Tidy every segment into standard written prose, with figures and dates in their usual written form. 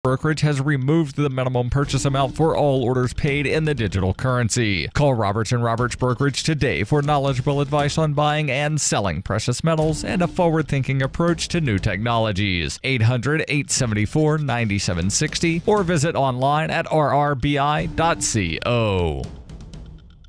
Brokerage has removed the minimum purchase amount for all orders paid in the digital currency. Call Roberts & Roberts Brokerage today for knowledgeable advice on buying and selling precious metals and a forward-thinking approach to new technologies. 800-874-9760 or visit online at rrbi.co.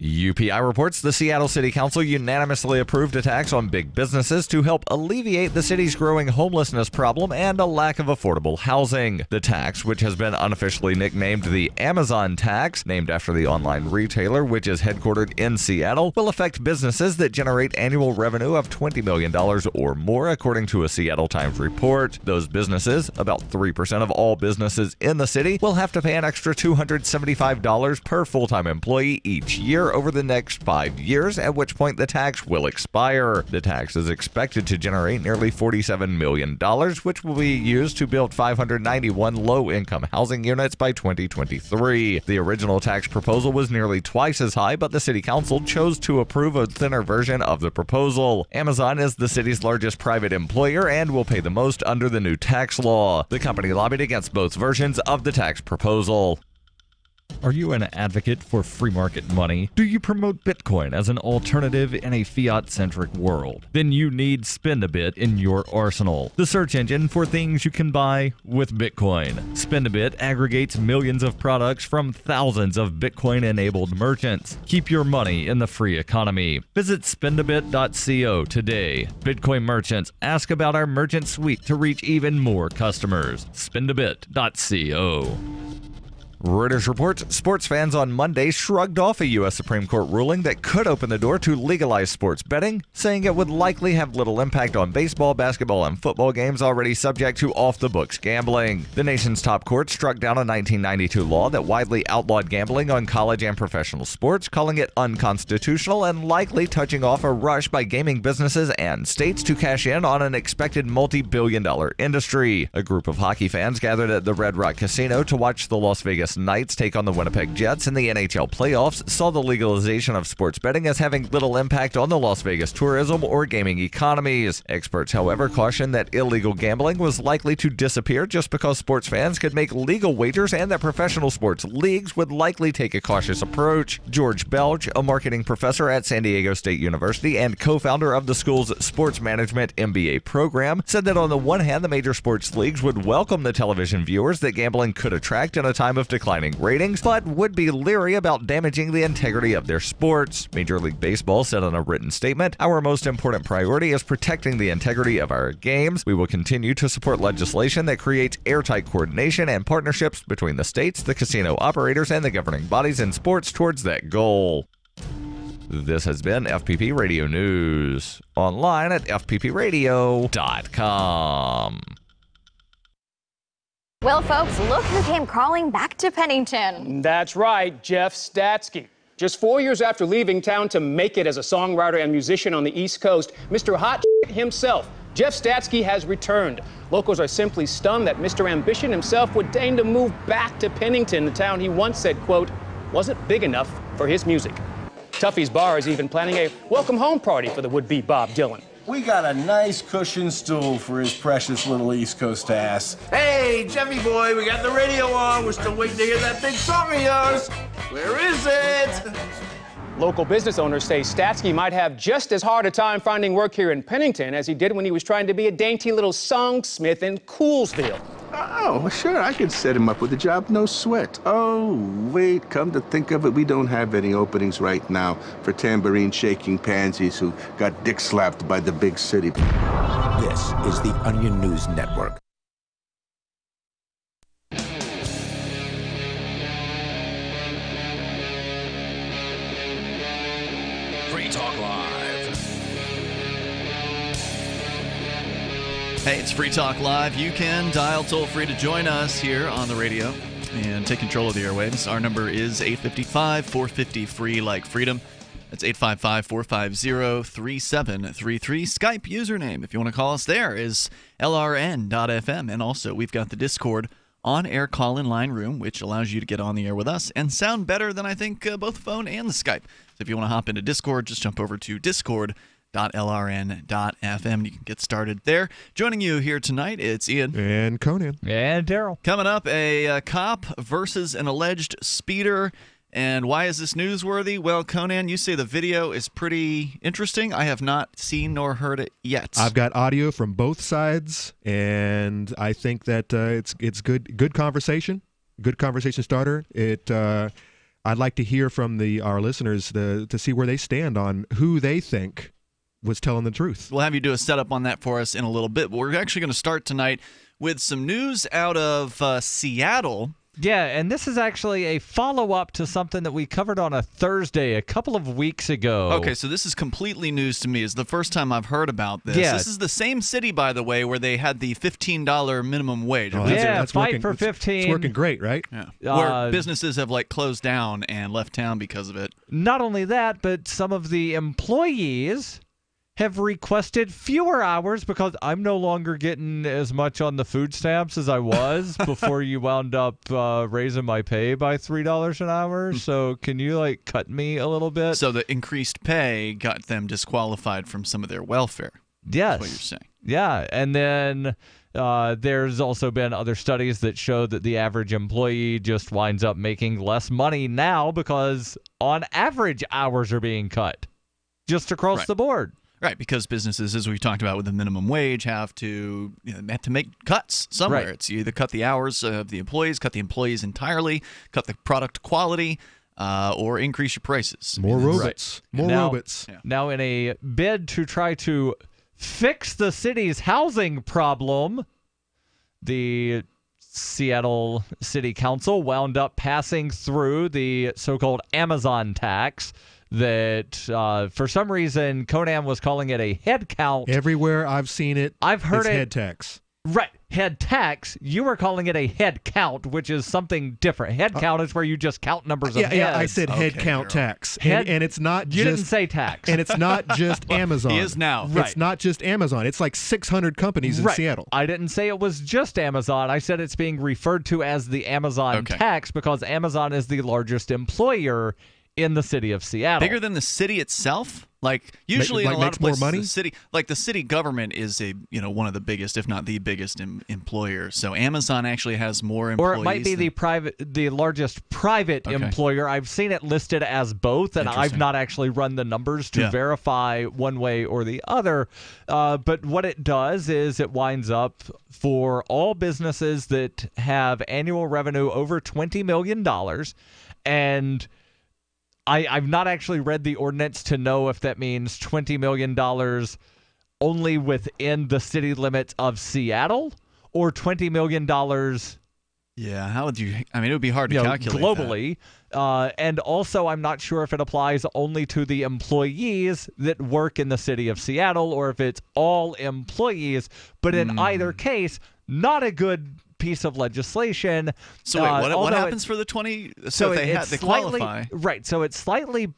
UPI reports the Seattle City Council unanimously approved a tax on big businesses to help alleviate the city's growing homelessness problem and a lack of affordable housing. The tax, which has been unofficially nicknamed the Amazon tax, named after the online retailer, which is headquartered in Seattle, will affect businesses that generate annual revenue of $20 million or more, according to a Seattle Times report. Those businesses, about 3% of all businesses in the city, will have to pay an extra $275 per full-time employee each year over the next 5 years, at which point the tax will expire. The tax is expected to generate nearly $47 million, which will be used to build 591 low-income housing units by 2023. The original tax proposal was nearly twice as high, but the City Council chose to approve a thinner version of the proposal. Amazon is the city's largest private employer and will pay the most under the new tax law. The company lobbied against both versions of the tax proposal. Are you an advocate for free market money? Do you promote Bitcoin as an alternative in a fiat-centric world? Then you need Spendabit in your arsenal, the search engine for things you can buy with Bitcoin. Spendabit aggregates millions of products from thousands of Bitcoin-enabled merchants. Keep your money in the free economy. Visit spendabit.co today. Bitcoin merchants, ask about our merchant suite to reach even more customers. Spendabit.co. Reuters reports sports fans on Monday shrugged off a U.S. Supreme Court ruling that could open the door to legalize sports betting, saying it would likely have little impact on baseball, basketball, and football games already subject to off-the-books gambling. The nation's top court struck down a 1992 law that widely outlawed gambling on college and professional sports, calling it unconstitutional and likely touching off a rush by gaming businesses and states to cash in on an expected multi-billion-dollar industry. A group of hockey fans gathered at the Red Rock Casino to watch the Las Vegas Knights take on the Winnipeg Jets in the NHL playoffs saw the legalization of sports betting as having little impact on the Las Vegas tourism or gaming economies. Experts, however, caution that illegal gambling was likely to disappear just because sports fans could make legal wagers and that professional sports leagues would likely take a cautious approach. George Belch, a marketing professor at San Diego State University and co-founder of the school's sports management MBA program, said that on the one hand, the major sports leagues would welcome the television viewers that gambling could attract in a time of declining ratings, but would be leery about damaging the integrity of their sports. Major League Baseball said in a written statement, "Our most important priority is protecting the integrity of our games. We will continue to support legislation that creates airtight coordination and partnerships between the states, the casino operators, and the governing bodies in sports towards that goal." This has been FPP Radio News. Online at fppradio.com. Well, folks, look who came crawling back to Pennington. That's right, Jeff Statsky. Just 4 years after leaving town to make it as a songwriter and musician on the East Coast, Mr. Hot himself, Jeff Statsky, has returned. Locals are simply stunned that Mr. Ambition himself would deign to move back to Pennington, the town he once said, quote, wasn't big enough for his music. Tuffy's Bar is even planning a welcome home party for the would-be Bob Dylan. We got a nice cushioned stool for his precious little East Coast ass. Hey, Jeffy boy, we got the radio on. We're still waiting to hear that big song of yours. Where is it? Local business owners say Statsky might have just as hard a time finding work here in Pennington as he did when he was trying to be a dainty little songsmith in Coolsville. Oh, sure, I could set him up with a job, no sweat. Oh, wait, come to think of it, we don't have any openings right now for tambourine-shaking pansies who got dick-slapped by the big city. This is the Onion News Network. Free Talk Live. Hey, it's Free Talk Live. You can dial toll-free to join us here on the radio and take control of the airwaves. Our number is 855-450-FREE like freedom. That's 855-450-3733. Skype username, if you want to call us there, is lrn.fm. And also, we've got the Discord on-air call-in line room, which allows you to get on the air with us and sound better than I think both the phone and the Skype. So if you want to hop into Discord, just jump over to discord.fm/free www.lrn.fm. You can get started there. Joining you here tonight, it's Ian. And Conan. And Darryl. Coming up, a cop versus an alleged speeder. And why is this newsworthy? Well, Conan, you say the video is pretty interesting. I have not seen nor heard it yet. I've got audio from both sides, and I think that it's good conversation, good conversation starter. I'd like to hear from our listeners to see where they stand on who they think was telling the truth. We'll have you do a setup on that for us in a little bit, but we're actually going to start tonight with some news out of Seattle. Yeah, and this is actually a follow-up to something that we covered on a Thursday a couple of weeks ago. Okay, so this is completely news to me. It's the first time I've heard about this. Yeah. This is the same city, by the way, where they had the $15 minimum wage. Oh, that's fight working, for 15. It's working great, right? Yeah. Where businesses have closed down and left town because of it. Not only that, but some of the employees have requested fewer hours because I'm no longer getting as much on the food stamps as I was before you wound up raising my pay by $3 an hour. So can you cut me a little bit? So the increased pay got them disqualified from some of their welfare. Yes. That's what you're saying. Yeah. And then there's also been other studies that show that the average employee just winds up making less money now because on average hours are being cut just across the board. Right, because businesses, as we've talked about with the minimum wage, have to make cuts somewhere. Right. It's you either cut the hours of the employees, cut the employees entirely, cut the product quality, or increase your prices. More robots. Right. More robots. Yeah. Now, in a bid to try to fix the city's housing problem, the Seattle City Council wound up passing through the so-called Amazon tax that for some reason Conan was calling it a head count. Everywhere I've seen it, I've heard it's it head tax. Right, head tax. You were calling it a head count, which is something different. Head count is where you just count numbers of heads. Yeah, I said head count tax. And it's not You didn't say tax. And it's not just Amazon. He is now. Right. It's not just Amazon. It's like 600 companies in Seattle. I didn't say it was just Amazon. I said it's being referred to as the Amazon tax because Amazon is the largest employer in the city of Seattle. Bigger than the city itself? Usually in a lot of places, more money? the city government is one of the biggest, if not the biggest employer. So Amazon actually has more employees. Or it might be the largest private employer. I've seen it listed as both, and I've not actually run the numbers to verify one way or the other. But what it does is it winds up for all businesses that have annual revenue over $20 million, and I've not actually read the ordinance to know if that means $20 million only within the city limits of Seattle or $20 million. Yeah, how would you? I mean, it would be hard to calculate globally. And also, I'm not sure if it applies only to the employees that work in the city of Seattle or if it's all employees. But in either case, not a good piece of legislation. So wait, what happens for the 20? So they qualify. Right. So it's slightly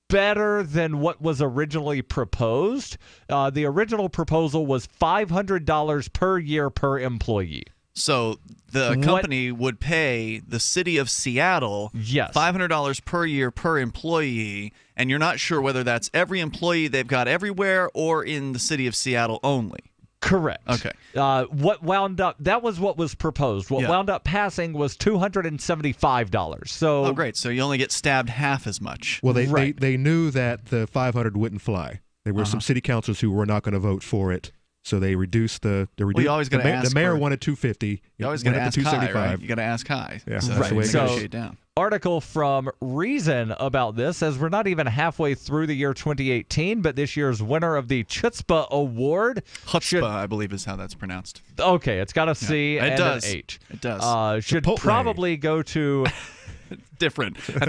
better than what was originally proposed. The original proposal was $500 per year per employee. So the company would pay the city of Seattle $500 per year per employee, and you're not sure whether that's every employee they've got everywhere or in the city of Seattle only. Correct. Okay. What wound up, that was what was proposed. What wound up passing was $275. So great. So you only get stabbed half as much. Well, they knew that the 500 wouldn't fly. There were some city councilors who were not going to vote for it. So they reduced the mayor wanted 250. You always got to ask high, right? You got to ask high. Yeah. So that's the way to negotiate down. Article from Reason about this says we're not even halfway through the year 2018, but this year's winner of the Chutzpah Award. Chutzpah, I believe, is how that's pronounced. Okay, it's got a C and an H. It does. Should probably go to different. I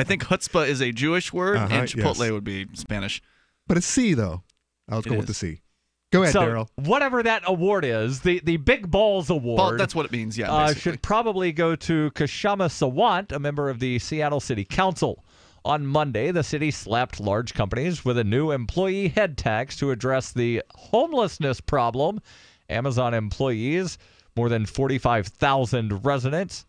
think chutzpah is a Jewish word, and Chipotle would be Spanish. But it's C though. I'll go with the C. Go ahead, Darryl. Whatever that award is, the Big Balls Award. That's what it means, yeah. Should probably go to Kashama Sawant, a member of the Seattle City Council. On Monday, the city slapped large companies with a new employee head tax to address the homelessness problem. Amazon employees, more than 45,000 residents,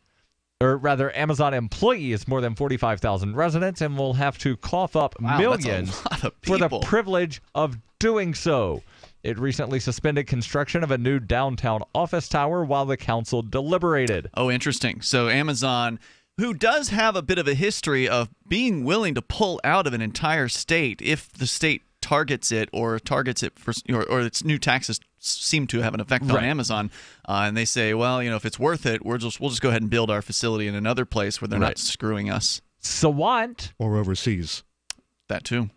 or rather, Amazon employees more than 45,000 residents and will have to cough up millions that's a lot of for the people. privilege of doing so. It recently suspended construction of a new downtown office tower while the council deliberated. Oh, interesting. So Amazon, who does have a bit of a history of being willing to pull out of an entire state if the state targets it for, or its new taxes seem to have an effect on Amazon, and they say, well, if it's worth it, we'll just go ahead and build our facility in another place where they're not screwing us. Sawant. Or overseas. That too.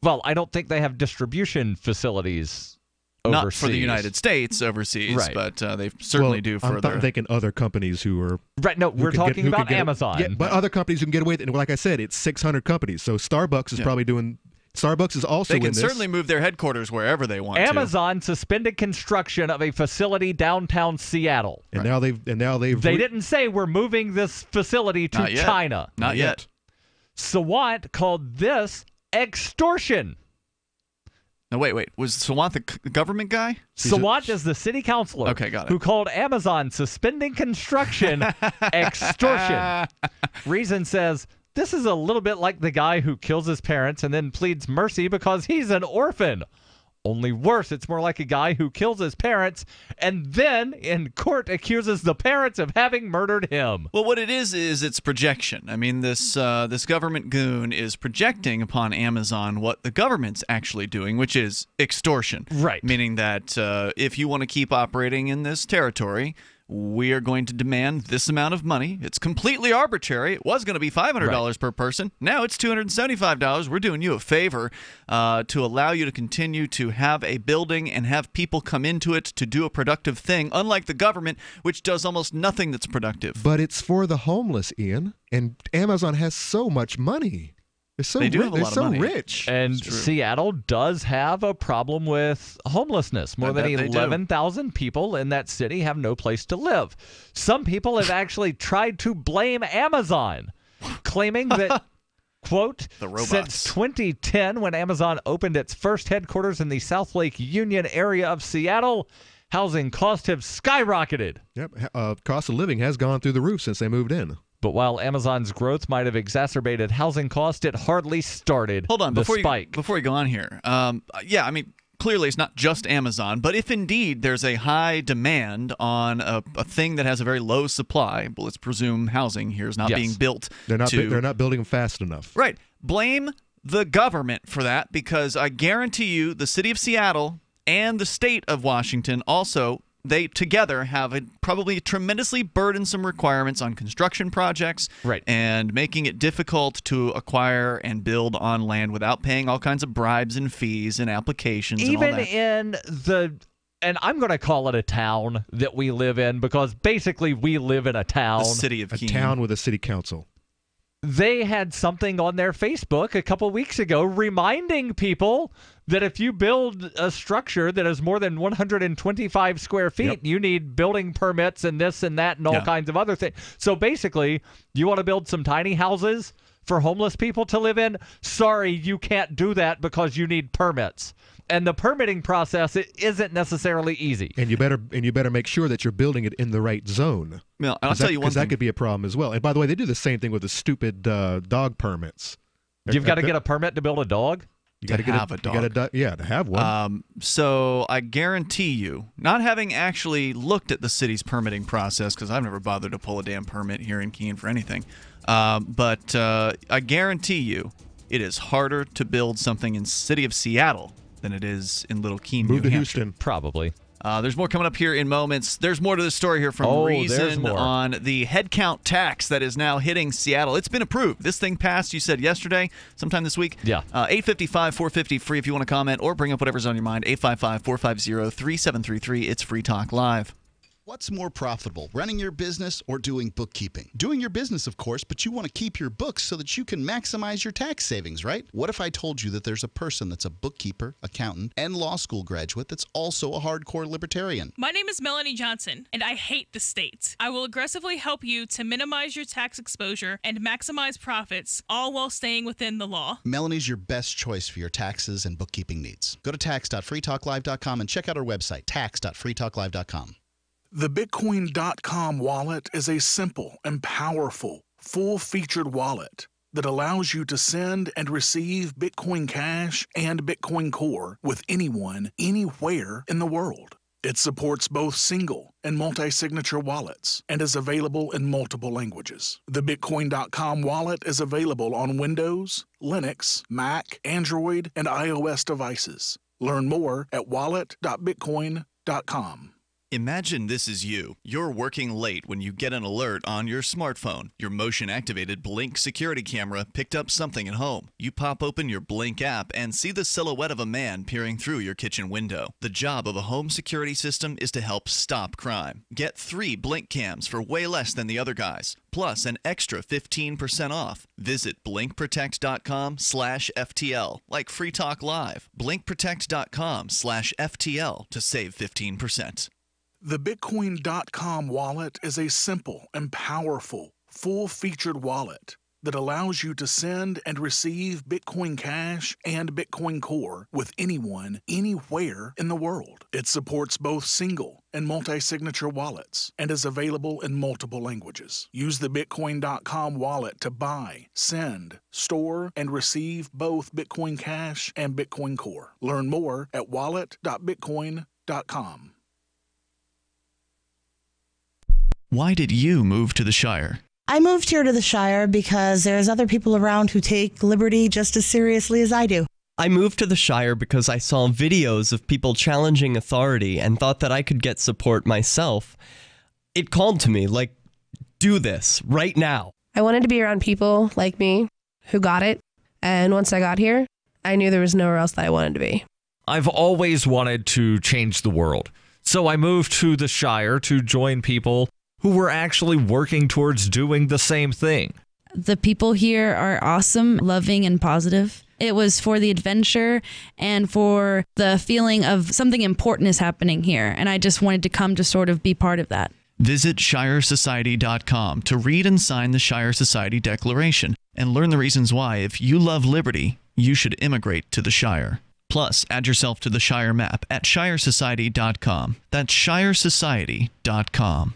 Well, I don't think they have distribution facilities overseas. Not for the United States overseas, but they certainly do for I'm thinking other companies who are... Right, no, we're talking about Amazon. Yeah, but other companies who can get away with it. And like I said, it's 600 companies. So Starbucks is probably doing... Starbucks is also in this. They can certainly move their headquarters wherever they want Amazon suspended construction of a facility downtown Seattle. And now they've They didn't say we're moving this facility to China. Not yet. Sawant called this extortion. No, wait. Was Sawant the government guy? Sawant is the city councilor. Okay, got it. Who called Amazon suspending construction extortion. Reason says, this is a little bit like the guy who kills his parents and then pleads mercy because he's an orphan. Only worse, it's more like a guy who kills his parents and then in court accuses the parents of having murdered him. Well, what it is it's projection. I mean, this government goon is projecting upon Amazon what the government's actually doing, which is extortion. Right. Meaning that if you want to keep operating in this territory, we are going to demand this amount of money. It's completely arbitrary. It was going to be $500 per person. Now it's $275. We're doing you a favor to allow you to continue to have a building and have people come into it to do a productive thing, unlike the government, which does almost nothing that's productive. But it's for the homeless, Ian, and Amazon has so much money. They do have a lot of money. Rich. And Seattle does have a problem with homelessness. More than 11,000 people in that city have no place to live. Some people have actually tried to blame Amazon, claiming that, quote, since 2010, when Amazon opened its first headquarters in the South Lake Union area of Seattle, housing costs have skyrocketed. Yep, cost of living has gone through the roof since they moved in. But while Amazon's growth might have exacerbated housing costs, it hardly started the spike. Before you go on here, I mean, clearly it's not just Amazon, but if indeed there's a high demand on a thing that has a very low supply, well, let's presume housing here is not being built. They're not building them fast enough. Right. Blame the government for that, because I guarantee you the city of Seattle and the state of Washington also, they together have probably tremendously burdensome requirements on construction projects, and making it difficult to acquire and build on land without paying all kinds of bribes and fees and applications and all that. Even in and I'm going to call it a town that we live in, because basically we live in a town. The city of Keene. A town with a city council. They had something on their Facebook a couple weeks ago reminding people that if you build a structure that is more than 125 square feet, you need building permits and this and that and all kinds of other things. So basically, you want to build some tiny houses for homeless people to live in? Sorry, you can't do that because you need permits. And the permitting process, it isn't necessarily easy. And you better make sure that you're building it in the right zone. Well, I'll tell you one thing. Because that could be a problem as well. And by the way, they do the same thing with the stupid dog permits. You've got to get a permit to build a dog? You got to have a dog. To have one. So I guarantee you, not having actually looked at the city's permitting process, because I've never bothered to pull a damn permit here in Keene for anything, but I guarantee you it is harder to build something in the city of Seattle than it is in Little Keene, Move New to Hampshire. Houston. Probably. There's more coming up here in moments. There's more to the story here from Reason on the headcount tax that is now hitting Seattle. It's been approved. This thing passed, you said yesterday, sometime this week. Yeah. 855-450 free if you want to comment or bring up whatever's on your mind. 855-450-3733. It's Free Talk Live. What's more profitable, running your business or doing bookkeeping? Doing your business, of course, but you want to keep your books so that you can maximize your tax savings, right? What if I told you that there's a person that's a bookkeeper, accountant, and law school graduate that's also a hardcore libertarian? My name is Melanie Johnson, and I hate the state. I will aggressively help you to minimize your tax exposure and maximize profits, all while staying within the law. Melanie's your best choice for your taxes and bookkeeping needs. Go to tax.freetalklive.com and check out our website, tax.freetalklive.com. The Bitcoin.com wallet is a simple and powerful, full-featured wallet that allows you to send and receive Bitcoin Cash and Bitcoin Core with anyone, anywhere in the world. It supports both single and multi-signature wallets and is available in multiple languages. The Bitcoin.com wallet is available on Windows, Linux, Mac, Android, and iOS devices. Learn more at wallet.bitcoin.com. Imagine this is you. You're working late when you get an alert on your smartphone. Your motion-activated Blink security camera picked up something at home. You pop open your Blink app and see the silhouette of a man peering through your kitchen window. The job of a home security system is to help stop crime. Get 3 Blink cams for way less than the other guys, plus an extra 15% off. Visit blinkprotect.com/FTL, like Free Talk Live. Blinkprotect.com/FTL to save 15%. The Bitcoin.com wallet is a simple and powerful, full-featured wallet that allows you to send and receive Bitcoin Cash and Bitcoin Core with anyone, anywhere in the world. It supports both single and multi-signature wallets and is available in multiple languages. Use the Bitcoin.com wallet to buy, send, store, and receive both Bitcoin Cash and Bitcoin Core. Learn more at wallet.bitcoin.com. Why did you move to the Shire? I moved here to the Shire because there's other people around who take liberty just as seriously as I do. I moved to the Shire because I saw videos of people challenging authority and thought that I could get support myself. It called to me, like, do this right now. I wanted to be around people like me who got it. And once I got here, I knew there was nowhere else that I wanted to be. I've always wanted to change the world. So I moved to the Shire to join people who were actually working towards doing the same thing. The people here are awesome, loving, and positive. It was for the adventure and for the feeling of something important is happening here. And I just wanted to come to sort of be part of that. Visit ShireSociety.com to read and sign the Shire Society Declaration and learn the reasons why, if you love liberty, you should immigrate to the Shire. Plus, add yourself to the Shire map at ShireSociety.com. That's ShireSociety.com.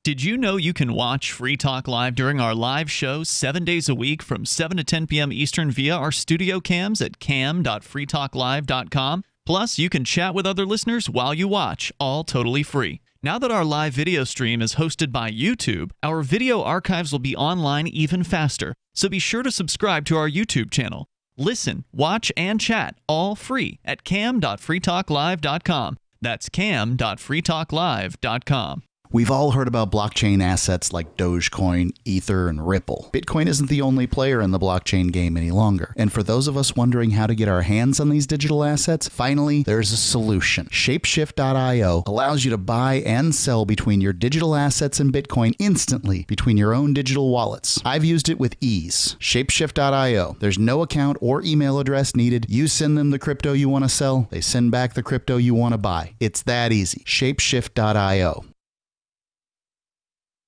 Did you know you can watch Free Talk Live during our live show 7 days a week from 7 to 10 p.m. Eastern via our studio cams at cam.freetalklive.com? Plus, you can chat with other listeners while you watch, all totally free. Now that our live video stream is hosted by YouTube, our video archives will be online even faster, so be sure to subscribe to our YouTube channel. Listen, watch, and chat all free at cam.freetalklive.com. That's cam.freetalklive.com. We've all heard about blockchain assets like Dogecoin, Ether, and Ripple. Bitcoin isn't the only player in the blockchain game any longer. And for those of us wondering how to get our hands on these digital assets, finally, there's a solution. Shapeshift.io allows you to buy and sell between your digital assets and Bitcoin instantly between your own digital wallets. I've used it with ease. Shapeshift.io. There's no account or email address needed. You send them the crypto you want to sell. They send back the crypto you want to buy. It's that easy. Shapeshift.io.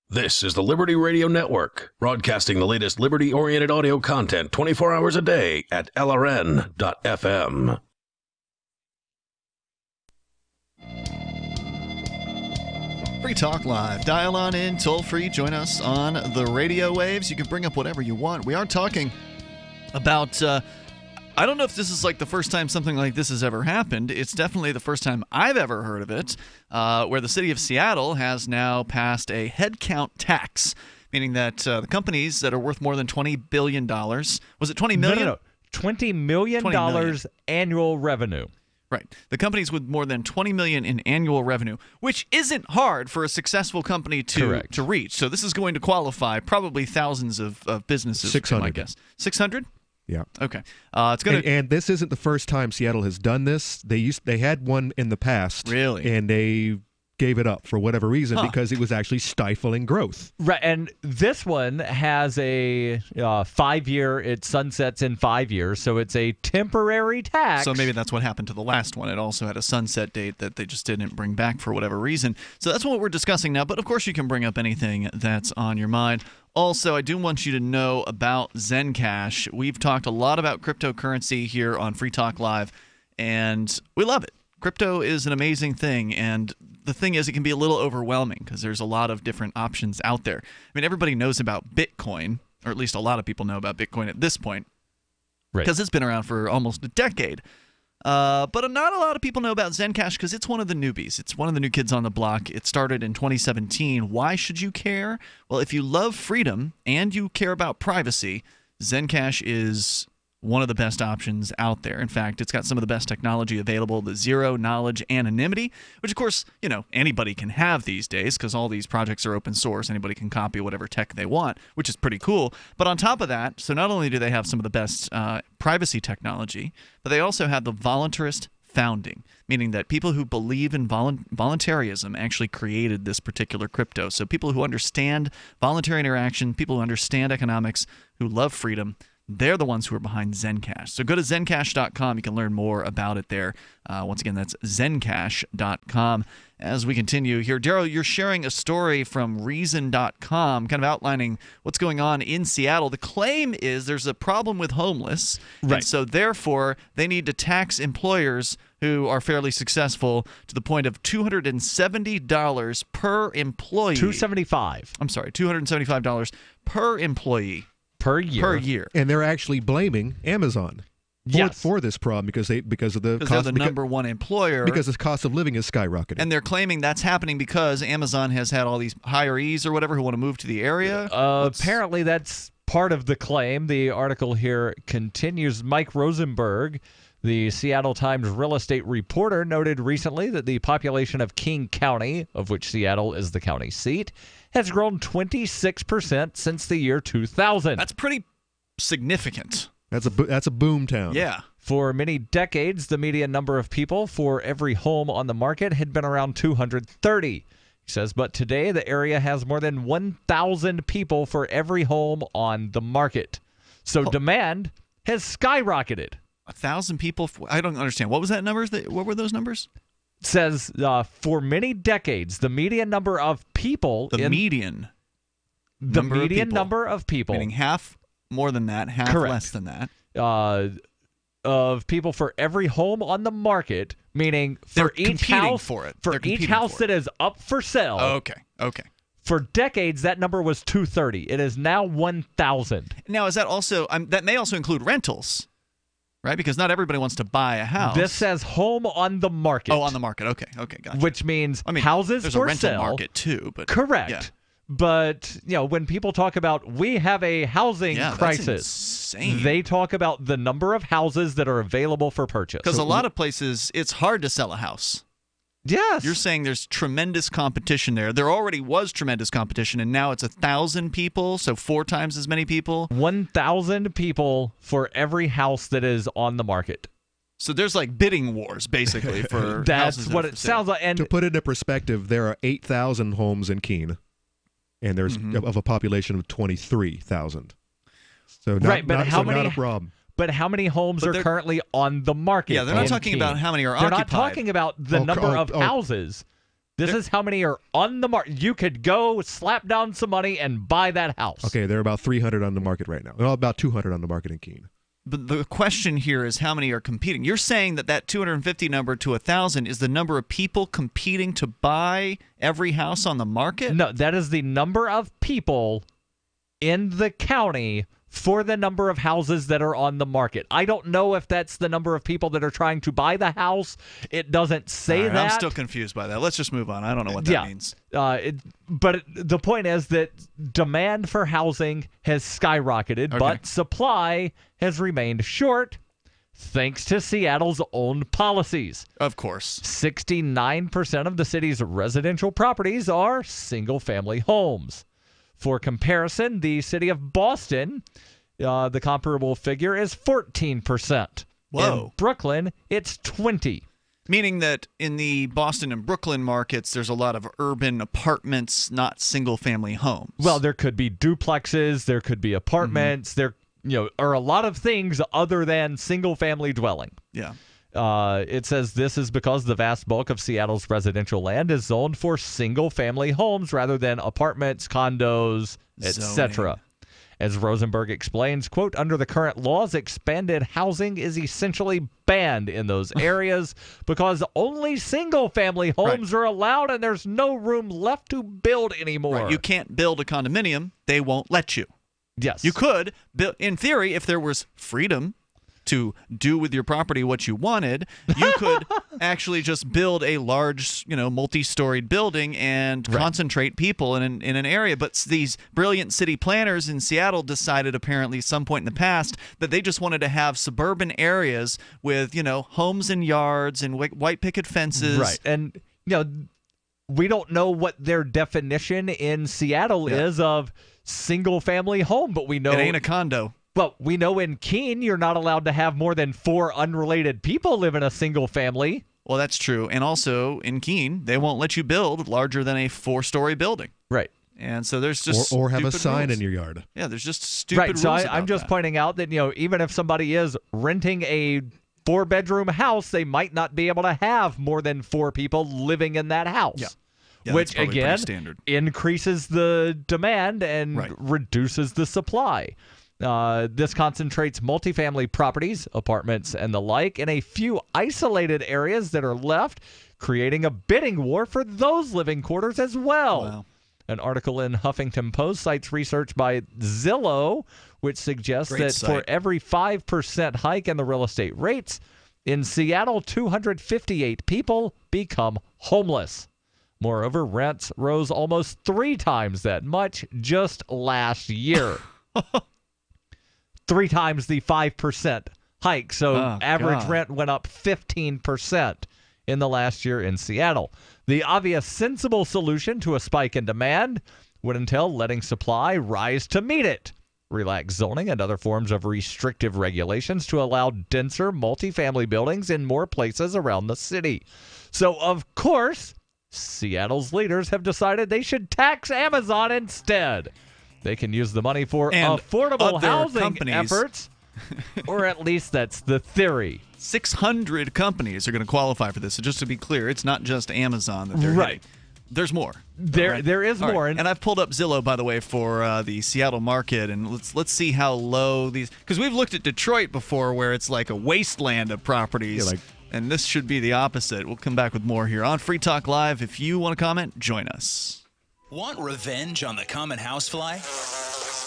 This is the Liberty Radio Network, broadcasting the latest liberty-oriented audio content 24 hours a day at LRN.FM. Free Talk Live. Dial on in, toll free. Join us on the radio waves. You can bring up whatever you want. We are talking about... I don't know if this is like the first time something like this has ever happened. It's definitely the first time I've ever heard of it, where the city of Seattle has now passed a headcount tax, meaning that the companies that are worth more than $20 billion, was it $20 million? No. $20 million annual revenue. Right. The companies with more than $20 million in annual revenue, which isn't hard for a successful company to reach. So this is going to qualify probably thousands of businesses. 600. I guess. 600? Yeah. Okay. It's gonna and this isn't the first time Seattle has done this. They had one in the past. Really? And they gave it up for whatever reason because it was actually stifling growth. Right. And this one has a 5-year. It sunsets in 5 years, so it's a temporary tax. So maybe that's what happened to the last one. It also had a sunset date that they just didn't bring back for whatever reason. So that's what we're discussing now. But of course, you can bring up anything that's on your mind. Also, I do want you to know about Zencash. We've talked a lot about cryptocurrency here on Free Talk Live, and we love it. Crypto is an amazing thing, and the thing is, it can be a little overwhelming because there's a lot of different options out there. I mean, everybody knows about Bitcoin, or at least a lot of people know about Bitcoin at this point, because it's been around for almost a decade. But not a lot of people know about Zencash because it's one of the newbies. It's one of the new kids on the block. It started in 2017. Why should you care? Well, if you love freedom and you care about privacy, Zencash is one of the best options out there. In fact, it's got some of the best technology available, the zero knowledge anonymity, which of course, anybody can have these days because all these projects are open source. Anybody can copy whatever tech they want, which is pretty cool. But on top of that, so not only do they have some of the best privacy technology, but they also have the voluntarist founding, meaning that people who believe in voluntarism actually created this particular crypto. So people who understand voluntary interaction, people who understand economics, who love freedom, they're the ones who are behind Zencash. So go to zencash.com. You can learn more about it there. Once again, that's zencash.com. As we continue here, Darryl, you're sharing a story from Reason.com, kind of outlining what's going on in Seattle. The claim is there's a problem with homeless, and so therefore they need to tax employers who are fairly successful to the point of $270 per employee. $275 per employee. Per year. And they're actually blaming Amazon for this problem because of the cost. They're the number one employer. Because the cost of living is skyrocketing. And they're claiming that's happening because Amazon has had all these hirees or whatever who want to move to the area. Apparently that's part of the claim. The article here continues. Mike Rosenberg, the Seattle Times real estate reporter, noted recently that the population of King County, of which Seattle is the county seat, has grown 26% since the year 2000. That's pretty significant. That's a boom town. Yeah. For many decades, the median number of people for every home on the market had been around 230. He says, but today the area has more than 1,000 people for every home on the market. So demand has skyrocketed. 1,000 people? I don't understand. What was that number? What were those numbers? Says for many decades, the median number of people. The median number of people. Meaning half more than that, half less than that. Of people for every home on the market, meaning for each house that is up for sale. Okay. For decades, that number was 230. It is now 1,000. Now, is that also that may also include rentals? Right, because not everybody wants to buy a house. This says home on the market. Oh, on the market. Okay, gotcha. Which means houses there's for a rental sale. market too, but correct. Yeah. But when people talk about we have a housing crisis, they talk about the number of houses that are available for purchase. Because a lot of places, it's hard to sell a house. Yes. You're saying there's tremendous competition there. There already was tremendous competition, and now it's 1,000 people, so 4 times as many people. 1,000 people for every house that is on the market. So there's like bidding wars, basically, for That's houses what it sounds like. And to put it into perspective, there are 8,000 homes in Keene, and there's of a population of 23,000. So not a problem. But how many homes are currently on the market? Yeah, they're not talking about how many are occupied. They're not talking about the number of houses. This is how many are on the market. You could go slap down some money and buy that house. Okay, there are about 300 on the market right now. Well, about 200 on the market in Keene. But the question here is how many are competing. You're saying that 250 number to 1,000 is the number of people competing to buy every house on the market? No, that is the number of people in the county for the number of houses that are on the market. I don't know if that's the number of people that are trying to buy the house. It doesn't say that. I'm still confused by that. Let's just move on. I don't know what that means. But the point is that demand for housing has skyrocketed, but supply has remained short thanks to Seattle's own policies. Of course. 69% of the city's residential properties are single-family homes. For comparison, the city of Boston, the comparable figure is 14%. Whoa. In Brooklyn, it's 20%. Meaning that in the Boston and Brooklyn markets, there's a lot of urban apartments, not single-family homes. Well, there could be duplexes, there could be apartments, there are a lot of things other than single-family dwelling. Yeah. It says this is because the vast bulk of Seattle's residential land is zoned for single-family homes rather than apartments, condos, etc. As Rosenberg explains, quote, under the current laws, expanded housing is essentially banned in those areas because only single-family homes are allowed and there's no room left to build anymore. Right. You can't build a condominium. They won't let you. Yes. You could, in theory, if there was freedom to do with your property what you wanted, you could actually just build a large, multi-storied building and concentrate people in an area. But these brilliant city planners in Seattle decided apparently some point in the past that they just wanted to have suburban areas with, homes and yards and white picket fences. Right. And, we don't know what their definition in Seattle is of single-family home, but we know it ain't a condo. Well, we know in Keene you're not allowed to have more than 4 unrelated people live in a single family. Well, that's true. And also in Keene, they won't let you build larger than a 4-story building. Right. And so there's just or have a sign rules in your yard. Yeah, there's just stupid rules. Right. So I'm just pointing out that, even if somebody is renting a 4-bedroom house, they might not be able to have more than 4 people living in that house. Yeah, which again increases the demand and reduces the supply. This concentrates multifamily properties, apartments, and the like in a few isolated areas that are left, creating a bidding war for those living quarters as well. Wow. An article in Huffington Post cites research by Zillow, which suggests for every 5% hike in the real estate rates, in Seattle, 258 people become homeless. Moreover, rents rose almost 3 times that much just last year. 3 times the 5% hike. So average rent went up 15% in the last year in Seattle. The obvious sensible solution to a spike in demand would entail letting supply rise to meet it. Relax zoning and other forms of restrictive regulations to allow denser multifamily buildings in more places around the city. So, of course, Seattle's leaders have decided they should tax Amazon instead. They can use the money for affordable housing efforts, or at least that's the theory. 600 companies are going to qualify for this. So just to be clear, it's not just Amazon that they're hitting. There's more. There is more. Right. And I've pulled up Zillow, by the way, for the Seattle market, and let's see how low these, because we've looked at Detroit before, where it's like a wasteland of properties. And this should be the opposite. We'll come back with more here on Free Talk Live. If you want to comment, join us. Want revenge on the common housefly?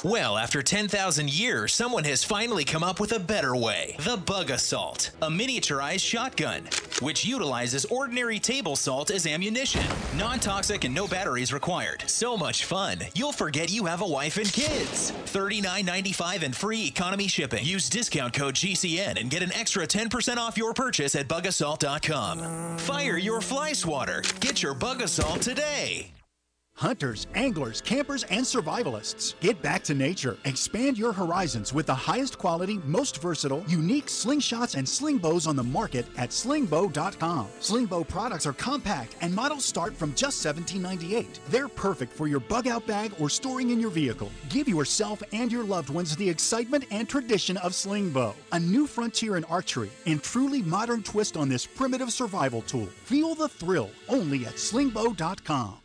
Well, after 10,000 years, someone has finally come up with a better way. The Bug Assault, a miniaturized shotgun, which utilizes ordinary table salt as ammunition. Non-toxic and no batteries required. So much fun, you'll forget you have a wife and kids. $39.95 and free economy shipping. Use discount code GCN and get an extra 10% off your purchase at bugassault.com. Fire your fly swatter. Get your Bug Assault today. Hunters, anglers, campers, and survivalists. Get back to nature. Expand your horizons with the highest quality, most versatile, unique slingshots and sling bows on the market at slingbow.com. Sling bow products are compact and models start from just $17.98. They're perfect for your bug out bag or storing in your vehicle. Give yourself and your loved ones the excitement and tradition of sling bow. A new frontier in archery and truly modern twist on this primitive survival tool. Feel the thrill only at slingbow.com.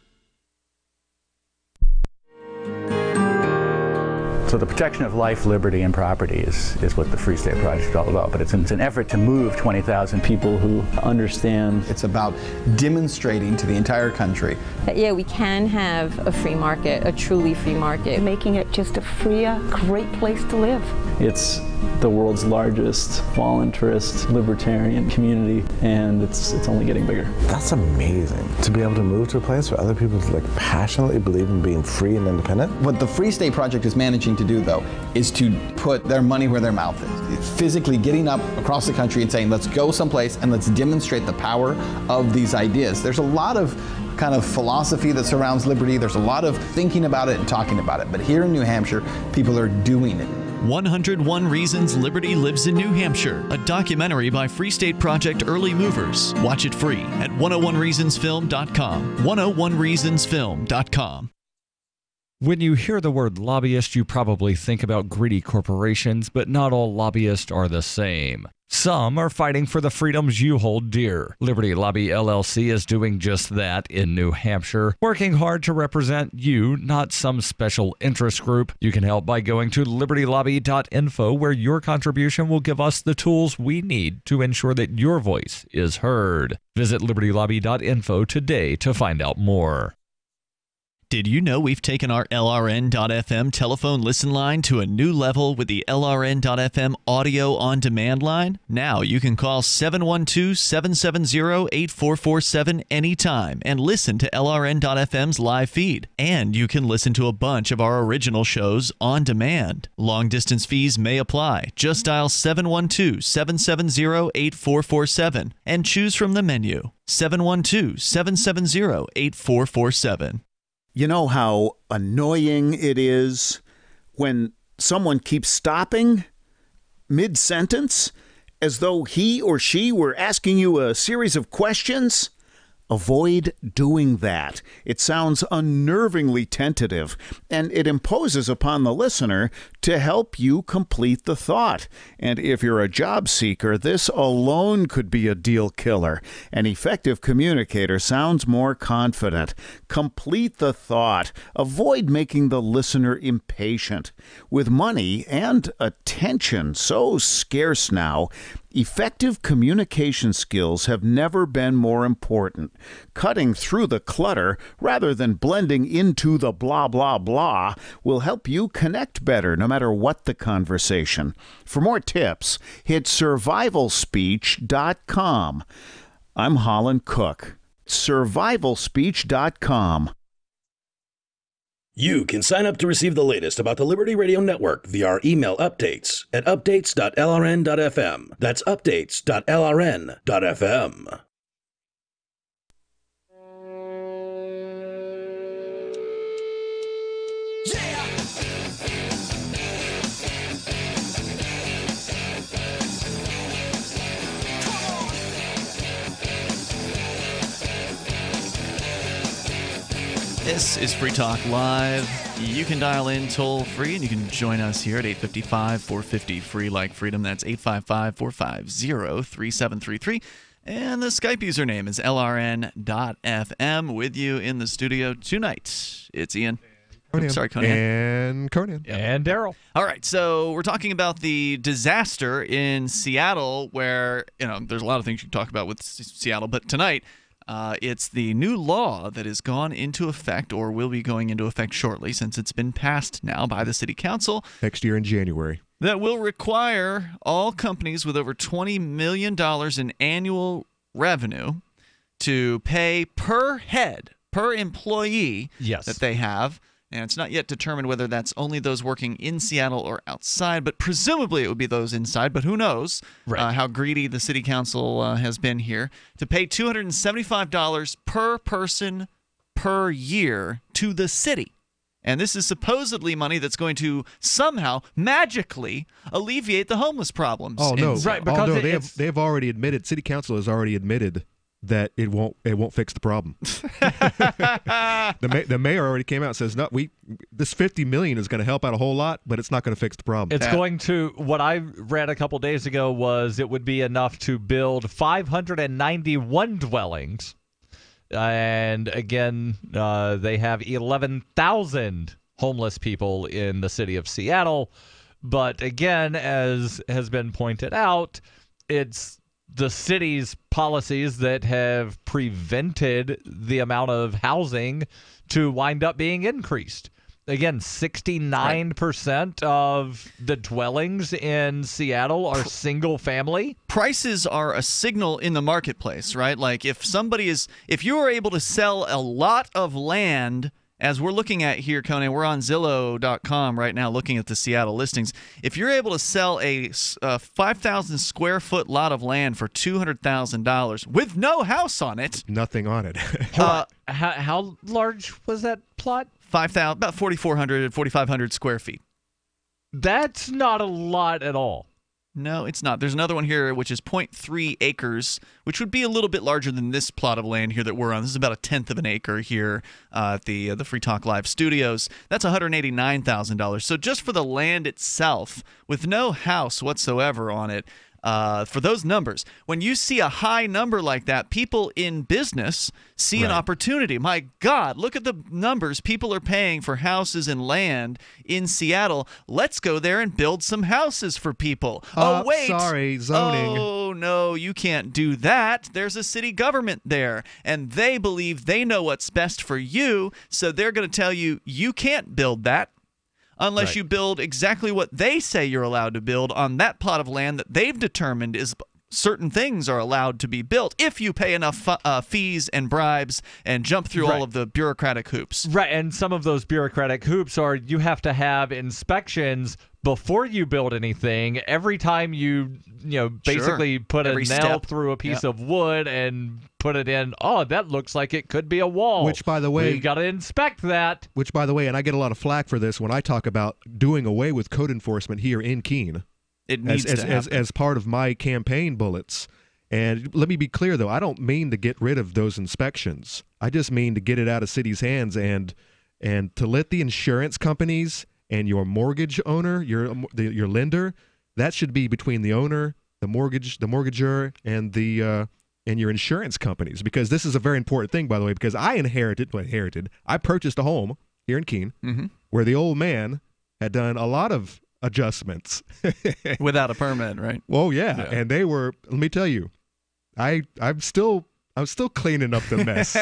So the protection of life, liberty, and property is what the Free State Project is all about. But it's an effort to move 20,000 people who understand. It's about demonstrating to the entire country that, yeah, we can have a free market, a truly free market. Making it just a freer, great place to live. It's the world's largest voluntarist libertarian community, and it's only getting bigger. That's amazing, to be able to move to a place where other people passionately believe in being free and independent. What the Free State Project is managing to do, though, is to put their money where their mouth is. It's physically getting up across the country and saying, let's go someplace and let's demonstrate the power of these ideas. There's a lot of kind of philosophy that surrounds liberty. There's a lot of thinking about it and talking about it. But here in New Hampshire, people are doing it. 101 Reasons Liberty Lives in New Hampshire, a documentary by Free State Project Early Movers. Watch it free at 101reasonsfilm.com. 101reasonsfilm.com. When you hear the word lobbyist, you probably think about greedy corporations, but not all lobbyists are the same. Some are fighting for the freedoms you hold dear. Liberty Lobby LLC is doing just that in New Hampshire, working hard to represent you, not some special interest group. You can help by going to libertylobby.info, where your contribution will give us the tools we need to ensure that your voice is heard. Visit libertylobby.info today to find out more. Did you know we've taken our LRN.FM telephone listen line to a new level with the LRN.FM audio on demand line? Now you can call 712-770-8447 anytime and listen to LRN.FM's live feed. And you can listen to a bunch of our original shows on demand. Long distance fees may apply. Just dial 712-770-8447 and choose from the menu. 712-770-8447. You know how annoying it is when someone keeps stopping mid-sentence as though he or she were asking you a series of questions? Avoid doing that. It sounds unnervingly tentative, and it imposes upon the listener to help you complete the thought. And if you're a job seeker, this alone could be a deal killer. An effective communicator sounds more confident. Complete the thought. Avoid making the listener impatient. With money and attention so scarce now, effective communication skills have never been more important. Cutting through the clutter rather than blending into the blah, blah, blah will help you connect better no matter what the conversation. For more tips, hit survivalspeech.com. I'm Holland Cook. Survivalspeech.com. You can sign up to receive the latest about the Liberty Radio Network via our email updates at updates.lrn.fm. That's updates.lrn.fm. This is Free Talk Live. You can dial in toll-free, and you can join us here at 855-450-FREE like freedom. That's 855-450-3733. And the Skype username is LRN.FM. With you in the studio tonight, it's Ian. Conan. Sorry, Conan. And Conan. And Darryl. All right, so we're talking about the disaster in Seattle where, there's a lot of things you can talk about with Seattle, but tonight it's the new law that has gone into effect or will be going into effect shortly since it's been passed now by the city council. Next year in January. That will require all companies with over $20 million in annual revenue to pay per head, per employee that they have. And it's not yet determined whether that's only those working in Seattle or outside, but presumably it would be those inside. But who knows how greedy the city council has been here to pay $275 per person per year to the city. And this is supposedly money that's going to somehow magically alleviate the homeless problems. Oh no! They've already admitted. City council has already admitted that it won't fix the problem. The mayor already came out and says, "No, this $50 million is going to help out a whole lot, but it's not going to fix the problem." It's going to. What I read a couple days ago was it would be enough to build 591 dwellings, and again, they have 11,000 homeless people in the city of Seattle. But again, as has been pointed out, it's the city's policies that have prevented the amount of housing to wind up being increased. Again, 69% of the dwellings in Seattle are single family. Prices are a signal in the marketplace, right? Like if you are able to sell a lot of land, as we're looking at here, Conan, we're on Zillow.com right now looking at the Seattle listings. If you're able to sell a 5,000 square foot lot of land for $200,000 with no house on it. Nothing on it. How large was that plot? 5,000, about 4,400, 4,500 square feet. That's not a lot at all. No, it's not. There's another one here, which is 0.3 acres, which would be a little bit larger than this plot of land here that we're on. This is about a tenth of an acre here at the Free Talk Live studios. That's $189,000. So just for the land itself, with no house whatsoever on it, for those numbers. When you see a high number like that, people in business see an opportunity. My God, look at the numbers people are paying for houses and land in Seattle. Let's go there and build some houses for people. Oh, wait. Sorry, zoning. Oh, no, you can't do that. There's a city government there, and they believe they know what's best for you, so they're going to tell you you can't build that unless you build exactly what they say you're allowed to build on that plot of land that they've determined is certain things are allowed to be built if you pay enough fees and bribes and jump through all of the bureaucratic hoops. Right, and some of those bureaucratic hoops are you have to have inspections before you build anything. Every time you basically put a nail through a piece of wood and put it in, that looks like it could be a wall. Which, by the way, we've got to inspect that. Which, by the way, and I get a lot of flack for this when I talk about doing away with code enforcement here in Keene. It needs to happen. As part of my campaign bullets. And let me be clear, though, I don't mean to get rid of those inspections. I just mean to get it out of city's hands and to let the insurance companies and your mortgage owner, your lender, that should be between the owner, the mortgager, and your insurance companies. Because this is a very important thing, by the way, because I purchased a home here in Keene where the old man had done a lot of adjustments. Without a permit, right? Well, yeah. And they were, let me tell you, I'm still cleaning up the mess.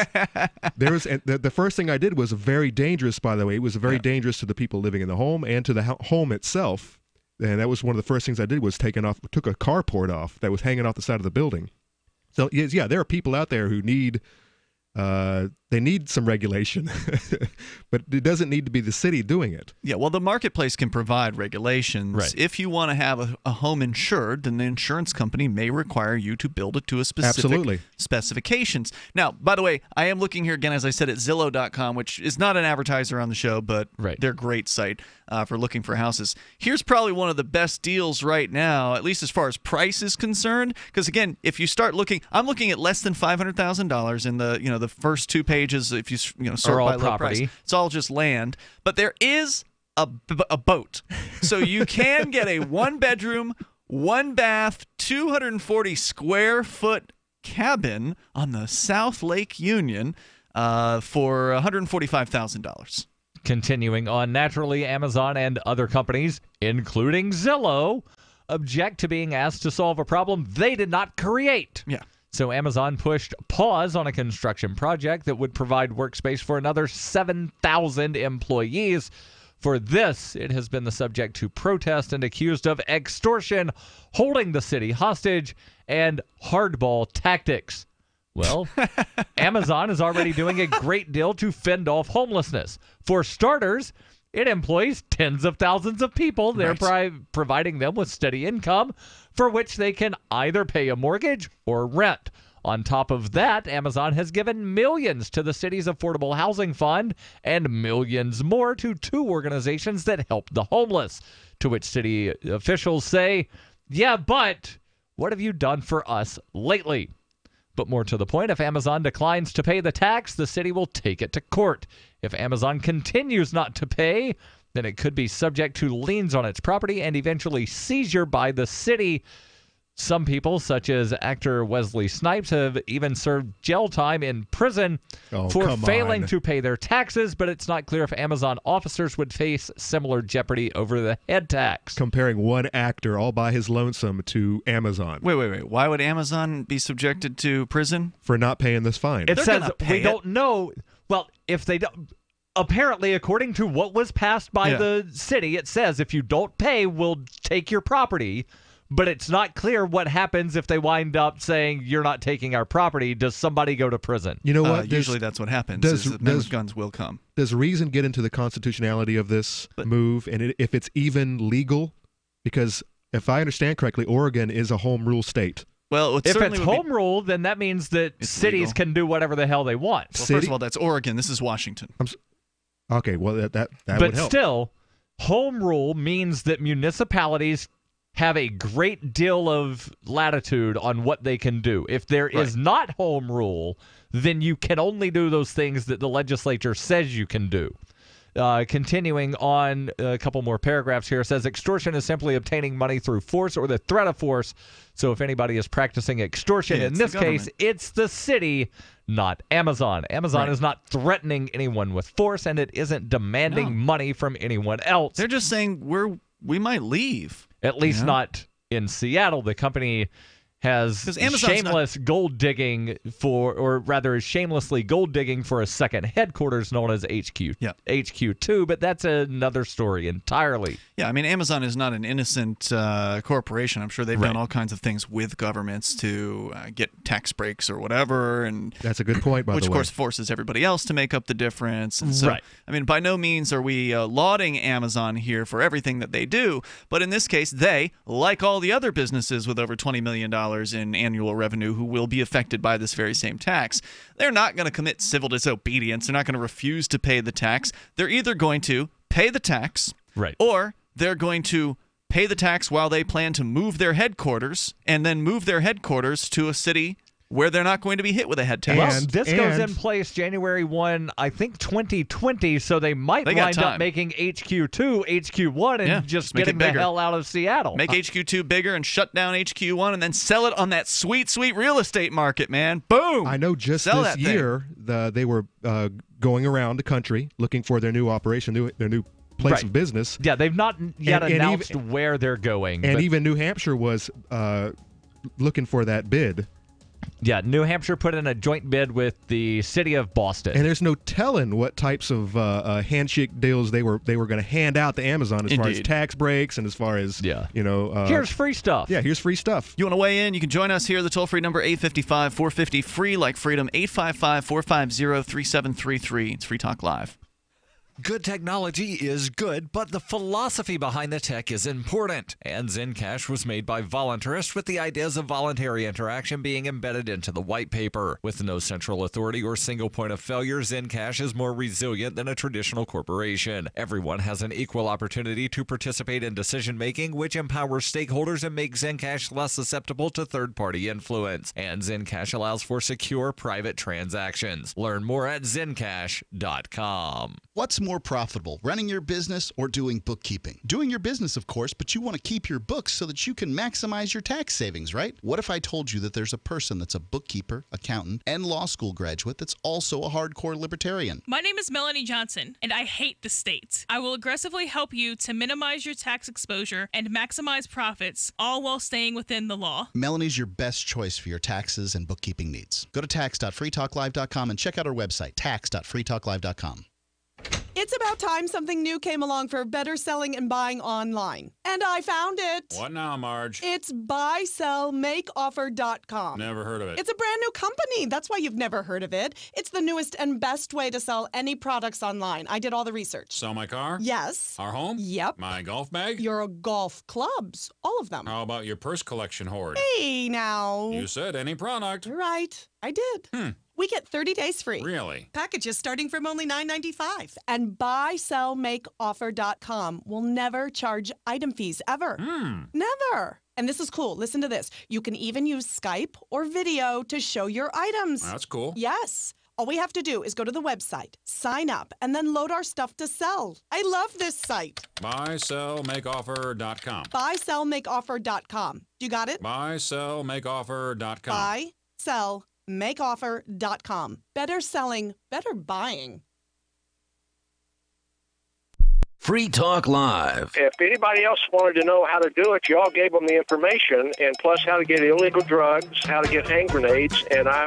The first thing I did was very dangerous, by the way. It was very dangerous to the people living in the home and to the home itself. And that was one of the first things I did was took a carport off that was hanging off the side of the building. So, yeah, there are people out there who need some regulation, but it doesn't need to be the city doing it. Yeah, well, the marketplace can provide regulations. Right. If you want to have a home insured, then the insurance company may require you to build it to a specific specifications. Now, by the way, I am looking here again, as I said, at Zillow.com, which is not an advertiser on the show, but they're a great site for looking for houses. Here's probably one of the best deals right now, at least as far as price is concerned, because again, if you start looking, I'm looking at less than $500,000 in the first two pages. If you sort by low price, it's all just land. But there is a boat, so you can get a 1-bedroom, 1-bath, 240 square foot cabin on the South Lake Union for $145,000. Continuing on, naturally, Amazon and other companies, including Zillow, object to being asked to solve a problem they did not create. Yeah. So Amazon pushed pause on a construction project that would provide workspace for another 7,000 employees. For this, it has been the subject to protest and accused of extortion, holding the city hostage, and hardball tactics. Well, Amazon is already doing a great deal to fend off homelessness. For starters, it employs tens of thousands of people, thereby providing them with steady income for which they can either pay a mortgage or rent. On top of that, Amazon has given millions to the city's affordable housing fund and millions more to 2 organizations that help the homeless, to which city officials say, yeah, but what have you done for us lately? But more to the point, if Amazon declines to pay the tax, the city will take it to court. If Amazon continues not to pay, then it could be subject to liens on its property and eventually seizure by the city. Some people, such as actor Wesley Snipes, have even served jail time in prison for failing to pay their taxes, but it's not clear if Amazon officers would face similar jeopardy over the head tax. Comparing one actor all by his lonesome to Amazon. Wait. Why would Amazon be subjected to prison? For not paying this fine. It says we don't know. Well, if they don't... Apparently, according to what was passed by the city, it says if you don't pay, we'll take your property. But it's not clear what happens if they wind up saying you're not taking our property. Does somebody go to prison? You know what? Usually that's what happens. Men with guns will come. Does reason get into the constitutionality of this move and if it's even legal? Because if I understand correctly, Oregon is a home rule state. Well, if it's home rule, then that means that cities legal. Can do whatever the hell they want. Well, first of all, that's Oregon. This is Washington. Okay, well, that would help. But still, home rule means that municipalities have a great deal of latitude on what they can do. If there is not home rule, then you can only do those things that the legislature says you can do. Continuing on a couple more paragraphs here, says extortion is simply obtaining money through force or the threat of force. So if anybody is practicing extortion, in this case, it's the city, not Amazon. Amazon is not threatening anyone with force, and it isn't demanding money from anyone else. They're just saying we might leave. At least not in Seattle. The company has shameless gold digging is shamelessly gold digging for a second headquarters known as HQ2, but that's another story entirely. Yeah, I mean, Amazon is not an innocent corporation. I'm sure they've done all kinds of things with governments to get tax breaks or whatever, and that's a good point, by the way. Which, of course, forces everybody else to make up the difference. And so, I mean, by no means are we lauding Amazon here for everything that they do, but in this case, they, like all the other businesses with over $20 million in annual revenue who will be affected by this very same tax, they're not going to commit civil disobedience. They're not going to refuse to pay the tax. They're either going to pay the tax, or they're going to pay the tax while they plan to move their headquarters and then move their headquarters to a city where they're not going to be hit with a head tax. Well, this goes in place January 1, I think 2020, so they might wind up making HQ2 HQ1 and just getting the hell out of Seattle. Make HQ2 bigger and shut down HQ1 and then sell it on that sweet, sweet real estate market, man. Boom! I know just this year they were going around the country looking for their new operation, their new place of business. Yeah, they've not yet announced where they're going. And even New Hampshire was looking for that bid. Yeah, New Hampshire put in a joint bid with the city of Boston. And there's no telling what types of handshake deals they were going to hand out to Amazon as far as tax breaks and as far as, here's free stuff. Yeah, here's free stuff. You want to weigh in? You can join us here. The toll-free number, 855-450-FREE, like freedom, 855-450-3733. It's Free Talk Live. Good technology is good, but the philosophy behind the tech is important. And Zencash was made by voluntarists with the ideas of voluntary interaction being embedded into the white paper. With no central authority or single point of failure, Zencash is more resilient than a traditional corporation. Everyone has an equal opportunity to participate in decision-making, which empowers stakeholders and makes Zencash less susceptible to third-party influence. And Zencash allows for secure private transactions. Learn more at zencash.com. What's more profitable, running your business or doing bookkeeping? Doing your business, of course, but you want to keep your books so that you can maximize your tax savings, right? What if I told you that there's a person that's a bookkeeper, accountant, and law school graduate that's also a hardcore libertarian? My name is Melanie Johnson, and I hate the state. I will aggressively help you to minimize your tax exposure and maximize profits, all while staying within the law. Melanie's your best choice for your taxes and bookkeeping needs. Go to tax.freetalklive.com and check out our website, tax.freetalklive.com. It's about time something new came along for better selling and buying online. And I found it. What now, Marge? It's buysellmakeoffer.com. Never heard of it. It's a brand new company. That's why you've never heard of it. It's the newest and best way to sell any products online. I did all the research. Sell my car? Yes. Our home? Yep. My golf bag? Your golf clubs. All of them. How about your purse collection hoard? Hey, now. You said any product. Right. I did. We get 30 days free. Really? Packages starting from only $9.95. And buysellmakeoffer.com will never charge item fees ever. Never. And this is cool. Listen to this. You can even use Skype or video to show your items. That's cool. Yes. All we have to do is go to the website, sign up, and then load our stuff to sell. I love this site. Buysellmakeoffer.com. Buysellmakeoffer.com. You got it? Buysellmakeoffer.com. Buysellmakeoffer.com. Better selling, better buying. Free Talk Live. If anybody else wanted to know how to do it, y'all gave them the information, and plus how to get illegal drugs, how to get hand grenades, and I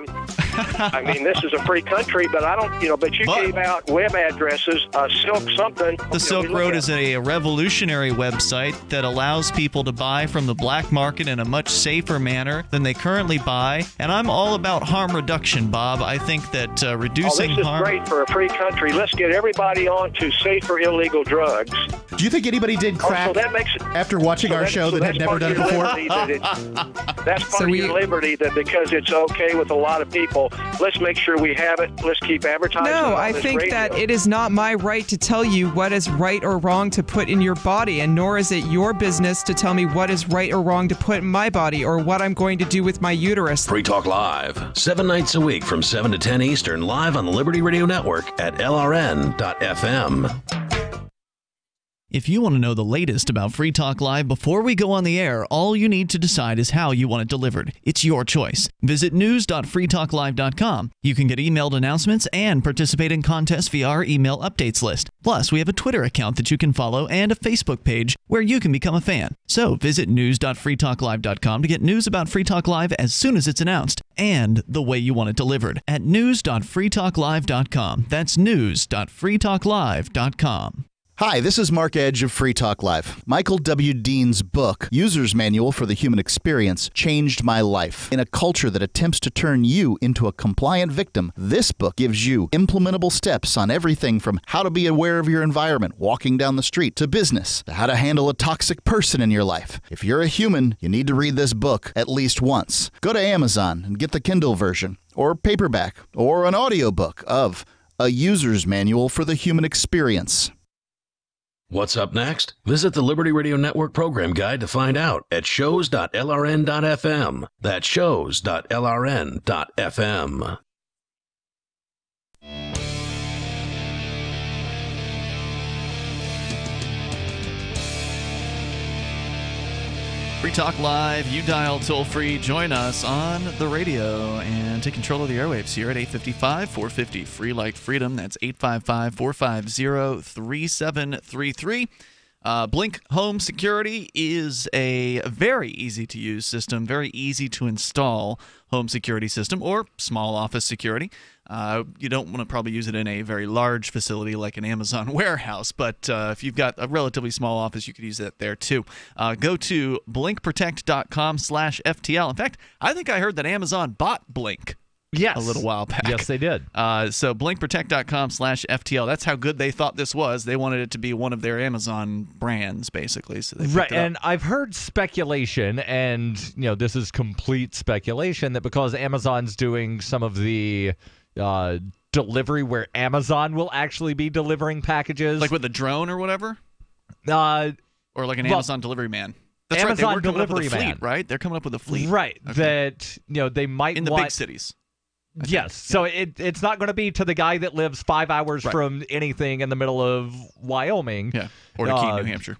mean, this is a free country, but I don't, but you gave out web addresses, Silk something. The Silk Road is a revolutionary website that allows people to buy from the black market in a much safer manner than they currently buy, and I'm all about harm reduction, Bob. I think that reducing harm... This is great for a free country. Let's get everybody on to safer illegal drugs. Do you think anybody did crack after watching our show that had never done it before? That's part of your liberty, that because it's okay with a lot of people, So let's make sure we have it. Let's keep advertising. No, on I this think radio. that it is not my right to tell you what is right or wrong to put in your body, and nor is it your business to tell me what is right or wrong to put in my body or what I'm going to do with my uterus. Free Talk Live, 7 nights a week from 7 to 10 Eastern, live on the Liberty Radio Network at LRN.FM. If you want to know the latest about Free Talk Live before we go on the air, all you need to decide is how you want it delivered. It's your choice. Visit news.freetalklive.com. You can get emailed announcements and participate in contests via our email updates list. Plus, we have a Twitter account that you can follow and a Facebook page where you can become a fan. So visit news.freetalklive.com to get news about Free Talk Live as soon as it's announced and the way you want it delivered at news.freetalklive.com. That's news.freetalklive.com. Hi, this is Mark Edge of Free Talk Live. Michael W. Dean's book, User's Manual for the Human Experience, changed my life. In a culture that attempts to turn you into a compliant victim, this book gives you implementable steps on everything from how to be aware of your environment, walking down the street, to business, to how to handle a toxic person in your life. If you're a human, you need to read this book at least once. Go to Amazon and get the Kindle version, or paperback, or an audiobook of A User's Manual for the Human Experience. What's up next? Visit the Liberty Radio Network program guide to find out at shows.lrn.fm. That's shows.lrn.fm. Free Talk Live, you dial toll-free. Join us on the radio and take control of the airwaves here at 855-450. Free like freedom. That's 855-450-3733. Blink Home Security is a very easy-to-use system, very easy to install home security system or small office security. You don't want to probably use it in a very large facility like an Amazon warehouse, but if you've got a relatively small office, you could use it there too. Go to blinkprotect.com/FTL. In fact, I think I heard that Amazon bought Blink. Yes. A little while back. Yes, they did. So blinkprotect.com/FTL. That's how good they thought this was. They wanted it to be one of their Amazon brands, basically. So they right, and I've heard speculation, and this is complete speculation, that because Amazon's doing some of the delivery where Amazon will actually be delivering packages, like with a drone or whatever, or like an Amazon delivery man. That's Amazon right. They were coming up with a delivery fleet, right? They're coming up with a fleet, right? Okay. That they might in the want, big cities. Yes. So it's not going to be to the guy that lives 5 hours from anything in the middle of Wyoming. Yeah. Or to Keene, New Hampshire.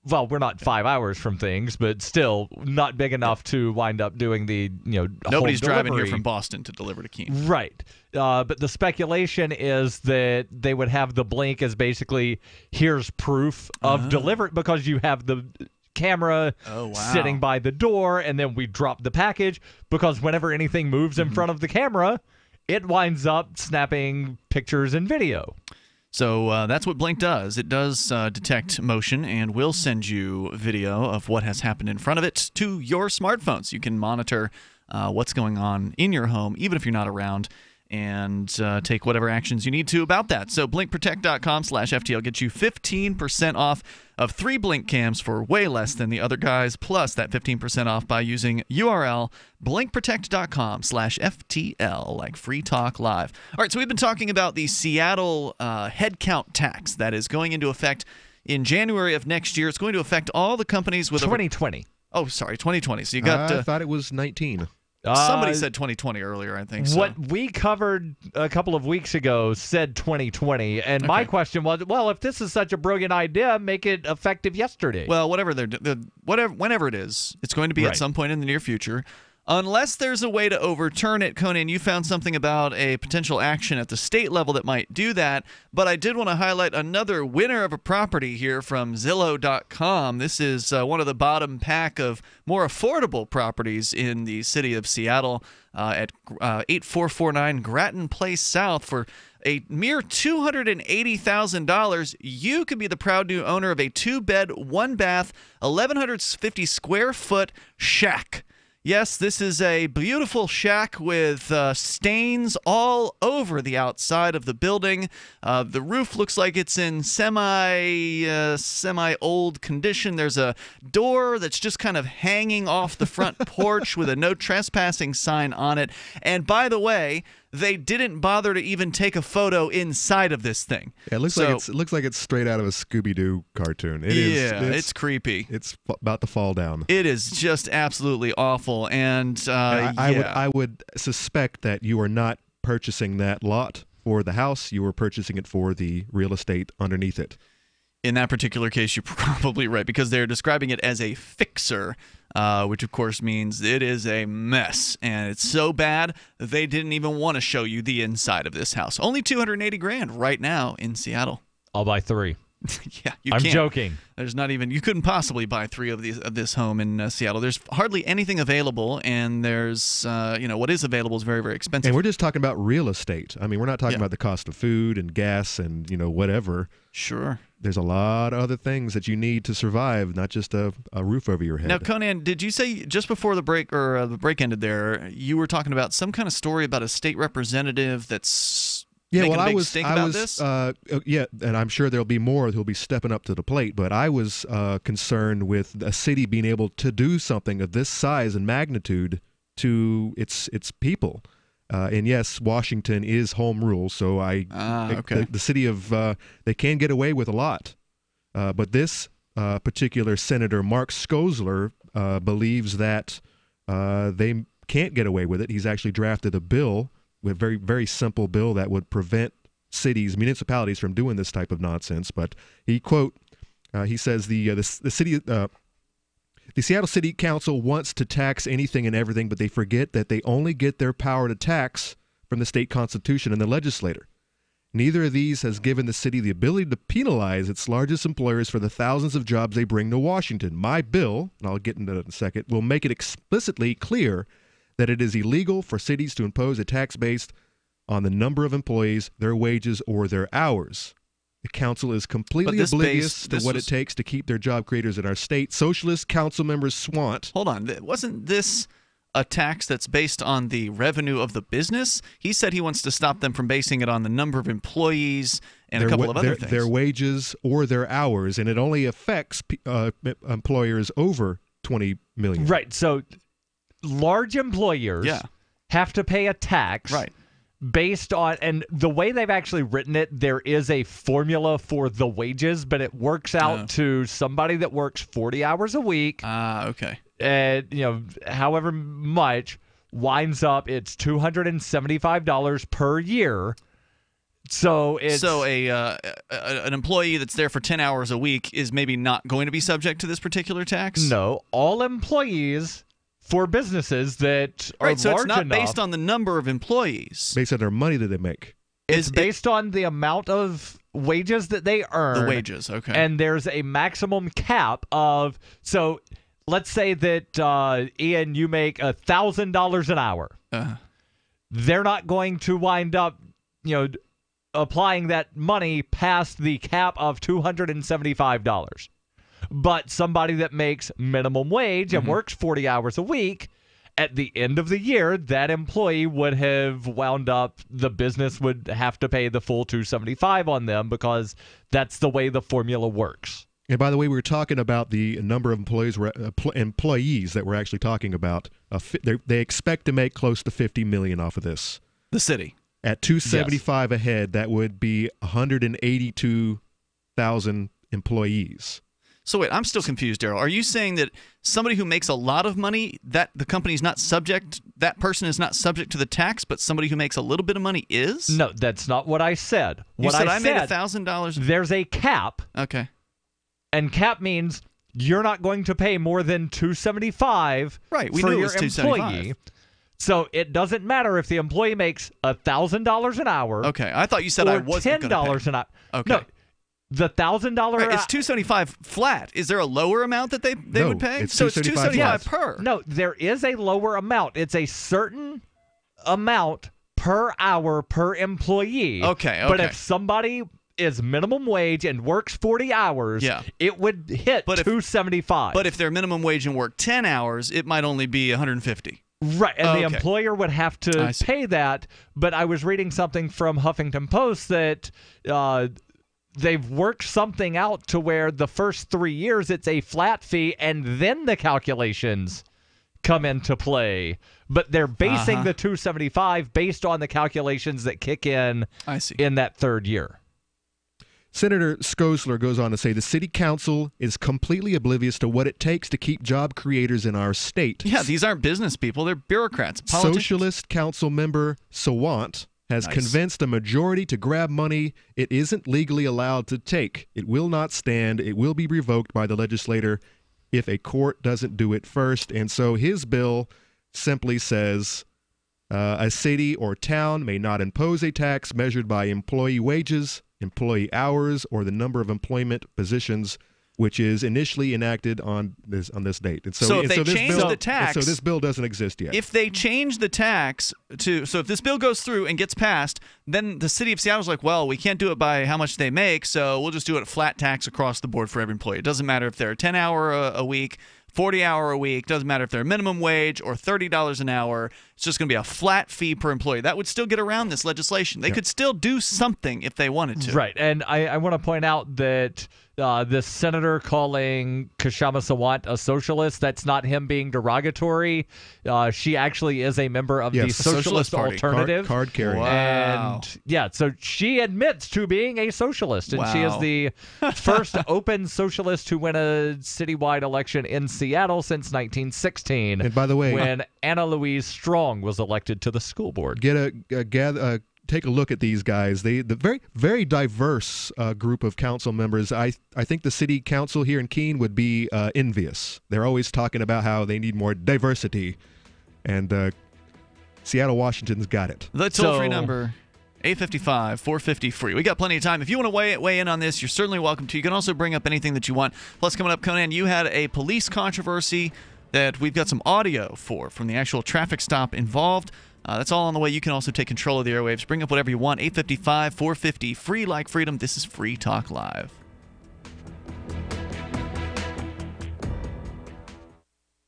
Well, we're not 5 hours from things, but still not big enough to wind up doing the, nobody's home driving delivery. here from Boston to deliver to Keene. Right. But the speculation is that they would have the Blink as basically, here's proof of delivery, because you have the camera sitting by the door, and then we drop the package, because whenever anything moves in front of the camera, it winds up snapping pictures and video. So that's what Blink does. It does detect motion and will send you video of what has happened in front of it to your smartphone. So you can monitor what's going on in your home, even if you're not around, and take whatever actions you need to about that. So blinkprotect.com/FTL gets you 15% off of 3 Blink cams for way less than the other guys, plus that 15% off by using URL blinkprotect.com/FTL, like Free Talk Live. All right, so we've been talking about the Seattle headcount tax that is going into effect in January of next year. It's going to affect all the companies with 2020. Oh, sorry, 2020. So you got. I thought it was 19. Somebody said 2020 earlier, I think. So. What we covered a couple of weeks ago said 2020, and my question was, well, if this is such a brilliant idea, make it effective yesterday. Well, whenever it is, it's going to be at some point in the near future. Unless there's a way to overturn it. Conan, you found something about a potential action at the state level that might do that, but I did want to highlight another winner of a property here from Zillow.com. This is one of the bottom pack of more affordable properties in the city of Seattle at 8449 Grattan Place South for a mere $280,000. You could be the proud new owner of a 2-bed, 1-bath, 1,150 square foot shack. Yes, this is a beautiful shack with stains all over the outside of the building. The roof looks like it's in semi-old condition. There's a door that's just kind of hanging off the front porch with a no trespassing sign on it. And by the way, they didn't bother to even take a photo inside of this thing. Yeah, it looks like it's straight out of a Scooby-Doo cartoon. It's creepy. It's about to fall down. It is just absolutely awful. And I would suspect that you are not purchasing that lot for the house. You are purchasing it for the real estate underneath it. In that particular case, you're probably right, because they're describing it as a fixer, which of course means it is a mess, and it's so bad they didn't even want to show you the inside of this house. Only $280,000 right now in Seattle. I'll buy 3. Yeah, I'm can't. joking. There's not even, you couldn't possibly buy 3 of this home in Seattle. There's hardly anything available, and there's what is available is very, very expensive. And we're just talking about real estate. I mean, we're not talking about the cost of food and gas and whatever. Sure. There's a lot of other things that you need to survive, not just a roof over your head. Now, Conan, did you say just before the break the break ended there, you were talking about some kind of story about a state representative that's making a big stink about this? Yeah, and I'm sure there'll be more who'll be stepping up to the plate. But I was concerned with a city being able to do something of this size and magnitude to its people. And yes, Washington is home rule, so the city of they can get away with a lot. But this particular senator, Mark Skozler, believes that they can't get away with it. He's actually drafted a bill, a very, very simple bill that would prevent cities, municipalities from doing this type of nonsense. But he says the Seattle City Council wants to tax anything and everything, but they forget that they only get their power to tax from the state constitution and the legislature. Neither of these has given the city the ability to penalize its largest employers for the thousands of jobs they bring to Washington. My bill, and I'll get into that in a second, will make it explicitly clear that it is illegal for cities to impose a tax based on the number of employees, their wages, or their hours. The council is completely oblivious to what it takes to keep their job creators in our state. Socialist council members swant. Hold on. Wasn't this a tax that's based on the revenue of the business? He said he wants to stop them from basing it on the number of employees and a couple of other things. Their wages or their hours, and it only affects employers over 20 million. Right. So large employers have to pay a tax. Right. Based on, and the way they've actually written it, there is a formula for the wages, but it works out to somebody that works 40 hours a week. Okay. And, however much winds up, it's $275 per year. So it's an employee that's there for 10 hours a week is maybe not going to be subject to this particular tax? No, all employees for businesses that are large enough. So it's not based on the number of employees. Based on their money that they make. It's based on the amount of wages that they earn. The wages, okay. And there's a maximum cap of, so let's say that, Ian, you make $1,000 an hour. They're not going to wind up, applying that money past the cap of $275. But somebody that makes minimum wage and works 40 hours a week, at the end of the year, that employee would have wound up, the business would have to pay the full $275 on them because that's the way the formula works. And by the way, we were talking about the number of employees that we're actually talking about. They expect to make close to $50 million off of this. The city. At $275 a head, that would be 182,000 employees. So wait, I'm still confused, Darryl. Are you saying that somebody who makes a lot of money, that the company's not subject, that person is not subject to the tax, but somebody who makes a little bit of money is? No, that's not what I said. You said I made $1,000. There's a cap. Okay. And cap means you're not going to pay more than $275 for your employee. So it doesn't matter if the employee makes $1,000 an hour. Okay, I thought you said I wasn't going to pay. $10 an hour. Okay. No, the $1,000. It's $275 flat. Is there a lower amount that they would pay? It's so it's $275 per. No, there is a lower amount. It's a certain amount per hour per employee. Okay. But if somebody is minimum wage and works 40 hours, it would hit $275. But if they're minimum wage and work 10 hours, it might only be $150. Right, and the employer would have to pay that. But I was reading something from Huffington Post that they've worked something out to where the first 3 years it's a flat fee, and then the calculations come into play. But they're basing the $275 based on the calculations that kick in that third year. Senator Skozler goes on to say the city council is completely oblivious to what it takes to keep job creators in our state. Yeah, these aren't business people. They're bureaucrats. Socialist council member Sawant has convinced a majority to grab money it isn't legally allowed to take. It will not stand. It will be revoked by the legislator if a court doesn't do it first. And so his bill simply says a city or town may not impose a tax measured by employee wages, employee hours, or the number of employment positions, which is initially enacted on this date. And so if they change the tax, so this bill doesn't exist yet. If they change the tax so if this bill goes through and gets passed, then the city of Seattle's like, well, we can't do it by how much they make, so we'll just do it flat tax across the board for every employee. It doesn't matter if they're 10-hour a week, 40-hour a week, doesn't matter if they're minimum wage or $30 an hour. It's just going to be a flat fee per employee. That would still get around this legislation. They could still do something if they wanted to. Right, and I want to point out that this senator calling Kshama Sawant a socialist, that's not him being derogatory. She actually is a member of the Socialist Alternative. Card carrying. Wow. And so she admits to being a socialist, and she is the first open socialist to win a citywide election in Seattle since 1916. And by the way, when Anna Louise Strong was elected to the school board. Take a look at these guys. The very, very diverse group of council members. I think the city council here in Keene would be envious. They're always talking about how they need more diversity, and Seattle, Washington's got it. The toll-free number, 855-450-FREE. We got plenty of time. If you want to weigh in on this, you're certainly welcome to. You can also bring up anything that you want. Plus, coming up, Conan, you had a police controversy that we've got some audio from the actual traffic stop involved. That's all on the way. You can also take control of the airwaves. Bring up whatever you want. 855-450. Free like freedom. This is Free Talk Live.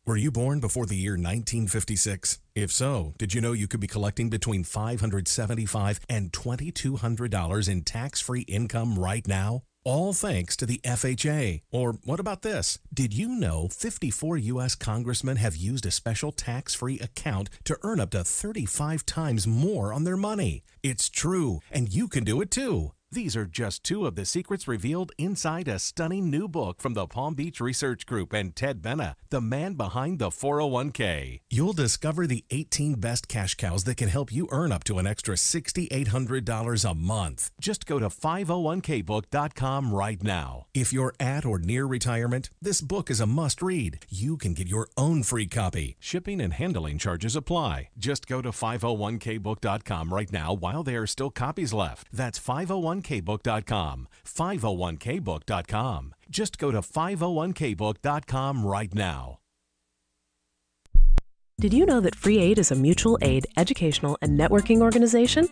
Were you born before the year 1956? If so, did you know you could be collecting between $575 and $2,200 in tax-free income right now? All thanks to the FHA. Or what about this? Did you know 54 U.S. congressmen have used a special tax-free account to earn up to 35 times more on their money? It's true, and you can do it too. These are just two of the secrets revealed inside a stunning new book from the Palm Beach Research Group and Ted Benna, the man behind the 401k. You'll discover the 18 best cash cows that can help you earn up to an extra $6,800 a month. Just go to 501kbook.com right now. If you're at or near retirement, this book is a must-read. You can get your own free copy. Shipping and handling charges apply. Just go to 501kbook.com right now while there are still copies left. That's 501kbook.com. 501kbook.com. Just go to 501kbook.com right now. Did you know that Free Aid is a mutual aid, educational, and networking organization?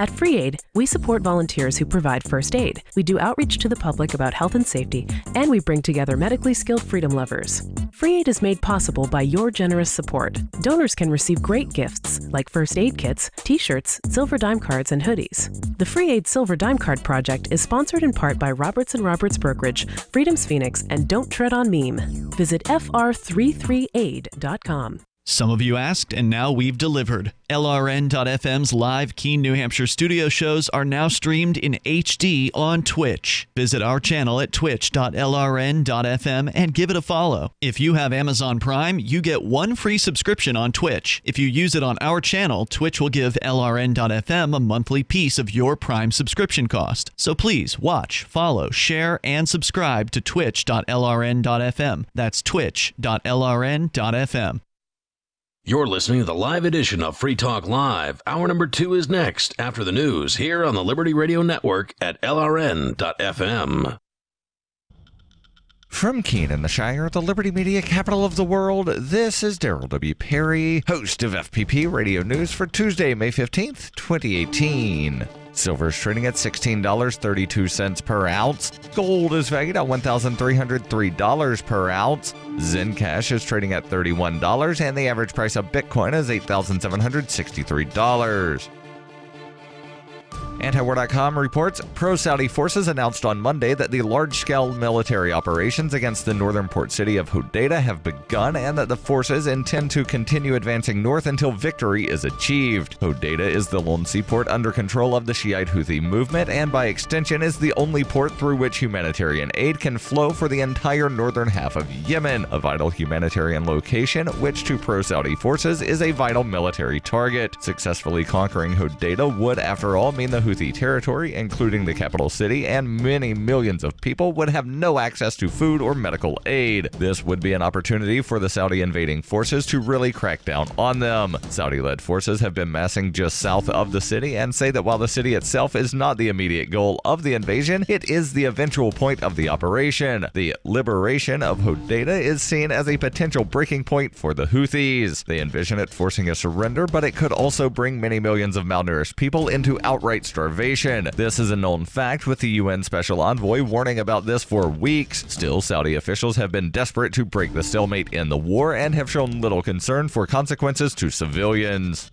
At Free Aid, we support volunteers who provide first aid. We do outreach to the public about health and safety, and we bring together medically skilled freedom lovers. Free Aid is made possible by your generous support. Donors can receive great gifts like first aid kits, t-shirts, silver dime cards, and hoodies. The Free Aid Silver Dime Card Project is sponsored in part by Roberts & Roberts Brokerage, Freedom's Phoenix, and Don't Tread on Meme. Visit fr33aid.com. Some of you asked, and now we've delivered. LRN.FM's live Keene, New Hampshire studio shows are now streamed in HD on Twitch. Visit our channel at twitch.lrn.fm and give it a follow. If you have Amazon Prime, you get one free subscription on Twitch. If you use it on our channel, Twitch will give LRN.FM a monthly piece of your Prime subscription cost. So please watch, follow, share, and subscribe to twitch.lrn.fm. That's twitch.lrn.fm. You're listening to the live edition of Free Talk Live. Hour number 2 is next after the news here on the Liberty Radio Network at LRN.FM. From Keene in the Shire, the Liberty Media capital of the world, this is Darryl W. Perry, host of FPP Radio News for Tuesday, May 15th, 2018. Silver is trading at $16.32 per ounce. Gold is valued at $1,303 per ounce. Zencash is trading at $31, and the average price of Bitcoin is $8,763. Antiwar.com reports pro-Saudi forces announced on Monday that the large-scale military operations against the northern port city of Hodeidah have begun and that the forces intend to continue advancing north until victory is achieved. Hodeidah is the lone seaport under control of the Shiite Houthi movement and by extension is the only port through which humanitarian aid can flow for the entire northern half of Yemen, a vital humanitarian location which to pro-Saudi forces is a vital military target. Successfully conquering Hodeidah would, after all, mean the Houthi territory, including the capital city, and many millions of people would have no access to food or medical aid. This would be an opportunity for the Saudi invading forces to really crack down on them. Saudi-led forces have been massing just south of the city and say that while the city itself is not the immediate goal of the invasion, it is the eventual point of the operation. The liberation of Hodeidah is seen as a potential breaking point for the Houthis. They envision it forcing a surrender, but it could also bring many millions of malnourished people into outright starvation. This is a known fact, with the UN Special Envoy warning about this for weeks. Still, Saudi officials have been desperate to break the stalemate in the war and have shown little concern for consequences to civilians.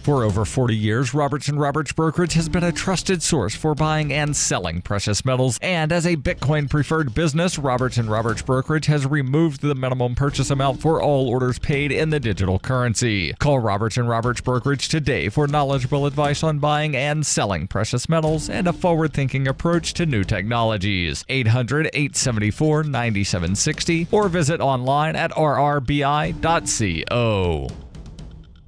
For over 40 years, Roberts & Roberts Brokerage has been a trusted source for buying and selling precious metals, and as a Bitcoin-preferred business, Roberts & Roberts Brokerage has removed the minimum purchase amount for all orders paid in the digital currency. Call Roberts & Roberts Brokerage today for knowledgeable advice on buying and selling precious metals and a forward-thinking approach to new technologies. 800-874-9760 or visit online at rrbi.co.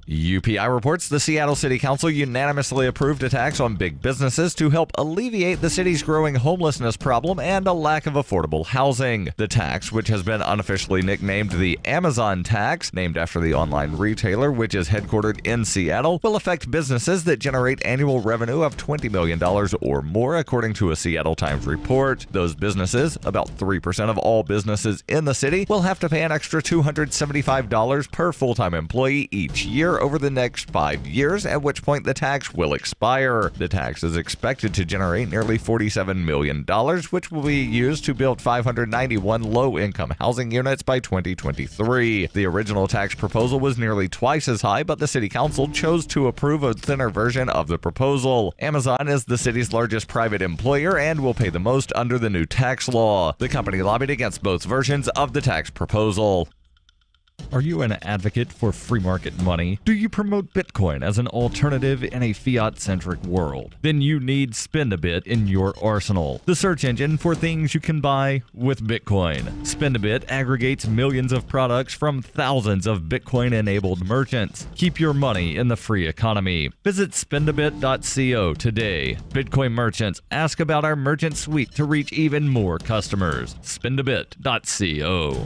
UPI reports the Seattle City Council unanimously approved a tax on big businesses to help alleviate the city's growing homelessness problem and a lack of affordable housing. The tax, which has been unofficially nicknamed the Amazon tax, named after the online retailer which is headquartered in Seattle, will affect businesses that generate annual revenue of $20 million or more, according to a Seattle Times report. Those businesses, about 3% of all businesses in the city, will have to pay an extra $275 per full-time employee each year over the next 5 years, at which point the tax will expire. The tax is expected to generate nearly $47 million, which will be used to build 591 low-income housing units by 2023. The original tax proposal was nearly twice as high, but the City Council chose to approve a thinner version of the proposal. Amazon is the city's largest private employer and will pay the most under the new tax law. The company lobbied against both versions of the tax proposal. Are you an advocate for free market money? Do you promote Bitcoin as an alternative in a fiat-centric world? Then you need Spendabit in your arsenal, the search engine for things you can buy with Bitcoin. Spendabit aggregates millions of products from thousands of Bitcoin-enabled merchants. Keep your money in the free economy. Visit spendabit.co today. Bitcoin merchants, ask about our merchant suite to reach even more customers. Spendabit.co.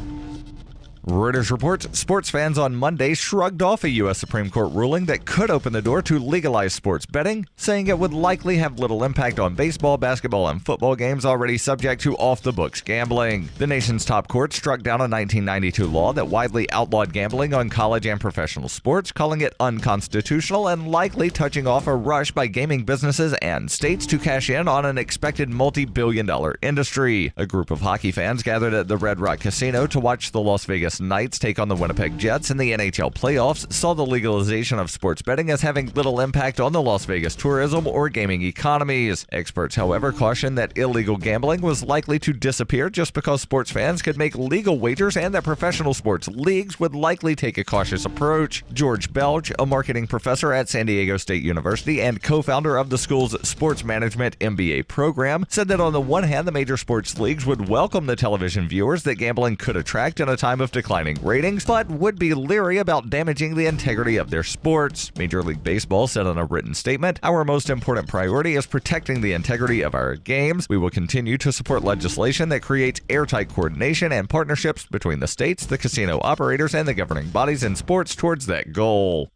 Reuters reports sports fans on Monday shrugged off a U.S. Supreme Court ruling that could open the door to legalize sports betting, saying it would likely have little impact on baseball, basketball, and football games already subject to off-the-books gambling. The nation's top court struck down a 1992 law that widely outlawed gambling on college and professional sports, calling it unconstitutional and likely touching off a rush by gaming businesses and states to cash in on an expected multi-billion-dollar industry. A group of hockey fans gathered at the Red Rock Casino to watch the Las Vegas Knights take on the Winnipeg Jets in the NHL playoffs saw the legalization of sports betting as having little impact on the Las Vegas tourism or gaming economies. Experts, however, caution that illegal gambling was likely to disappear just because sports fans could make legal wagers and that professional sports leagues would likely take a cautious approach. George Belch, a marketing professor at San Diego State University and co-founder of the school's sports management MBA program, said that on the one hand, the major sports leagues would welcome the television viewers that gambling could attract in a time of declining ratings, but would be leery about damaging the integrity of their sports. Major League Baseball said in a written statement, "Our most important priority is protecting the integrity of our games. We will continue to support legislation that creates airtight coordination and partnerships between the states, the casino operators, and the governing bodies in sports towards that goal."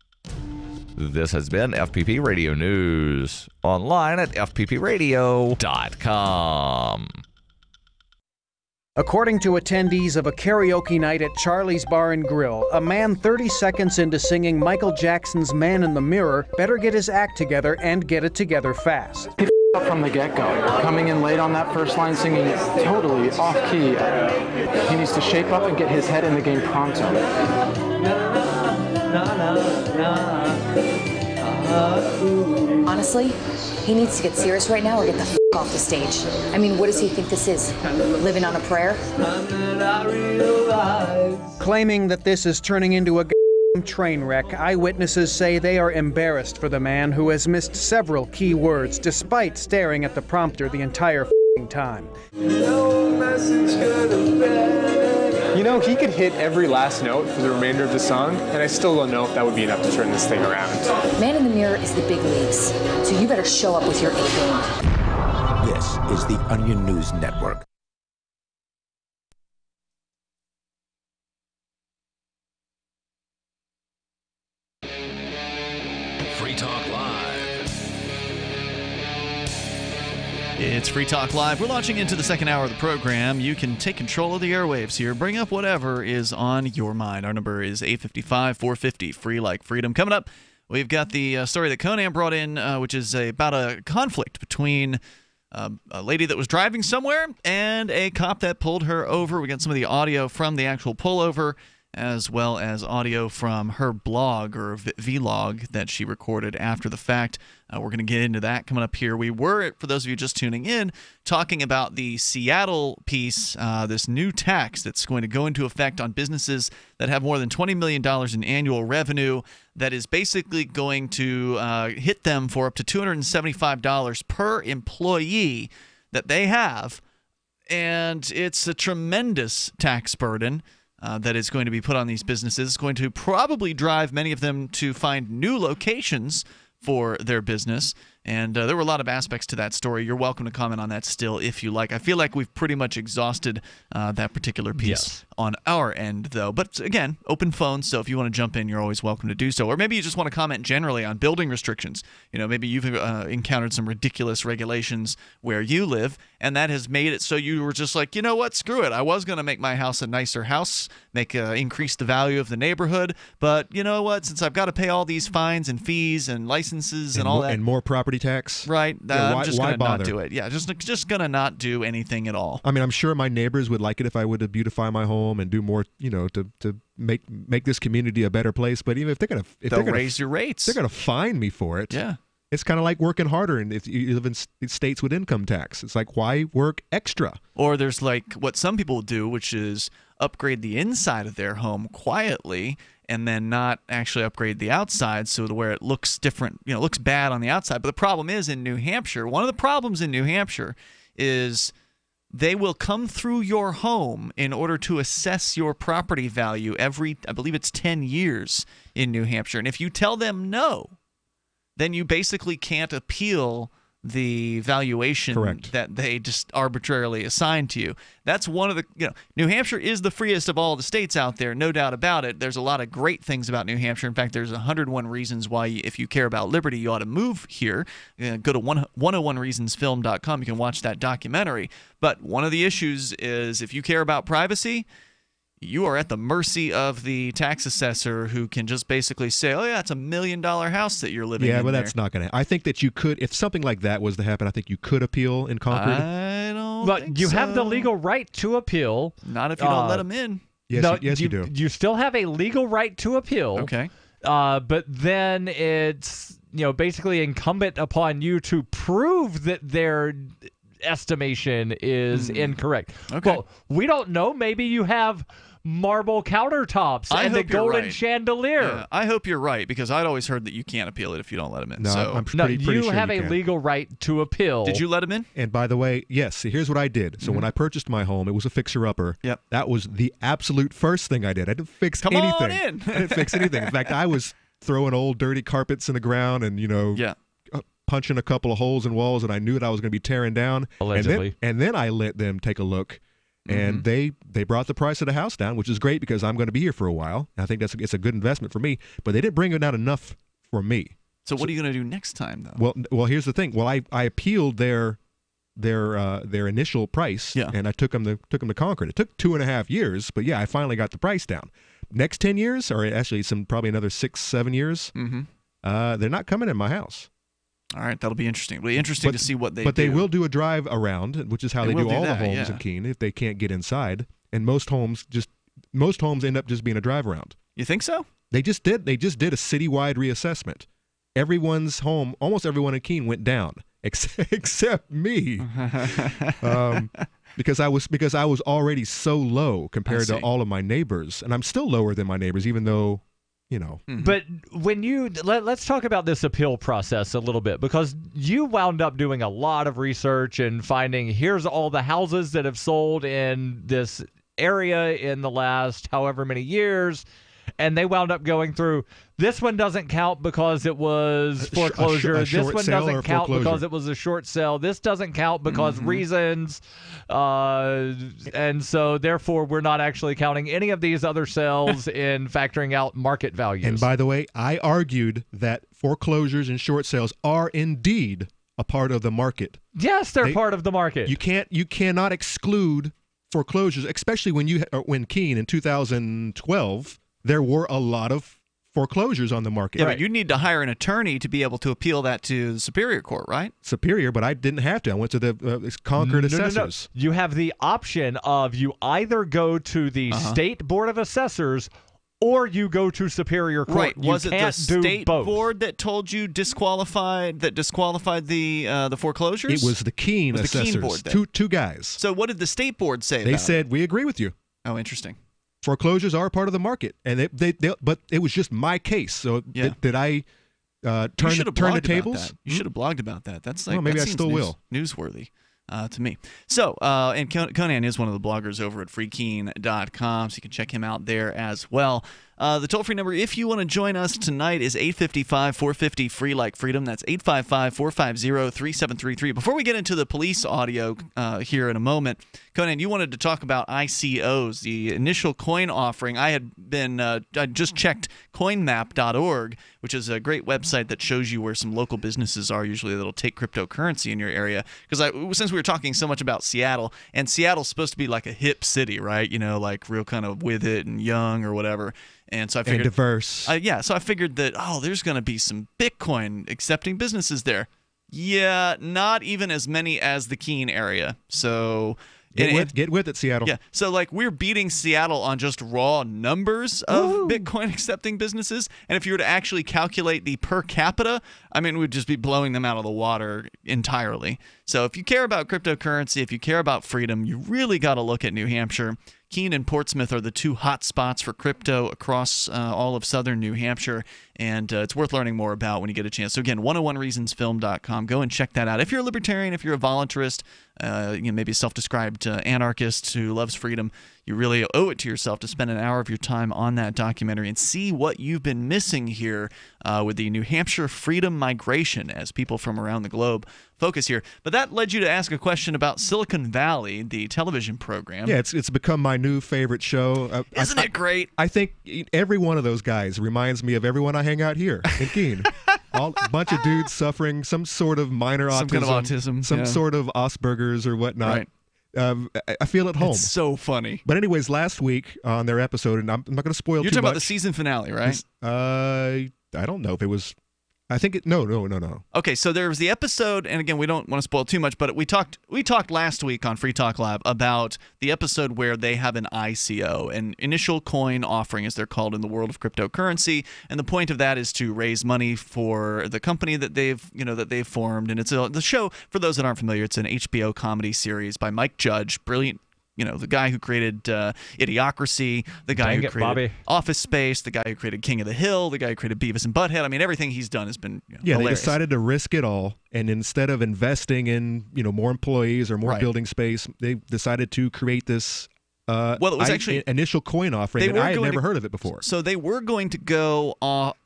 This has been FPP Radio News, online at fppradio.com. According to attendees of a karaoke night at Charlie's Bar and Grill, a man 30 seconds into singing Michael Jackson's Man in the Mirror better get his act together and get it together fast. He up from the get-go, coming in late on that first line, singing totally off-key. He needs to shape up and get his head in the game pronto. Honestly, he needs to get serious right now or get the f*** off the stage. I mean, what does he think this is? Living on a prayer? Claiming that this is turning into a train wreck, eyewitnesses say they are embarrassed for the man who has missed several key words despite staring at the prompter the entire time. You know, he could hit every last note for the remainder of the song, and I still don't know if that would be enough to turn this thing around. Man in the Mirror is the big leagues, so you better show up with your A-game. This is the Onion News Network. Free Talk Live. It's Free Talk Live. We're launching into the second hour of the program. You can take control of the airwaves here. Bring up whatever is on your mind. Our number is 855-450, free like freedom. Coming up, we've got the story that Conan brought in, which is about a conflict between a lady that was driving somewhere and a cop that pulled her over. We got some of the audio from the actual pullover, as well as audio from her blog or vlog that she recorded after the fact. We're going to get into that coming up here. We were, for those of you just tuning in, talking about the Seattle piece, this new tax that's going to go into effect on businesses that have more than $20 million in annual revenue that is basically going to hit them for up to $275 per employee that they have. And it's a tremendous tax burden that is going to be put on these businesses. It's going to probably drive many of them to find new locations for their business. And there were a lot of aspects to that story. You're welcome to comment on that still if you like. I feel like we've pretty much exhausted that particular piece on our end, though. But again, open phone, so if you want to jump in, you're always welcome to do so. Or maybe you just want to comment generally on building restrictions. You know, maybe you've encountered some ridiculous regulations where you live, and that has made it so you were just like, you know what, screw it. I was going to make my house a nicer house, increase the value of the neighborhood, but you know what, since I've got to pay all these fines and fees and licenses and all that. And more property tax. Right. I'm just going to not do it. Yeah, just going to not do anything at all. I mean, I'm sure my neighbors would like it if I would beautify my home and do more, to make this community a better place. But even if they'll raise your rates, they're going to fine me for it. Yeah. It's kind of like working harder, and if you live in states with income tax, it's like, why work extra? Or there's like what some people do, which is upgrade the inside of their home quietly and then not actually upgrade the outside so to where it looks different, looks bad on the outside. But the problem is in New Hampshire, one of the problems in New Hampshire is they will come through your home in order to assess your property value every, I believe it's 10 years in New Hampshire. And if you tell them no, then you basically can't appeal the valuation that they just arbitrarily assign to you. That's one of the, New Hampshire is the freest of all the states out there, no doubt about it. There's a lot of great things about New Hampshire. In fact, there's 101 reasons why, if you care about liberty, you ought to move here. Go to 101reasonsfilm.com. You can watch that documentary. But one of the issues is if you care about privacy, you are at the mercy of the tax assessor who can just basically say, oh, yeah, it's $1 million house that you're living in. Yeah, but that's not going to. I think that you could, if something like that was to happen, I think you could appeal in Concord. I don't But think you so. have the legal right to appeal. Not if you don't let them in. Yes, you do. You still have a legal right to appeal. Okay. But then it's, basically incumbent upon you to prove that their estimation is incorrect. Okay. Well, we don't know. Maybe you have marble countertops and the golden chandelier. Yeah, I hope you're right, because I'd always heard that you can't appeal it if you don't let them in. No, so I'm pretty you sure have you a can. legal right to appeal. Did you let them in? And by the way, yes, see, here's what I did. So when I purchased my home, it was a fixer-upper. Yep. That was the absolute first thing I did. I didn't fix Come anything. on in. I didn't fix anything. In fact, I was throwing old dirty carpets in the ground and, punching a couple of holes in walls that I knew that I was going to be tearing down. Allegedly. And then I let them take a look. And they brought the price of the house down, which is great because I'm going to be here for a while. I think it's a good investment for me. But they didn't bring it down enough for me. So what are you going to do next time, though? Well, here's the thing. Well, I appealed their their initial price, and I took them to Concord. It took 2.5 years, but I finally got the price down. Next 10 years, or actually probably another 6-7 years, they're not coming in my house. All right, that'll be interesting. It'll be interesting to see what they do. But they will do a drive around, which is how they do all the homes yeah. in Keene if they can't get inside. And most homes end up just being a drive around. You think so? They just did a citywide reassessment. Everyone's home, almost everyone in Keene went down, except me, because I was already so low compared to all of my neighbors, and I'm still lower than my neighbors, even though. But when let's talk about this appeal process a little bit, because you wound up doing a lot of research and finding here's all the houses that have sold in this area in the last however many years, and they wound up going through, this one doesn't count because it was foreclosure. This one doesn't count because it was a short sale. This doesn't count because reasons. And so, therefore, we're not actually counting any of these other sales in factoring out market values. And by the way, I argued that foreclosures and short sales are indeed a part of the market. Yes, they're part of the market. You cannot exclude foreclosures, especially when Keene in 2012, there were a lot of foreclosures on the market. Yeah, but you need to hire an attorney to be able to appeal that to the Superior Court, right? Superior, but I didn't have to. I went to the Concord Assessors. No. You have the option of you either go to the State Board of Assessors or you go to Superior Court. Right. Was it the State both. Board that told you disqualified the foreclosures? It was the Keene Assessors. The Keene Board. Two guys. So what did the State Board say They about said, we agree with you. Oh, interesting. Foreclosures are part of the market, and but it was just my case. So did I turn the tables? You should have blogged about that. That's like, well, maybe I still will. Newsworthy to me. So, and Conan is one of the bloggers over at freekeene.com, so you can check him out there as well. The toll-free number, if you want to join us tonight, is 855-450-FREE like freedom. That's 855-450-3733. Before we get into the police audio here in a moment, Conan, you wanted to talk about ICOs, the initial coin offering. I just checked coinmap.org, which is a great website that shows you where some local businesses are, usually that'll take cryptocurrency in your area. Because since we were talking so much about Seattle, and Seattle's supposed to be like a hip city, right? Like real kind of with it and young or whatever. And so I figured, and diverse. So I figured that, there's going to be some Bitcoin accepting businesses there. Yeah, not even as many as the Keene area. So get with it, Seattle. Yeah, so we're beating Seattle on just raw numbers of Bitcoin accepting businesses. And if you were to actually calculate the per capita, we'd just be blowing them out of the water entirely. So if you care about cryptocurrency, if you care about freedom, you really got to look at New Hampshire. Keene and Portsmouth are the two hot spots for crypto across all of southern New Hampshire, and it's worth learning more about when you get a chance. So again, 101reasonsfilm.com. Go and check that out. If you're a libertarian, if you're a voluntarist, maybe a self-described anarchist who loves freedom, you really owe it to yourself to spend an hour of your time on that documentary and see what you've been missing here with the New Hampshire freedom migration as people from around the globe focus here. But that led you to ask a question about Silicon Valley, the television program. Yeah, it's become my new favorite show. Isn't it great? I think every one of those guys reminds me of everyone I hang out here in Keene. A bunch of dudes suffering some sort of minor autism. Some kind of autism. Some sort of Asperger's or whatnot. Right. I feel at home. It's so funny. But anyways, last week on their episode, and I'm not going to spoil too much. You're talking about the season finale, right? I don't know if it was. I think it. No. Okay, so there was the episode, and again, we don't want to spoil too much, but we talked last week on Free Talk Lab about the episode where they have an ICO, an initial coin offering, as they're called in the world of cryptocurrency, and the point of that is to raise money for the company that they've formed, and it's the show. For those that aren't familiar, it's an HBO comedy series by Mike Judge, brilliant. The guy who created Idiocracy, the guy who created Office Space, the guy who created King of the Hill, the guy who created Beavis and Butthead. Everything he's done has been hilarious. They decided to risk it all, and instead of investing in more employees or more building space, they decided to create this Well, it was actually initial coin offering, and I had never heard of it before. So they were going to go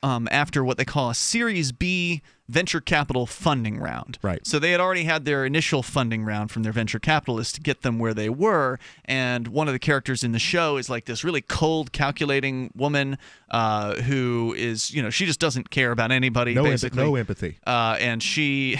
after what they call a Series B venture capital funding round. Right. So they had already had their initial funding round from their venture capitalists to get them where they were. And one of the characters in the show is like this really cold, calculating woman who is, she just doesn't care about anybody. Basically. No empathy. And she,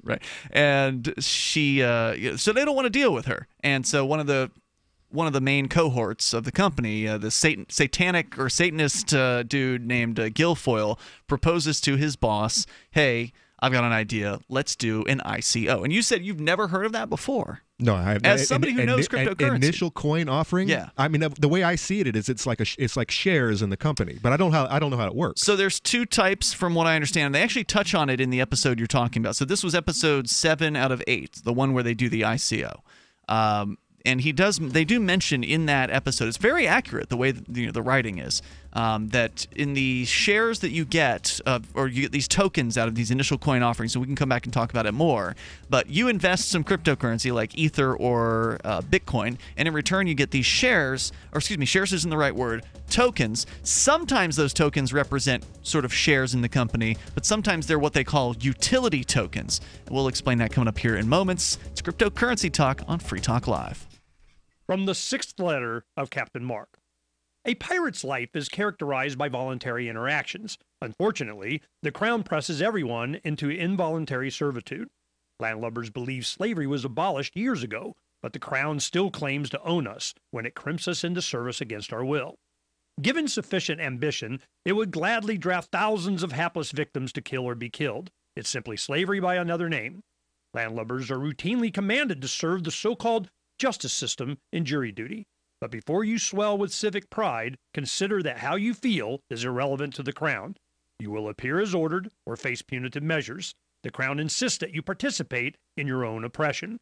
right. And she, so they don't want to deal with her. And so one of the main cohorts of the company, the satanic or Satanist dude named Guilfoyle, proposes to his boss, hey, I've got an idea. Let's do an ICO. And you said you've never heard of that before. No, I have. As somebody who knows cryptocurrency. Initial coin offering? Yeah. I mean, the way I see it is it's like shares in the company, but I don't know how it works. So there's two types from what I understand. They actually touch on it in the episode you're talking about. So this was episode 7 out of 8, the one where they do the ICO. And they do mention in that episode, it's very accurate the way the writing is, that in the shares that you get, or you get these tokens out of these initial coin offerings, so we can come back and talk about it more, but you invest some cryptocurrency like Ether or Bitcoin, and in return you get these shares, or excuse me, shares isn't the right word, tokens. Sometimes those tokens represent sort of shares in the company, but sometimes they're what they call utility tokens. We'll explain that coming up here in moments. It's Cryptocurrency Talk on Free Talk Live. From the 6th letter of Captain Mark. A pirate's life is characterized by voluntary interactions. Unfortunately, the Crown presses everyone into involuntary servitude. Landlubbers believe slavery was abolished years ago, but the Crown still claims to own us when it crimps us into service against our will. Given sufficient ambition, it would gladly draft thousands of hapless victims to kill or be killed. It's simply slavery by another name. Landlubbers are routinely commanded to serve the so-called justice system in jury duty. But before you swell with civic pride, consider that how you feel is irrelevant to the Crown. You will appear as ordered or face punitive measures. The Crown insists that you participate in your own oppression.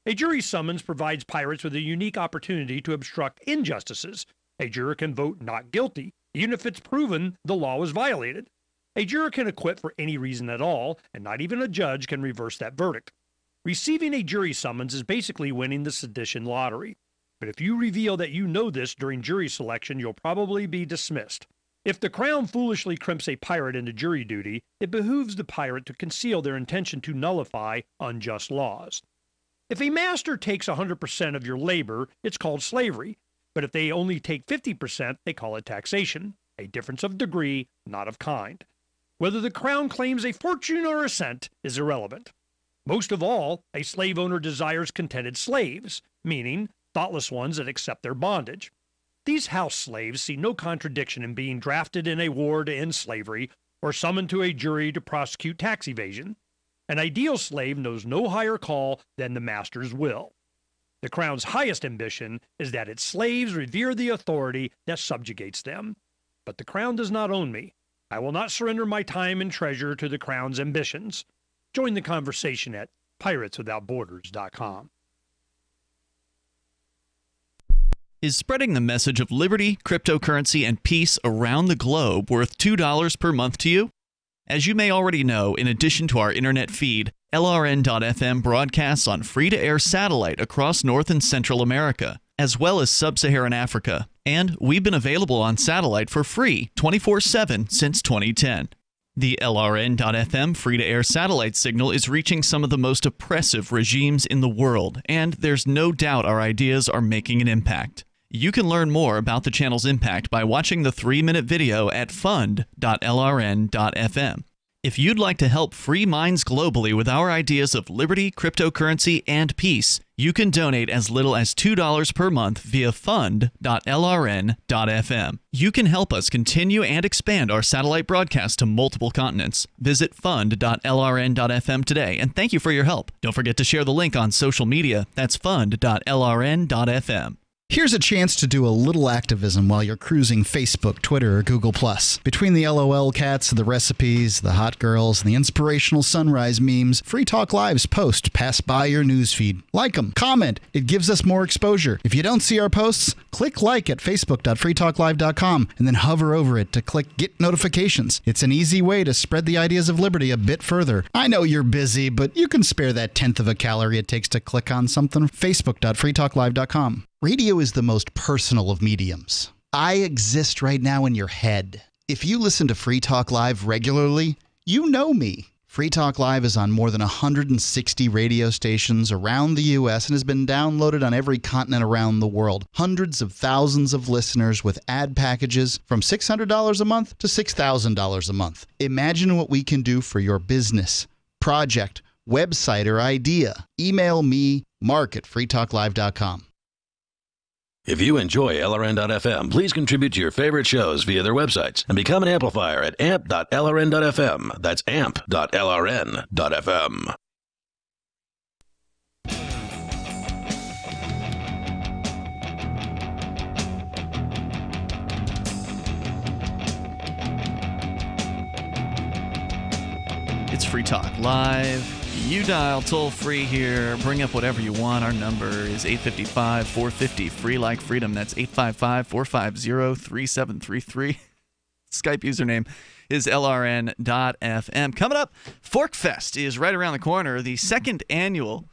A jury summons provides pirates with a unique opportunity to obstruct injustices. A juror can vote not guilty, even if it's proven the law was violated. A juror can acquit for any reason at all, and not even a judge can reverse that verdict. Receiving a jury summons is basically winning the sedition lottery. But if you reveal that you know this during jury selection, you'll probably be dismissed. If the Crown foolishly crimps a pirate into jury duty, it behooves the pirate to conceal their intention to nullify unjust laws. If a master takes 100% of your labor, it's called slavery. But if they only take 50%, they call it taxation, a difference of degree, not of kind. Whether the Crown claims a fortune or a cent is irrelevant. Most of all, a slave owner desires contented slaves, meaning thoughtless ones that accept their bondage. These house slaves see no contradiction in being drafted in a war to end slavery or summoned to a jury to prosecute tax evasion. An ideal slave knows no higher call than the master's will. The Crown's highest ambition is that its slaves revere the authority that subjugates them. But the Crown does not own me. I will not surrender my time and treasure to the Crown's ambitions. Join the conversation at pirateswithoutborders.com. Is spreading the message of liberty, cryptocurrency, and peace around the globe worth $2 per month to you? As you may already know, in addition to our internet feed, LRN.FM broadcasts on free-to-air satellite across North and Central America, as well as Sub-Saharan Africa. And we've been available on satellite for free 24/7 since 2010. The LRN.FM free-to-air satellite signal is reaching some of the most oppressive regimes in the world, and there's no doubt our ideas are making an impact. You can learn more about the channel's impact by watching the 3-minute video at fund.lrn.fm. If you'd like to help free minds globally with our ideas of liberty, cryptocurrency, and peace, you can donate as little as $2 per month via fund.lrn.fm. You can help us continue and expand our satellite broadcast to multiple continents. Visit fund.lrn.fm today, and thank you for your help. Don't forget to share the link on social media. That's fund.lrn.fm. Here's a chance to do a little activism while you're cruising Facebook, Twitter, or Google+. Between the LOL cats, the recipes, the hot girls, and the inspirational sunrise memes, Free Talk Live's posts pass by your newsfeed. Like them, comment. It gives us more exposure. If you don't see our posts, click like at facebook.freetalklive.com and then hover over it to click Get Notifications. It's an easy way to spread the ideas of liberty a bit further. I know you're busy, but you can spare that 1/10 of a calorie it takes to click on something. Facebook.freetalklive.com. Radio is the most personal of mediums. I exist right now in your head. If you listen to Free Talk Live regularly, you know me. Free Talk Live is on more than 160 radio stations around the U.S. and has been downloaded on every continent around the world. Hundreds of thousands of listeners with ad packages from $600 a month to $6,000 a month. Imagine what we can do for your business, project, website, or idea. Email me, mark@freetalklive.com. If you enjoy LRN.FM, please contribute to your favorite shows via their websites and become an amplifier at amp.lrn.fm. That's amp.lrn.fm. It's Free Talk Live. You dial toll-free here. Bring up whatever you want. Our number is 855-450, free like freedom. That's 855-450-3733. Skype username is LRN.FM. Coming up, Forkfest is right around the corner. The second annual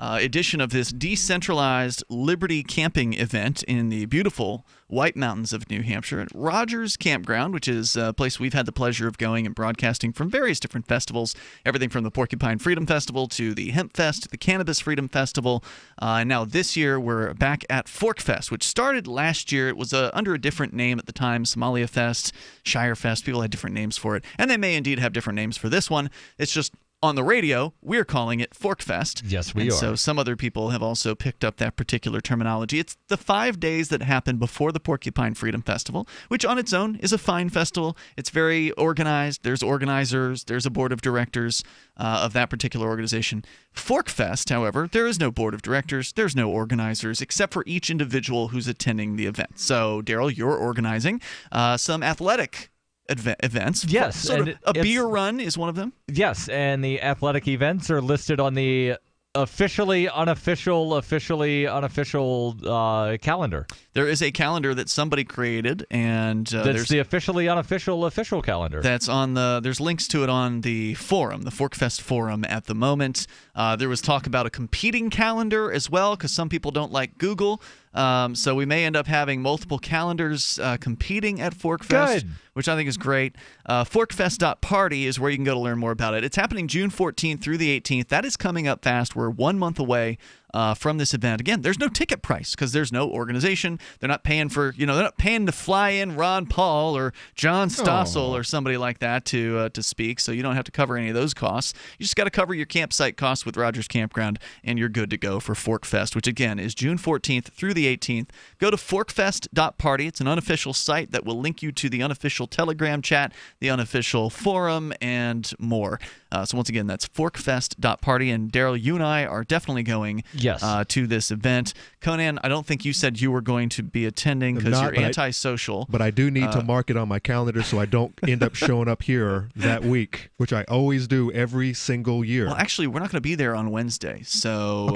edition of this decentralized Liberty camping event in the beautiful White Mountains of New Hampshire at Rogers Campground, which is a place we've had the pleasure of going and broadcasting from various different festivals, everything from the Porcupine Freedom Festival to the Hemp Fest to the Cannabis Freedom Festival. And now this year we're back at Forkfest, which started last year. It was under a different name at the time, Somalia Fest, Shire Fest. People had different names for it, and they may indeed have different names for this one. It's just on the radio, we're calling it Forkfest. Yes, we are. So some other people have also picked up that particular terminology. It's the 5 days that happen before the Porcupine Freedom Festival, which on its own is a fine festival. It's very organized. There's organizers. There's a board of directors of that particular organization. Forkfest, however, there is no board of directors. There's no organizers except for each individual who's attending the event. So, Darryl, you're organizing some athletic events. Yes. Sort of a beer run is one of them. Yes, and the athletic events are listed on the officially unofficial calendar. There is a calendar that somebody created, and that's the officially unofficial official calendar. That's on there's links to it on the forum, the Forkfest forum at the moment. There was talk about a competing calendar as well, because some people don't like Google. So we may end up having multiple calendars competing at Forkfest, which I think is great. Forkfest.party is where you can go to learn more about it. It's happening June 14th through the 18th. That is coming up fast. We're 1 month away from this event. Again, there's no ticket price because there's no organization. They're not paying for, they're not paying to fly in Ron Paul or John Stossel or somebody like that to speak. So you don't have to cover any of those costs. You just got to cover your campsite costs with Rogers Campground, and you're good to go for Forkfest, which again is June 14th through the 18th. Go to forkfest.party. It's an unofficial site that will link you to the unofficial Telegram chat, the unofficial forum, and more. So once again, that's forkfest.party. And Darryl, you and I are definitely going to this event. Conan, I don't think you said you were going to be attending because you're antisocial. But I do need to mark it on my calendar so I don't end up showing up here that week, which I always do every single year. Well, actually, we're not going to be there on Wednesday. So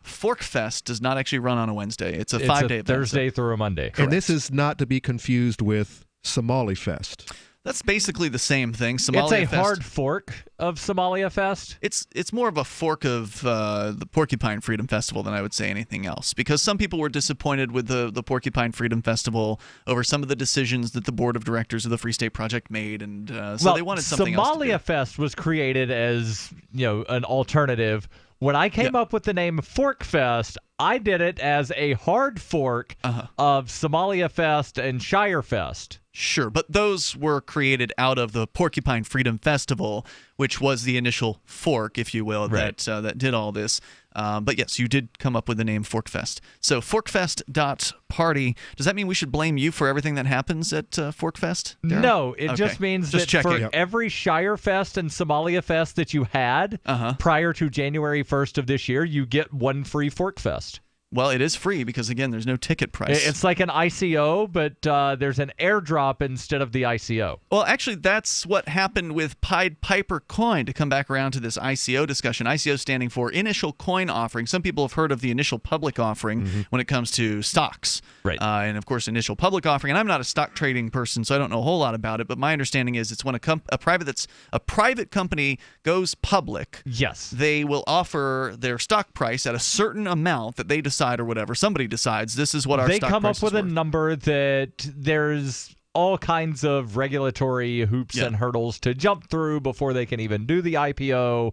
Forkfest does not actually run on a Wednesday. It's a 5-day event. Thursday through a Monday. And this is not to be confused with Somali Fest. That's basically the same thing. It's a hard fork of Somalia Fest. It's more of a fork of the Porcupine Freedom Festival than I would say anything else, because some people were disappointed with the Porcupine Freedom Festival over some of the decisions that the board of directors of the Free State Project made, and so they wanted something else to do. Somalia Fest was created as an alternative. When I came up with the name Forkfest, I did it as a hard fork of Somalia Fest and Shire Fest. Sure, but those were created out of the Porcupine Freedom Festival, which was the initial fork, if you will, that did all this. But yes, you did come up with the name Forkfest. So forkfest.party. Does that mean we should blame you for everything that happens at Forkfest, Darryl? No, it just means that for every Shire Fest and Somalia Fest that you had prior to January 1st of this year, you get one free Forkfest. Well, it is free because, again, there's no ticket price. It's like an ICO, but there's an airdrop instead of the ICO. Well, actually, that's what happened with Pied Piper Coin, to come back around to this ICO discussion. ICO standing for Initial Coin Offering. Some people have heard of the Initial Public Offering when it comes to stocks. Right. And, of course, Initial Public Offering. And I'm not a stock trading person, so I don't know a whole lot about it. But my understanding is it's when a private company goes public. Yes. They will offer their stock price at a certain amount that they decide decide or whatever. Somebody decides this is what our they stock come up price with is a worth. number that there's all kinds of regulatory hoops and hurdles to jump through before they can even do the IPO.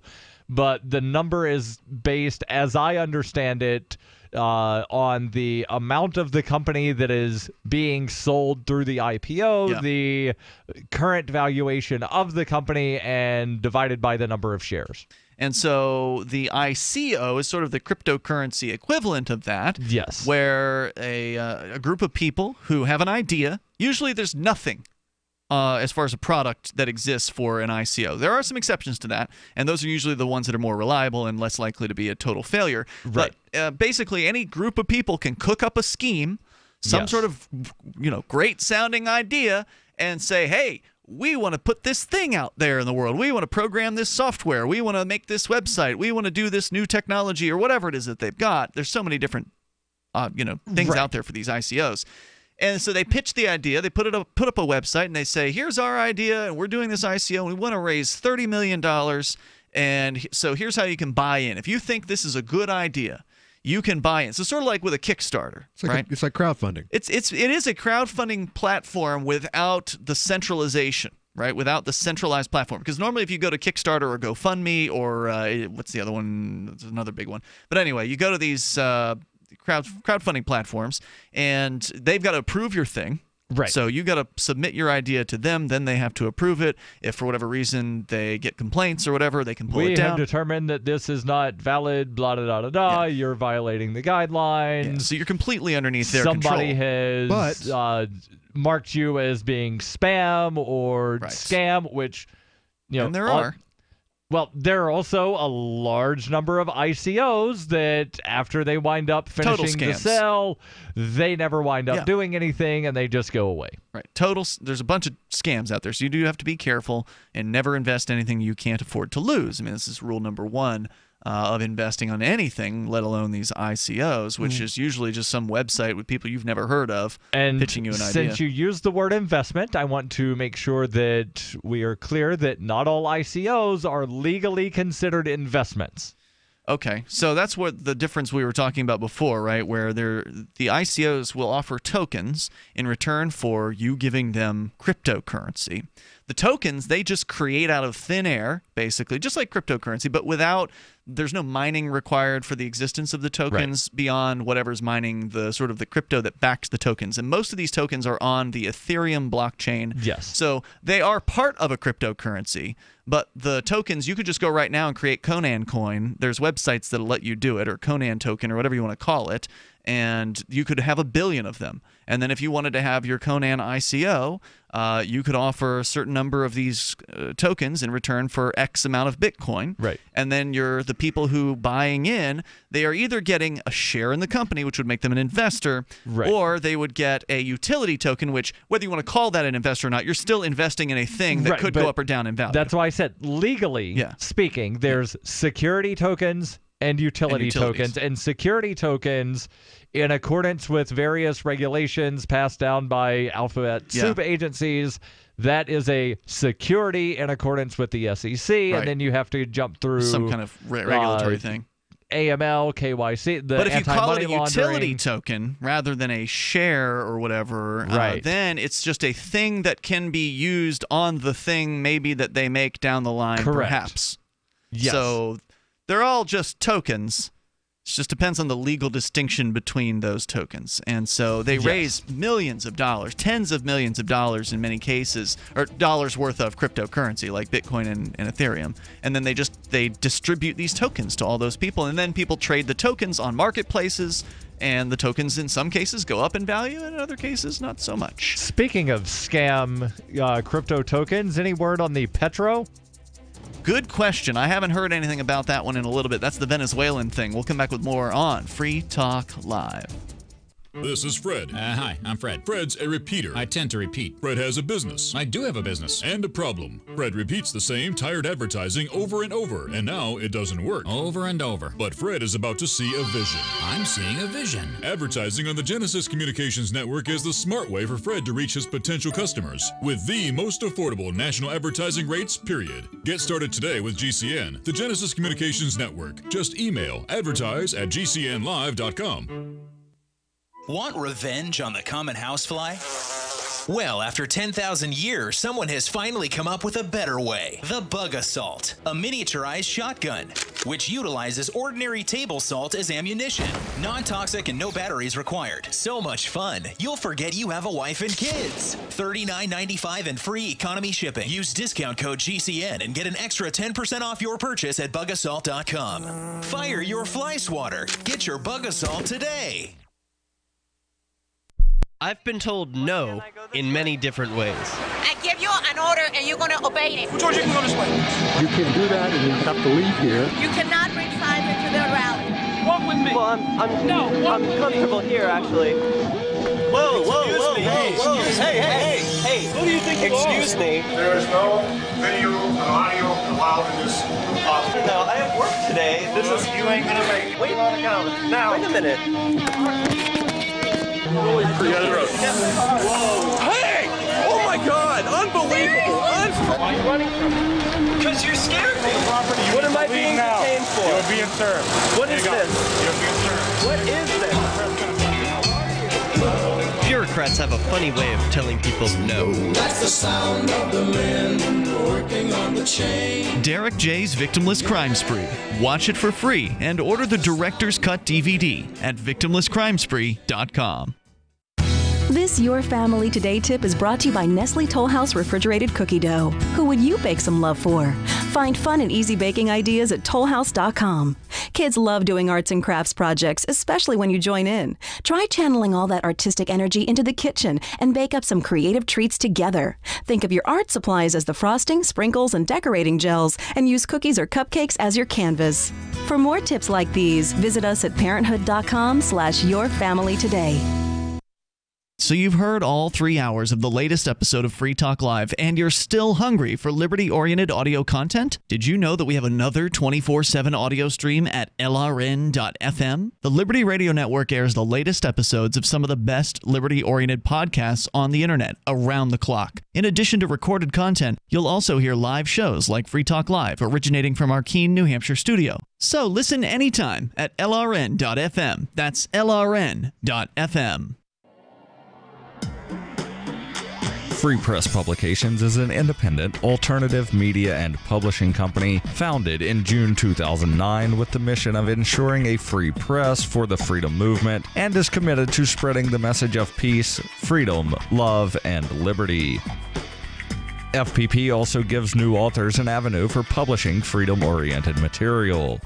But the number is based, as I understand it, on the amount of the company that is being sold through the IPO, the current valuation of the company, and divided by the number of shares. And so the ICO is sort of the cryptocurrency equivalent of that. Yes. Where a group of people who have an idea, usually there's nothing as far as a product that exists for an ICO. There are some exceptions to that, and those are usually the ones that are more reliable and less likely to be a total failure. Right. But basically, any group of people can cook up a scheme, some sort of great sounding idea, and say, hey, we want to put this thing out there in the world. We want to program this software. We want to make this website. We want to do this new technology or whatever it is that they've got. There's so many different things out there for these ICOs. And so they pitch the idea, they put up a website, and they say, here's our idea, and we're doing this ICO, and we want to raise $30 million, and so here's how you can buy in. If you think this is a good idea, you can buy in. So sort of like with a Kickstarter, right? It's like crowdfunding. It is a crowdfunding platform without the centralization, right? Without the centralized platform. Because normally if you go to Kickstarter or GoFundMe or what's the other one? There's another big one. But anyway, you go to these crowdfunding platforms, and they've got to approve your thing. Right. So you got to submit your idea to them, then they have to approve it. If for whatever reason they get complaints or whatever, they can pull it down. We have determined that this is not valid, blah, blah, blah, blah, blah. You're violating the guidelines. Yeah. So you're completely underneath their Somebody control. has marked you as being spam or scam, which, and there are. Well, there are also a large number of ICOs that after they wind up finishing the sale, they never wind up doing anything and they just go away. Right. There's a bunch of scams out there, so you do have to be careful and never invest anything you can't afford to lose. I mean, this is rule number one of investing on anything, let alone these ICOs, which is usually just some website with people you've never heard of pitching you an idea. Since you use the word investment, I want to make sure that we are clear that not all ICOs are legally considered investments. Okay, so that's what the difference we were talking about before, right? Where the ICOs will offer tokens in return for you giving them cryptocurrency. The tokens, they just create out of thin air, basically, just like cryptocurrency, but there's no mining required for the existence of the tokens beyond whatever's mining the sort of the crypto that backs the tokens. And most of these tokens are on the Ethereum blockchain. Yes. So they are part of a cryptocurrency, but the tokens, you could just go right now and create Conan coin. There's websites that'll let you do it, or Conan token, or whatever you want to call it. And you could have 1 billion of them. And then if you wanted to have your Conan ICO, you could offer a certain number of these tokens in return for X amount of Bitcoin. Right. And then the people who buying in, they are either getting a share in the company, which would make them an investor, or they would get a utility token, which, whether you want to call that an investor or not, you're still investing in a thing that could go up or down in value. That's why I said, legally speaking, there's security tokens and utility tokens. And security tokens, in accordance with various regulations passed down by alphabet soup agencies, that is a security in accordance with the SEC, and then you have to jump through some kind of regulatory thing. AML, KYC, but if you call it a utility token rather than a share or whatever, then it's just a thing that can be used on the thing maybe that they make down the line, perhaps. Yes. So they're all just tokens. It just depends on the legal distinction between those tokens. And so they raise millions of dollars, tens of millions of dollars in many cases, or dollars worth of cryptocurrency like Bitcoin and Ethereum. And then they distribute these tokens to all those people. And then people trade the tokens on marketplaces. And the tokens in some cases go up in value, and in other cases not so much. Speaking of scam crypto tokens, any word on the Petro? Good question. I haven't heard anything about that one in a little bit. That's the Venezuelan thing. We'll come back with more on Free Talk Live. This is Fred. Hi, I'm Fred. Fred's a repeater. I tend to repeat. Fred has a business. I do have a business. And a problem. Fred repeats the same tired advertising over and over, and now it doesn't work. Over and over. But Fred is about to see a vision. I'm seeing a vision. Advertising on the Genesis Communications Network is the smart way for Fred to reach his potential customers with the most affordable national advertising rates, period. Get started today with GCN, the Genesis Communications Network. Just email advertise@gcnlive.com. Want revenge on the common housefly? Well, after 10,000 years, someone has finally come up with a better way. The Bug Assault, a miniaturized shotgun, which utilizes ordinary table salt as ammunition. Non-toxic and no batteries required. So much fun, you'll forget you have a wife and kids. $39.95 and free economy shipping. Use discount code GCN and get an extra 10% off your purchase at bugassault.com. Fire your fly swatter. Get your Bug Assault today. I've been told no in many different ways. I give you an order and you're going to obey it. George, you can go this way. You can do that and you have to leave here. You cannot bring Simon to the rally. Walk with me. Well, I'm comfortable here, actually. Whoa, Hey, who do you think you are? Excuse me. There is no video and audio allowed in this office. No, I have work today. You ain't gonna make it. Wait a minute. Hey! Oh my God! Unbelievable! Why are you running from me? Because you scared me. What am I being detained for? You're being served. What is this? You're being served. What is this? Bureaucrats have a funny way of telling people no. That's the sound of the men working on the chain. Derek J's Victimless Crime Spree. Watch it for free and order the Director's Cut DVD at victimlesscrimespree.com. This Your Family Today tip is brought to you by Nestle Toll House Refrigerated Cookie Dough. Who would you bake some love for? Find fun and easy baking ideas at tollhouse.com. Kids love doing arts and crafts projects, especially when you join in. Try channeling all that artistic energy into the kitchen and bake up some creative treats together. Think of your art supplies as the frosting, sprinkles, and decorating gels, and use cookies or cupcakes as your canvas. For more tips like these, visit us at parenthood.com/yourfamilytoday. So you've heard all 3 hours of the latest episode of Free Talk Live, and you're still hungry for liberty-oriented audio content? Did you know that we have another 24/7 audio stream at LRN.FM? The Liberty Radio Network airs the latest episodes of some of the best liberty-oriented podcasts on the internet around the clock. In addition to recorded content, you'll also hear live shows like Free Talk Live, originating from our Keene, New Hampshire studio. So listen anytime at LRN.FM. That's LRN.FM. Free Press Publications is an independent, alternative media and publishing company founded in June 2009 with the mission of ensuring a free press for the freedom movement and is committed to spreading the message of peace, freedom, love, and liberty. FPP also gives new authors an avenue for publishing freedom-oriented material.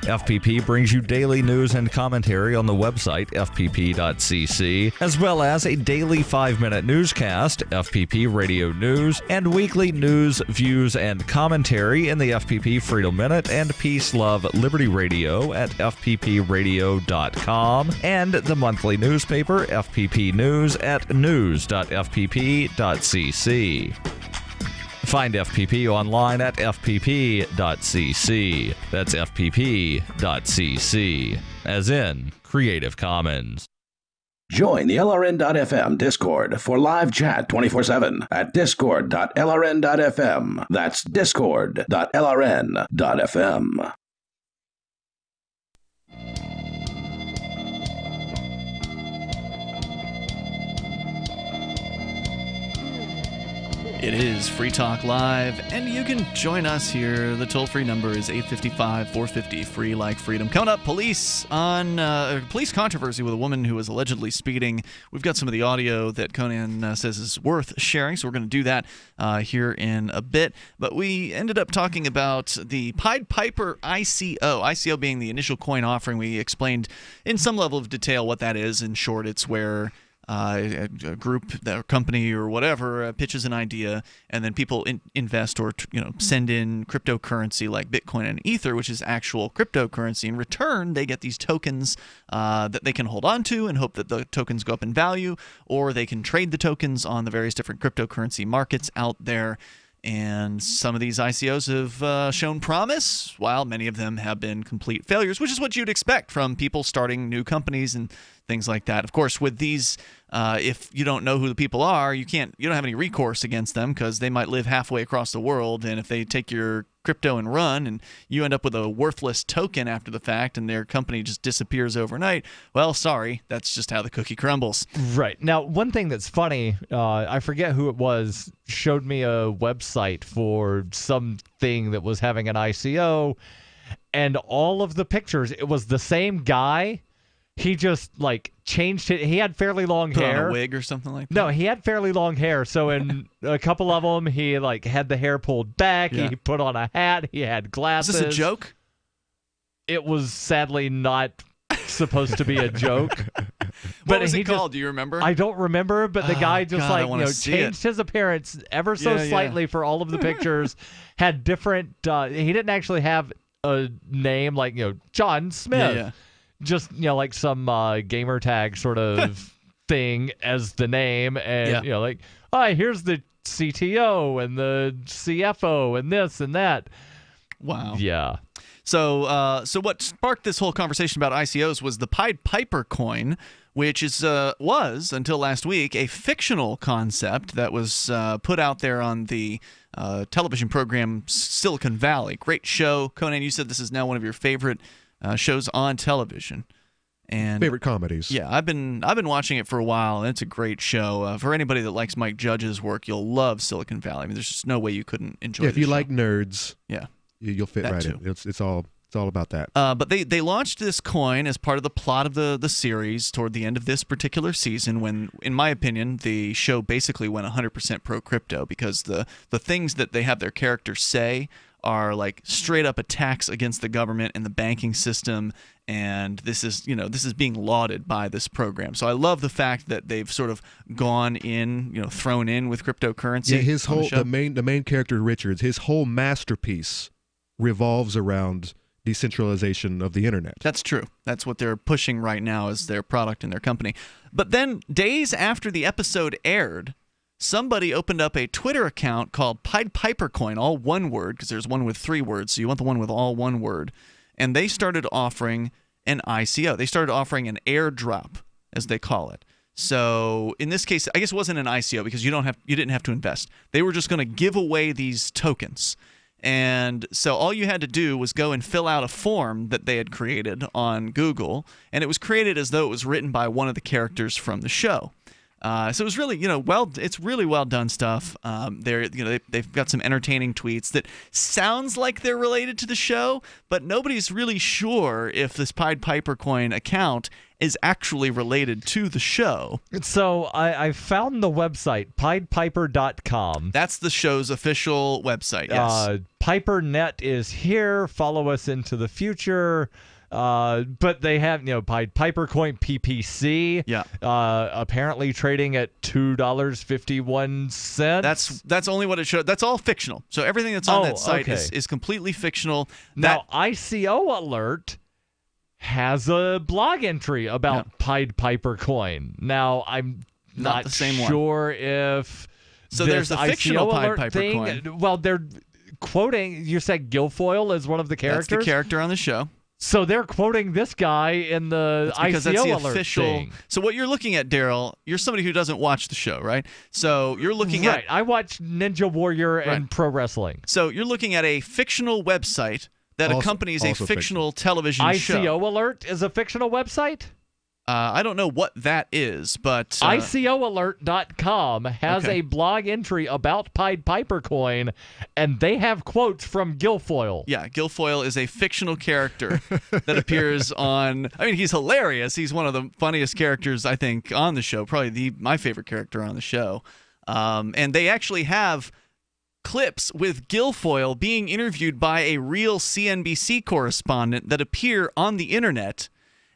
FPP brings you daily news and commentary on the website fpp.cc, as well as a daily 5-minute newscast, FPP Radio News, and weekly news, views, and commentary in the FPP Freedom Minute and Peace, Love, Liberty Radio at fppradio.com, and the monthly newspaper FPP News at news.fpp.cc. Find FPP online at fpp.cc. That's fpp.cc, as in Creative Commons. Join the LRN.FM Discord for live chat 24/7 at discord.lrn.fm. That's discord.lrn.fm. It is Free Talk Live, and you can join us here. The toll-free number is 855-450-FREE like freedom. Coming up, police controversy with a woman who was allegedly speeding. We've got some of the audio that Conan says is worth sharing, so we're going to do that here in a bit. But we ended up talking about the Pied Piper ICO being the initial coin offering. We explained in some level of detail what that is. In short, it's where a group or company or whatever pitches an idea, and then people invest or send in cryptocurrency like Bitcoin and Ether, which is actual cryptocurrency. In return, they get these tokens that they can hold on to and hope that the tokens go up in value, or they can trade the tokens on the various different cryptocurrency markets out there. And some of these ICOs have shown promise, while many of them have been complete failures, which is what you'd expect from people starting new companies and things like that. Of course, with these, if you don't know who the people are, you don't have any recourse against them because they might live halfway across the world. And if they take your crypto and run, and you end up with a worthless token after the fact, and their company just disappears overnight, well, sorry, that's just how the cookie crumbles. Right. Now, one thing that's funny, I forget who it was, showed me a website for something that was having an ICO, and all of the pictures, it was the same guy. He just changed it. He had fairly long hair. Put on a wig or something like that? No, he had fairly long hair. So in a couple of them, he had the hair pulled back. Yeah. He put on a hat. He had glasses. Is this a joke? It was sadly not supposed to be a joke. What was it called? Do you remember? I don't remember, but the guy just changed his appearance ever so slightly for all of the pictures. Had different. He didn't actually have a name like John Smith. Yeah. Just some gamer tag sort of thing as the name, and here's the CTO and the CFO and this and that. Wow. Yeah. So what sparked this whole conversation about ICOs was the Pied Piper coin, which was until last week a fictional concept that was put out there on the television program Silicon Valley. Great show. Conan, you said this is now one of your favorite shows on television. And favorite comedies. Yeah, I've been watching it for a while, and it's a great show. For anybody that likes Mike Judge's work, you'll love Silicon Valley. I mean, there's just no way you couldn't enjoy it. If you like nerds, yeah, you'll fit right in. It's all about that. But they launched this coin as part of the plot of the series toward the end of this particular season, when, in my opinion, the show basically went 100% pro-crypto, because the things that they have their characters say are straight up attacks against the government and the banking system, and this is being lauded by this program. So I love the fact that they've sort of gone in, thrown in with cryptocurrency. Yeah, the main character Richards, his whole masterpiece revolves around decentralization of the internet. That's true. That's what they're pushing right now as their product and their company. But then days after the episode aired, somebody opened up a Twitter account called Pied Piper Coin, all one word, because there's one with 3 words, so you want the one with all one word. And they started offering an ICO. They started offering an airdrop, as they call it. So in this case, I guess it wasn't an ICO because you didn't have to invest. They were just going to give away these tokens. And so all you had to do was go and fill out a form that they had created on Google, and it was created as though it was written by one of the characters from the show. So it was really, it's really well done stuff. They've got some entertaining tweets that sounds like they're related to the show, but nobody's really sure if this Pied Piper coin account is actually related to the show. So I found the website, piedpiper.com. That's the show's official website, yes. PiperNet is here. Follow us into the future. But they have, Pied Piper coin PPC. Yeah. Apparently trading at $2.51. That's only what it showed. That's all fictional. So everything that's on that site is completely fictional. Now, ICO Alert has a blog entry about Pied Piper coin. Now, I'm not the same sure if so there's a fictional Pied Piper thing, coin. Well, they're quoting, you said Guilfoyle is one of the characters? That's the character on the show. So they're quoting this guy in the ICO that's the Alert official thing. So what you're looking at, Darryl, you're somebody who doesn't watch the show, right? So you're looking at... Right, I watch Ninja Warrior and pro wrestling. So you're looking at a fictional website that accompanies a fictional television show. ICO Alert is a fictional website? I don't know what that is, but... ICOalert.com has a blog entry about Pied Piper coin, and they have quotes from Guilfoyle. Yeah, Guilfoyle is a fictional character that appears on... I mean, he's hilarious. He's one of the funniest characters, I think, on the show. Probably my favorite character on the show. And they actually have clips with Guilfoyle being interviewed by a real CNBC correspondent that appear on the internet.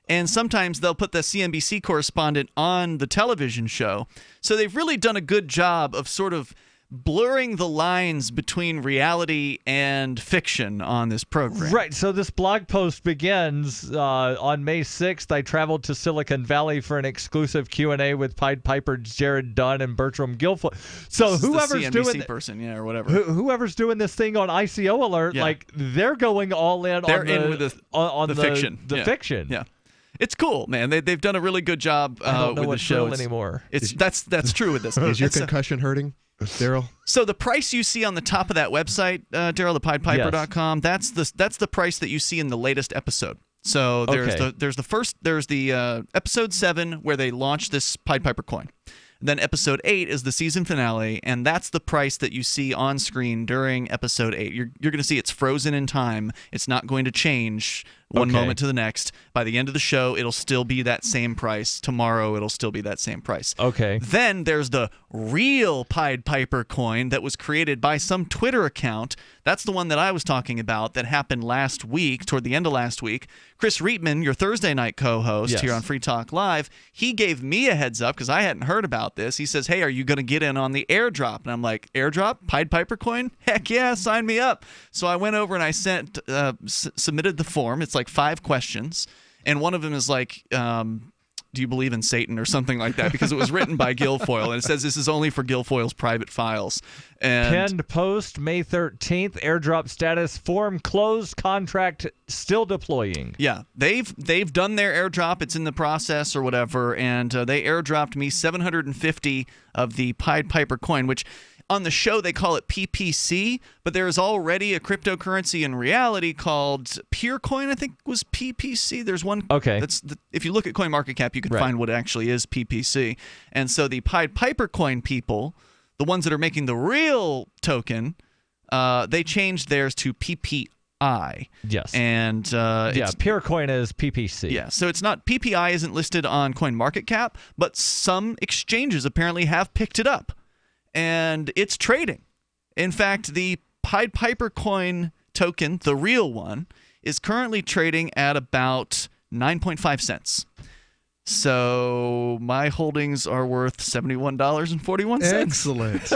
and sometimes they'll put the CNBC correspondent on the television show. So they've really done a good job of sort of blurring the lines between reality and fiction on this program. Right. So this blog post begins on May 6th. I traveled to Silicon Valley for an exclusive Q&A with Pied Piper Jared Dunn and Bertram Guilfoyle. So This is whoever's the CNBC doing person, or whatever. whoever's doing this thing on ICO Alert, like they're going all in. They're on in with the fiction. The fiction. Yeah. It's cool, man. They've done a really good job I don't know with the what's show real anymore. That's true with this. Is your concussion hurting, Darryl? So the price you see on the top of that website, Darryl, the piedpiper.com, that's the price that you see in the latest episode. So there's the episode 7 where they launched this Pied Piper coin. Then episode 8 is the season finale, and that's the price that you see on screen during episode 8. You're going to see it's frozen in time. It's not going to change one moment to the next. By the end of the show, it'll still be that same price. Tomorrow, it'll still be that same price. Okay. Then there's the real Pied Piper coin that was created by some Twitter account. That's the one that I was talking about that happened last week, toward the end of last week. Chris Reitman, your Thursday night co-host here on Free Talk Live, he gave me a heads up because I hadn't heard about this. He says, hey, are you going to get in on the airdrop? And I'm like, airdrop? Pied Piper coin? Heck yeah, sign me up. So I went over and I submitted the form. It's like 5 questions. And one of them is like, do you believe in Satan or something like that? Because it was written by Guilfoyle, and it says this is only for Guilfoyle's private files. And pinned post May 13th, airdrop status, form closed, contract still deploying. Yeah, they've done their airdrop. It's in the process or whatever, and they airdropped me 750 of the Pied Piper coin, which on the show they call it PPC, but there is already a cryptocurrency in reality called Peercoin, I think was PPC. There's one. Okay. If you look at CoinMarketCap, you can find what actually is PPC. And so the Pied Piper coin people, the ones that are making the real token, they changed theirs to PPI. Yes. And Peercoin is PPC. Yeah. So it's not PPI isn't listed on CoinMarketCap, but some exchanges apparently have picked it up. And it's trading. In fact, the Pied Piper coin token, the real one, is currently trading at about 9.5 cents. So my holdings are worth $71.41. Excellent.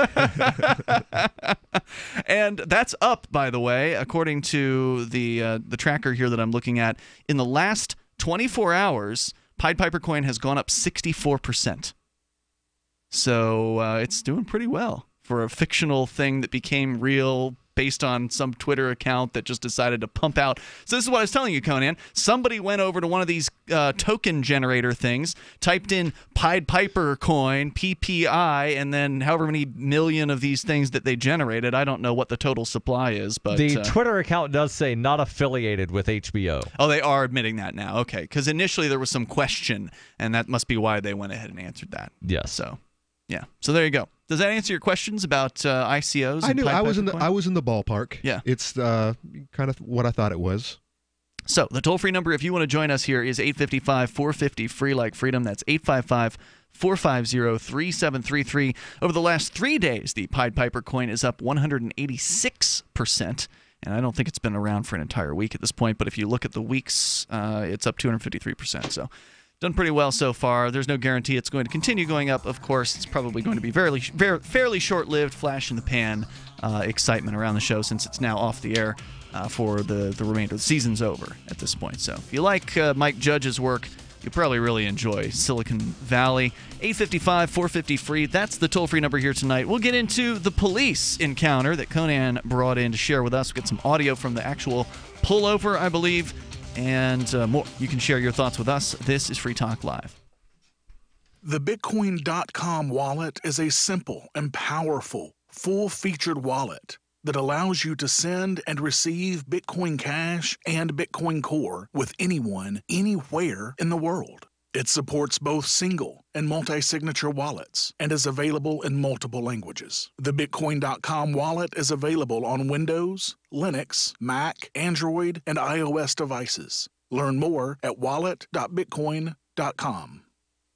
And that's up, by the way, according to the tracker here that I'm looking at. In the last 24 hours, Pied Piper coin has gone up 64%. So it's doing pretty well for a fictional thing that became real based on some Twitter account that just decided to pump out. So this is what I was telling you, Conan. Somebody went over to one of these token generator things, typed in Pied Piper coin, PPI, and then however many million of these things that they generated. I don't know what the total supply is, but the Twitter account does say not affiliated with HBO. Oh, they are admitting that now. Okay, because initially there was some question, and that must be why they went ahead and answered that. Yes. So. Yeah. So there you go. Does that answer your questions about ICOs? I knew I was in the ballpark. Yeah. It's kind of what I thought it was. So the toll-free number, if you want to join us here, is 855-450-FREE like freedom. That's 855-450-3733. Over the last 3 days, the Pied Piper coin is up 186%. And I don't think it's been around for an entire week at this point. But if you look at the weeks, it's up 253%. So done pretty well so far. There's no guarantee it's going to continue going up. Of course, it's probably going to be fairly short-lived, flash-in-the-pan excitement around the show since it's now off the air for the remainder of the season's over at this point. So if you like Mike Judge's work, you'll probably really enjoy Silicon Valley. 855-450-FREE. That's the toll-free number here tonight. We'll get into the police encounter that Conan brought in to share with us. We'll get some audio from the actual pullover, I believe, and more. You can share your thoughts with us. This is Free Talk Live. The Bitcoin.com wallet is a simple and powerful, full-featured wallet that allows you to send and receive Bitcoin Cash and Bitcoin Core with anyone, anywhere in the world. It supports both single and multi-signature wallets and is available in multiple languages. The Bitcoin.com wallet is available on Windows, Linux, Mac, Android, and iOS devices. Learn more at wallet.bitcoin.com.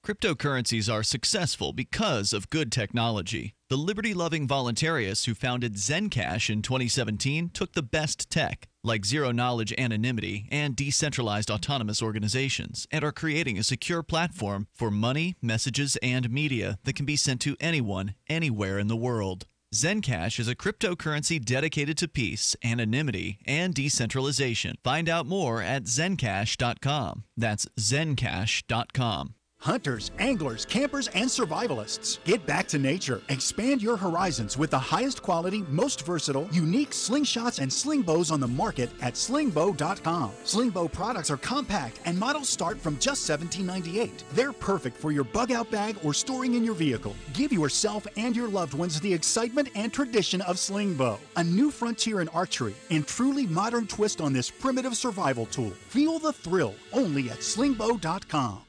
Cryptocurrencies are successful because of good technology. The liberty-loving voluntarists who founded Zencash in 2017 took the best tech, like zero-knowledge anonymity and decentralized autonomous organizations, and are creating a secure platform for money, messages, and media that can be sent to anyone, anywhere in the world. Zencash is a cryptocurrency dedicated to peace, anonymity, and decentralization. Find out more at zencash.com. That's zencash.com. Hunters, anglers, campers, and survivalists. Get back to nature. Expand your horizons with the highest quality, most versatile, unique slingshots and sling bows on the market at slingbow.com. Slingbow products are compact and models start from just $17.98. They're perfect for your bug-out bag or storing in your vehicle. Give yourself and your loved ones the excitement and tradition of Slingbow, a new frontier in archery and truly modern twist on this primitive survival tool. Feel the thrill only at slingbow.com.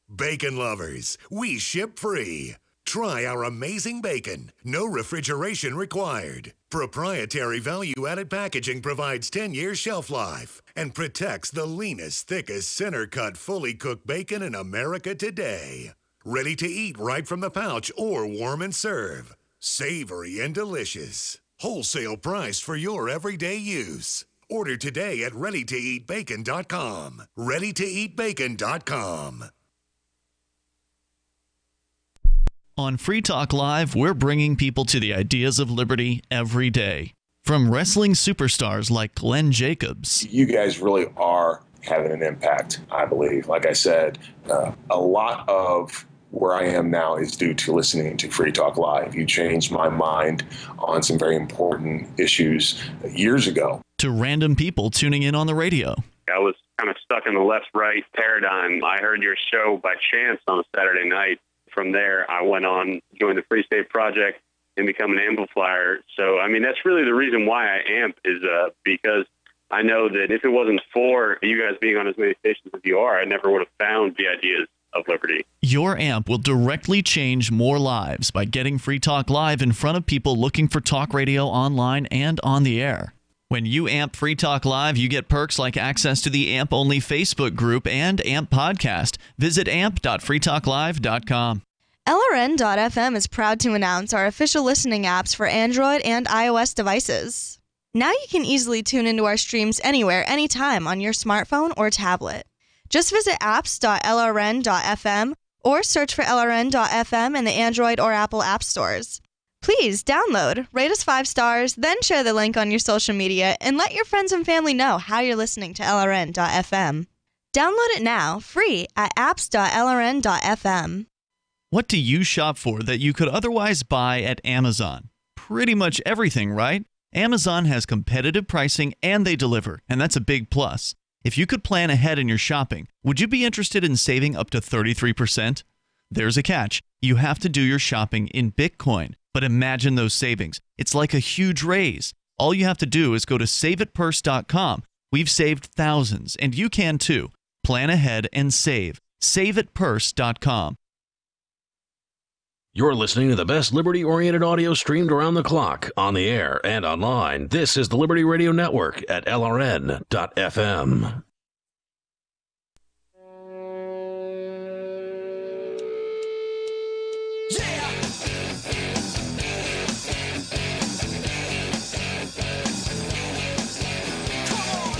Bacon lovers, we ship free. Try our amazing bacon. No refrigeration required. Proprietary value-added packaging provides 10 years shelf life and protects the leanest, thickest, center-cut, fully cooked bacon in America today. Ready to eat right from the pouch or warm and serve. Savory and delicious. Wholesale price for your everyday use. Order today at readytoeatbacon.com. readytoeatbacon.com. On Free Talk Live, we're bringing people to the ideas of liberty every day. From wrestling superstars like Glenn Jacobs. You guys really are having an impact, I believe. Like I said, a lot of where I am now is due to listening to Free Talk Live. You changed my mind on some very important issues years ago. To random people tuning in on the radio. I was kind of stuck in the left-right paradigm. I heard your show by chance on a Saturday night. From there, I went on, joined the Free State Project, and become an amplifier. So, I mean, that's really the reason why I amp is because I know that if it wasn't for you guys being on as many stations as you are, I never would have found the ideas of liberty. Your amp will directly change more lives by getting Free Talk Live in front of people looking for talk radio online and on the air. When you amp Free Talk Live, you get perks like access to the AMP-only Facebook group and AMP podcast. Visit amp.freetalklive.com. LRN.FM is proud to announce our official listening apps for Android and iOS devices. Now you can easily tune into our streams anywhere, anytime on your smartphone or tablet. Just visit apps.lrn.fm or search for LRN.FM in the Android or Apple app stores. Please download, rate us 5 stars, then share the link on your social media and let your friends and family know how you're listening to LRN.FM. Download it now, free at apps.lrn.fm. What do you shop for that you could otherwise buy at Amazon? Pretty much everything, right? Amazon has competitive pricing and they deliver, and that's a big plus. If you could plan ahead in your shopping, would you be interested in saving up to 33%? There's a catch. You have to do your shopping in Bitcoin. But imagine those savings. It's like a huge raise. All you have to do is go to saveitpurse.com. We've saved thousands, and you can too. Plan ahead and save. Saveitpurse.com. You're listening to the best liberty-oriented audio streamed around the clock, on the air and online. This is the Liberty Radio Network at LRN.FM.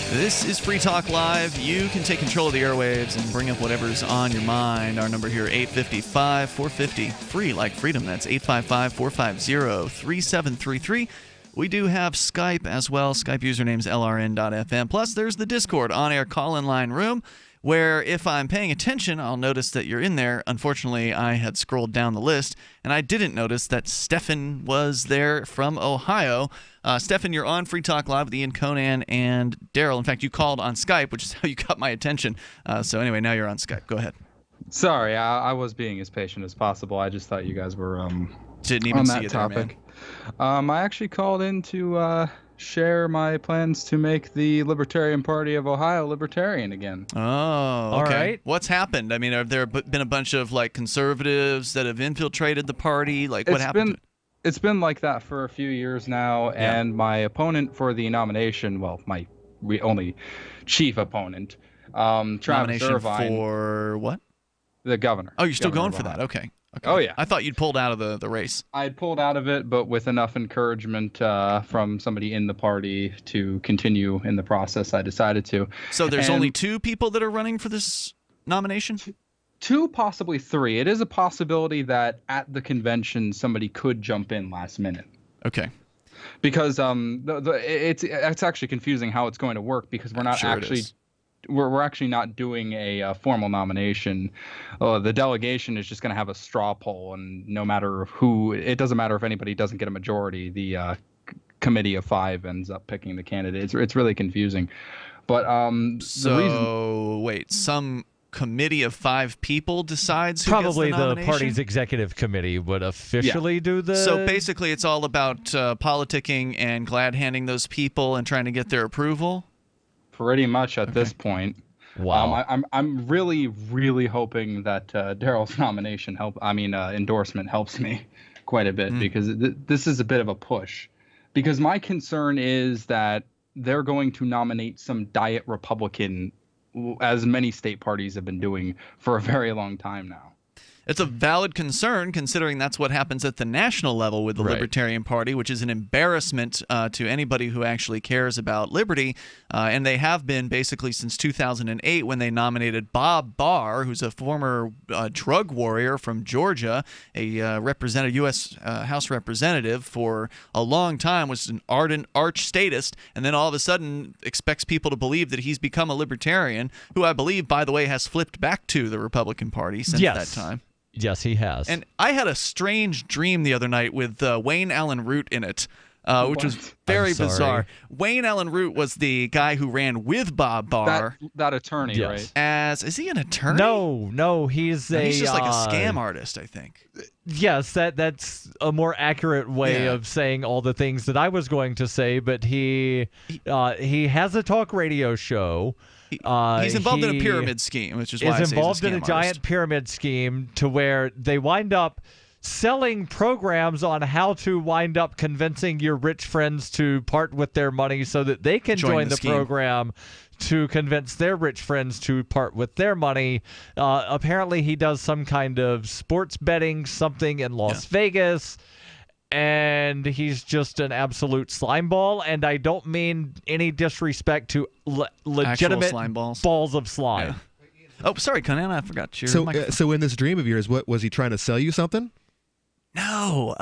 This is Free Talk Live. You can take control of the airwaves and bring up whatever's on your mind. Our number here, 855-450, free like freedom. That's 855-450-3733. We do have Skype as well. Skype username's LRN.FM. Plus, there's the Discord on-air call-in line room, where if I'm paying attention, I'll notice that you're in there. Unfortunately, I had scrolled down the list, and I didn't notice that Stefan was there from Ohio. Stefan, you're on Free Talk Live with Ian, Conan, and Darryl. In fact, you called on Skype, which is how you got my attention. So anyway, now you're on Skype. Go ahead. Sorry, I was being as patient as possible. I just thought you guys were didn't even on see that you there, topic. Man. I actually called in to share my plans to make the Libertarian Party of Ohio libertarian again. Oh, okay. All right. What's happened? I mean, have there been a bunch of like conservatives that have infiltrated the party? Like, what happened to it? It's been like that for a few years now, and my opponent for the nomination, well, my only chief opponent, Travis nomination Irvine. For what? The governor. Oh, you're still Governor going of for that? Ohio. Okay. Oh, yeah. I thought you'd pulled out of the race. I had pulled out of it, but with enough encouragement from somebody in the party to continue in the process, I decided to. So there's only 2 people that are running for this nomination? 2, possibly 3. It is a possibility that at the convention somebody could jump in last minute. Okay. Because it's actually confusing how it's going to work, because we're not we're actually not doing a formal nomination. The delegation is just going to have a straw poll, and no matter who, it doesn't matter if anybody doesn't get a majority, the committee of 5 ends up picking the candidate. It's really confusing. But wait, some committee of 5 people decides who probably gets the the party's executive committee would officially do the. So basically, it's all about politicking and glad handing those people and trying to get their approval. Pretty much at this point. Wow. I'm really, really hoping that Darryl's nomination endorsement helps me quite a bit, because this is a bit of a push. Because my concern is that they're going to nominate some diet Republican, as many state parties have been doing for a very long time now. It's a valid concern, considering that's what happens at the national level with the Libertarian Party, which is an embarrassment to anybody who actually cares about liberty. And they have been basically since 2008, when they nominated Bob Barr, who's a former drug warrior from Georgia, a U.S. House representative for a long time, was an ardent arch statist, and then all of a sudden expects people to believe that he's become a libertarian, who I believe, by the way, has flipped back to the Republican Party since that time. Yes, he has. And I had a strange dream the other night with Wayne Allen Root in it, which was very bizarre. Wayne Allen Root was the guy who ran with Bob Barr. That attorney, right? Is he an attorney? No, he's just like a scam artist, I think. Yes, that's a more accurate way of saying all the things that I was going to say. But he has a talk radio show. He's involved in a pyramid scheme, which is why I say he's a involved in a scam giant artist. pyramid scheme to where they wind up selling programs on how to wind up convincing your rich friends to part with their money so that they can join the program to convince their rich friends to part with their money. Apparently, he does some kind of sports betting something in Las Vegas. And he's just an absolute slime ball, and I don't mean any disrespect to legitimate slime balls of slime. Oh, sorry, Conan, I forgot your microphone. So in this dream of yours, what was he trying to sell you something? No,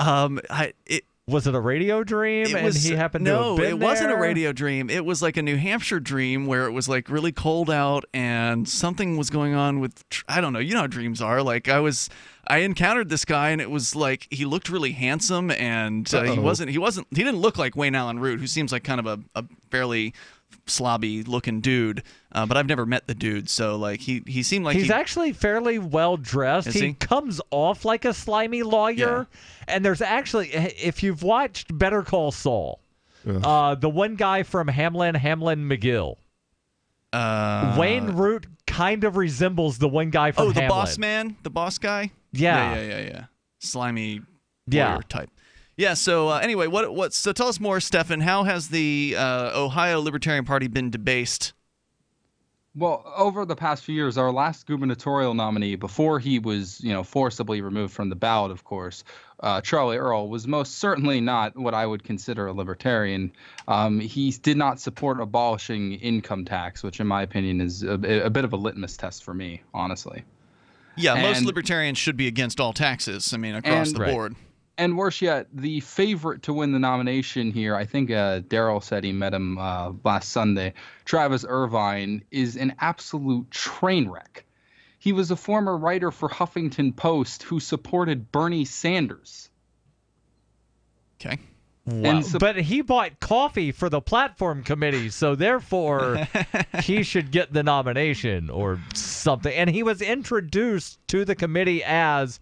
was it a radio dream? He happened to have been it wasn't a radio dream. It was like a New Hampshire dream where it was like really cold out and something was going on with, I don't know. You know how dreams are. Like I encountered this guy and it was like he looked really handsome and he didn't look like Wayne Allen Root, who seems like kind of a fairly slobby looking dude, but I've never met the dude, so like he seemed like he's actually fairly well dressed. He comes off like a slimy lawyer, and there's actually, if you've watched Better Call Saul, the one guy from Hamlin McGill, Wayne Root kind of resembles the one guy from Hamlin. The boss man, the boss guy. Yeah. Slimy lawyer type. Yeah, so anyway, so tell us more, Stefan. How has the Ohio Libertarian Party been debased? Well, over the past few years, our last gubernatorial nominee, before he was, forcibly removed from the ballot, of course, Charlie Earl, was most certainly not what I would consider a libertarian. He did not support abolishing income tax, which in my opinion is a bit of a litmus test for me, honestly. Yeah, most libertarians should be against all taxes, across the board. And worse yet, the favorite to win the nomination here, I think Darryl said he met him last Sunday, Travis Irvine, is an absolute train wreck. He was a former writer for Huffington Post who supported Bernie Sanders. Okay. Wow. But he bought coffee for the platform committee, so therefore he should get the nomination or something. And he was introduced to the committee as,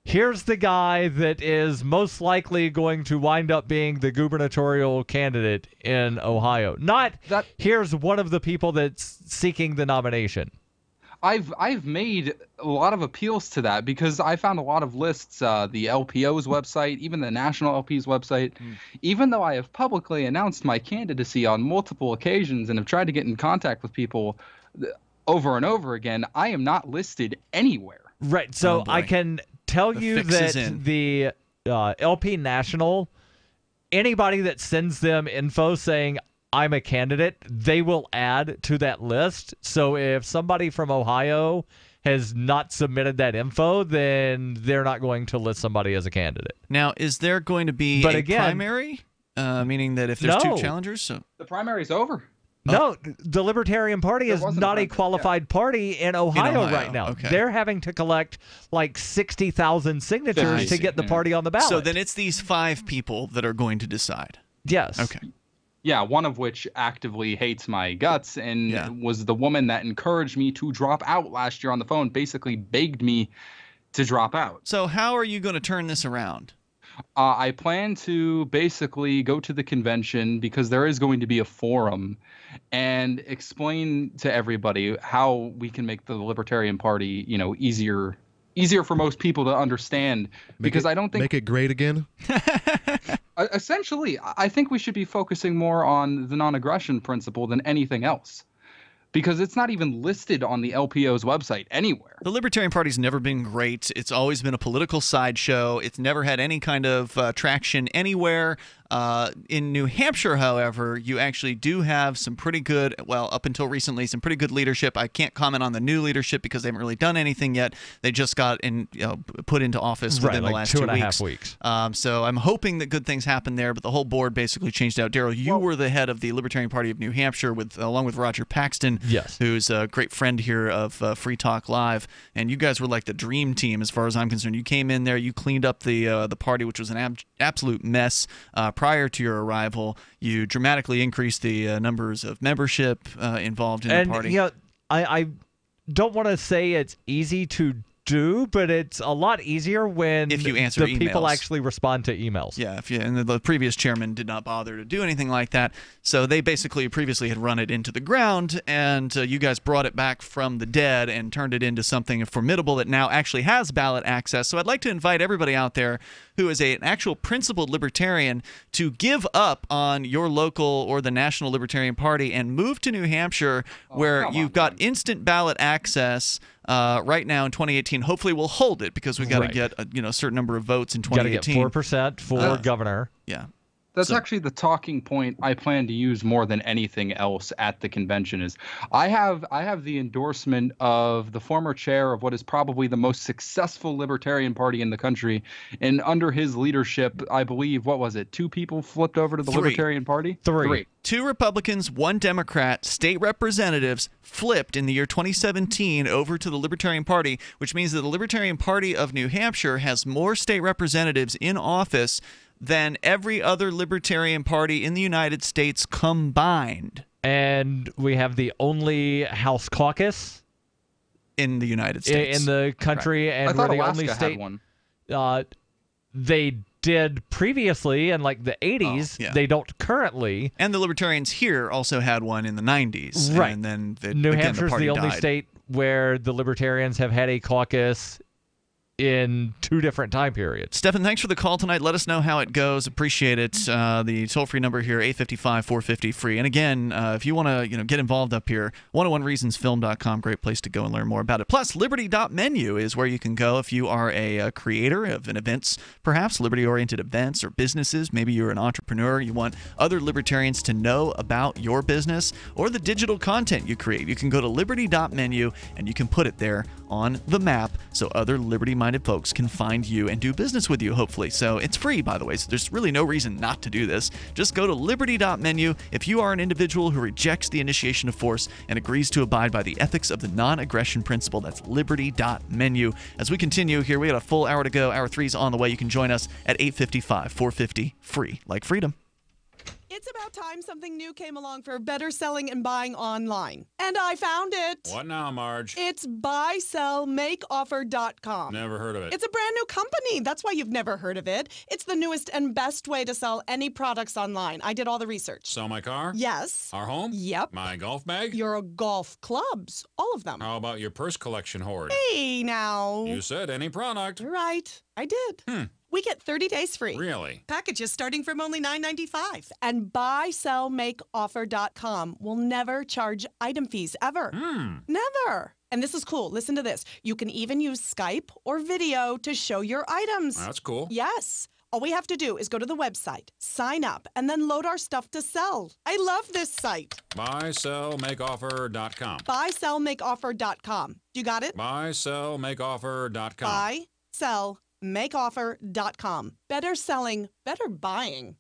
here's the guy that is most likely going to wind up being the gubernatorial candidate in Ohio. Not that here's one of the people that's seeking the nomination. I've made a lot of appeals to that because I found a lot of lists, the LPO's website, even the National LP's website. Even though I have publicly announced my candidacy on multiple occasions and have tried to get in contact with people, over and over again, I am not listed anywhere. Right. So I can tell you that the LP National, anybody that sends them info saying I'm a candidate, they will add to that list. So if somebody from Ohio has not submitted that info, then they're not going to list somebody as a candidate. Now, is there going to be a primary? Meaning that if there's two challengers? So the primary's over. No, the Libertarian Party is not a qualified party in Ohio right now. Okay. They're having to collect like 60,000 signatures to get the party on the ballot. So then it's these 5 people that are going to decide. Yes. Okay. Yeah, one of which actively hates my guts and was the woman that encouraged me to drop out last year on the phone, basically begged me to drop out. So how are you going to turn this around? I plan to basically go to the convention because there is going to be a forum and explain to everybody how we can make the Libertarian Party, easier for most people to understand. I don't think make it great again. Essentially, I think we should be focusing more on the non-aggression principle than anything else. Because it's not even listed on the LPO's website anywhere. The Libertarian Party's never been great. It's always been a political sideshow. It's never had any kind of traction anywhere. In New Hampshire, however, you actually do have some pretty good, well, up until recently, some pretty good leadership. I can't comment on the new leadership because they haven't really done anything yet. They just got put into office within the last 2.5 weeks. So I'm hoping that good things happen there, but the whole board basically changed out. Darryl, you were the head of the Libertarian Party of New Hampshire along with Roger Paxton, who's a great friend here of Free Talk Live, and you guys were like the dream team as far as I'm concerned. You came in there, you cleaned up the party, which was an absolute mess. Prior to your arrival, you dramatically increased the numbers of membership involved in the party. And I don't want to say it's easy to do, but it's a lot easier when if you answer the people actually respond to emails. Yeah, and the previous chairman did not bother to do anything like that. So they basically previously had run it into the ground, and you guys brought it back from the dead and turned it into something formidable that now actually has ballot access. So I'd like to invite everybody out there who is an actual principled libertarian to give up on your local or the National Libertarian Party and move to New Hampshire, where you've got instant ballot access. Right now in 2018, hopefully we'll hold it because we've got to get a certain number of votes in 2018. Got to get 4% for governor. Yeah. That's actually the talking point I plan to use more than anything else at the convention. Is I have the endorsement of the former chair of what is probably the most successful Libertarian Party in the country, and under his leadership, I believe, what was it, 2 people flipped over to the Libertarian Party? 3. 2 Republicans, 1 Democrat, state representatives flipped in the year 2017 over to the Libertarian Party, which means that the Libertarian Party of New Hampshire has more state representatives in office than every other Libertarian Party in the United States combined. And we have the only House caucus in the United States. In the country, and we're the only state. Had one. They did previously in like the 80s. They don't currently. And the Libertarians here also had one in the 90s. Right. And then New Hampshire's the only state where the Libertarians have had a caucus in 2 different time periods. Stephen, thanks for the call tonight. Let us know how it goes. Appreciate it. The toll-free number here, 855-450-FREE. And again, if you want to get involved up here, 101reasonsfilm.com, great place to go and learn more about it. Plus, liberty.menu is where you can go if you are a creator of an events, perhaps liberty-oriented events or businesses. Maybe you're an entrepreneur. You want other libertarians to know about your business or the digital content you create. You can go to liberty.menu and you can put it there on the map so other liberty-minded folks can find you and do business with you, hopefully. So it's free, by the way, so there's really no reason not to do this. Just go to liberty.menu if you are an individual who rejects the initiation of force and agrees to abide by the ethics of the non-aggression principle. That's liberty.menu. As we continue here, we got a full hour to go. Hour 3's on the way. You can join us at 855-450-FREE, like freedom. It's about time something new came along for better selling and buying online. And I found it. What now, Marge? It's buysellmakeoffer.com. Never heard of it. It's a brand new company. That's why you've never heard of it. It's the newest and best way to sell any products online. I did all the research. Sell my car? Yes. Our home? Yep. My golf bag? Your golf clubs. All of them. How about your purse collection hoard? Hey, now. You said any product. Right. I did. We get 30 days free. Really? Packages starting from only $9.95. And buysellmakeoffer.com will never charge item fees ever. Never. And this is cool. Listen to this. You can even use Skype or video to show your items. That's cool. Yes. All we have to do is go to the website, sign up, and then load our stuff to sell. I love this site. Buysellmakeoffer.com. Buysellmakeoffer.com. You got it? Buysellmakeoffer.com. Buysellmakeoffer.com. Better selling, better buying.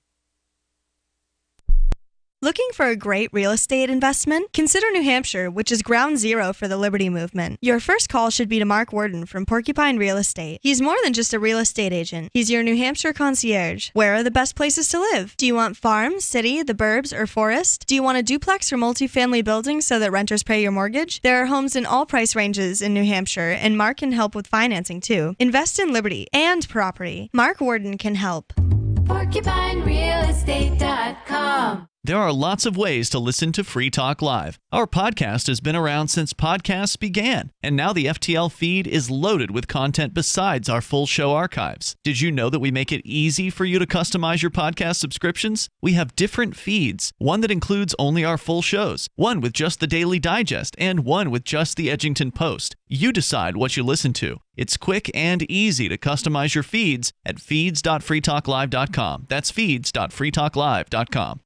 Looking for a great real estate investment? Consider New Hampshire, which is ground zero for the Liberty Movement. Your first call should be to Mark Worden from Porcupine Real Estate. He's more than just a real estate agent. He's your New Hampshire concierge. Where are the best places to live? Do you want farm, city, the burbs, or forest? Do you want a duplex or multifamily building so that renters pay your mortgage? There are homes in all price ranges in New Hampshire, and Mark can help with financing too. Invest in Liberty and property. Mark Worden can help. PorcupineRealEstate.com. There are lots of ways to listen to Free Talk Live. Our podcast has been around since podcasts began, and now the FTL feed is loaded with content besides our full show archives. Did you know that we make it easy for you to customize your podcast subscriptions? We have different feeds, one that includes only our full shows, one with just the Daily Digest, and one with just the Edgington Post. You decide what you listen to. It's quick and easy to customize your feeds at feeds.freetalklive.com. That's feeds.freetalklive.com.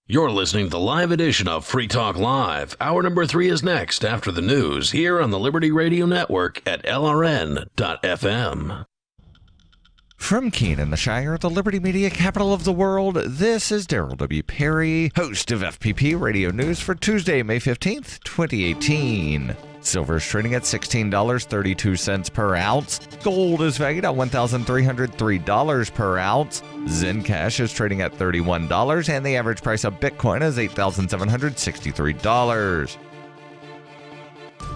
You're listening to the live edition of Free Talk Live. Hour number 3 is next after the news here on the Liberty Radio Network at LRN.FM. From Keene in the Shire, the Liberty Media capital of the world, this is Darryl W. Perry, host of FPP Radio News for Tuesday, May 15th, 2018. Silver is trading at $16.32 per ounce. Gold is valued at $1,303 per ounce. Zencash is trading at $31, and the average price of Bitcoin is $8,763.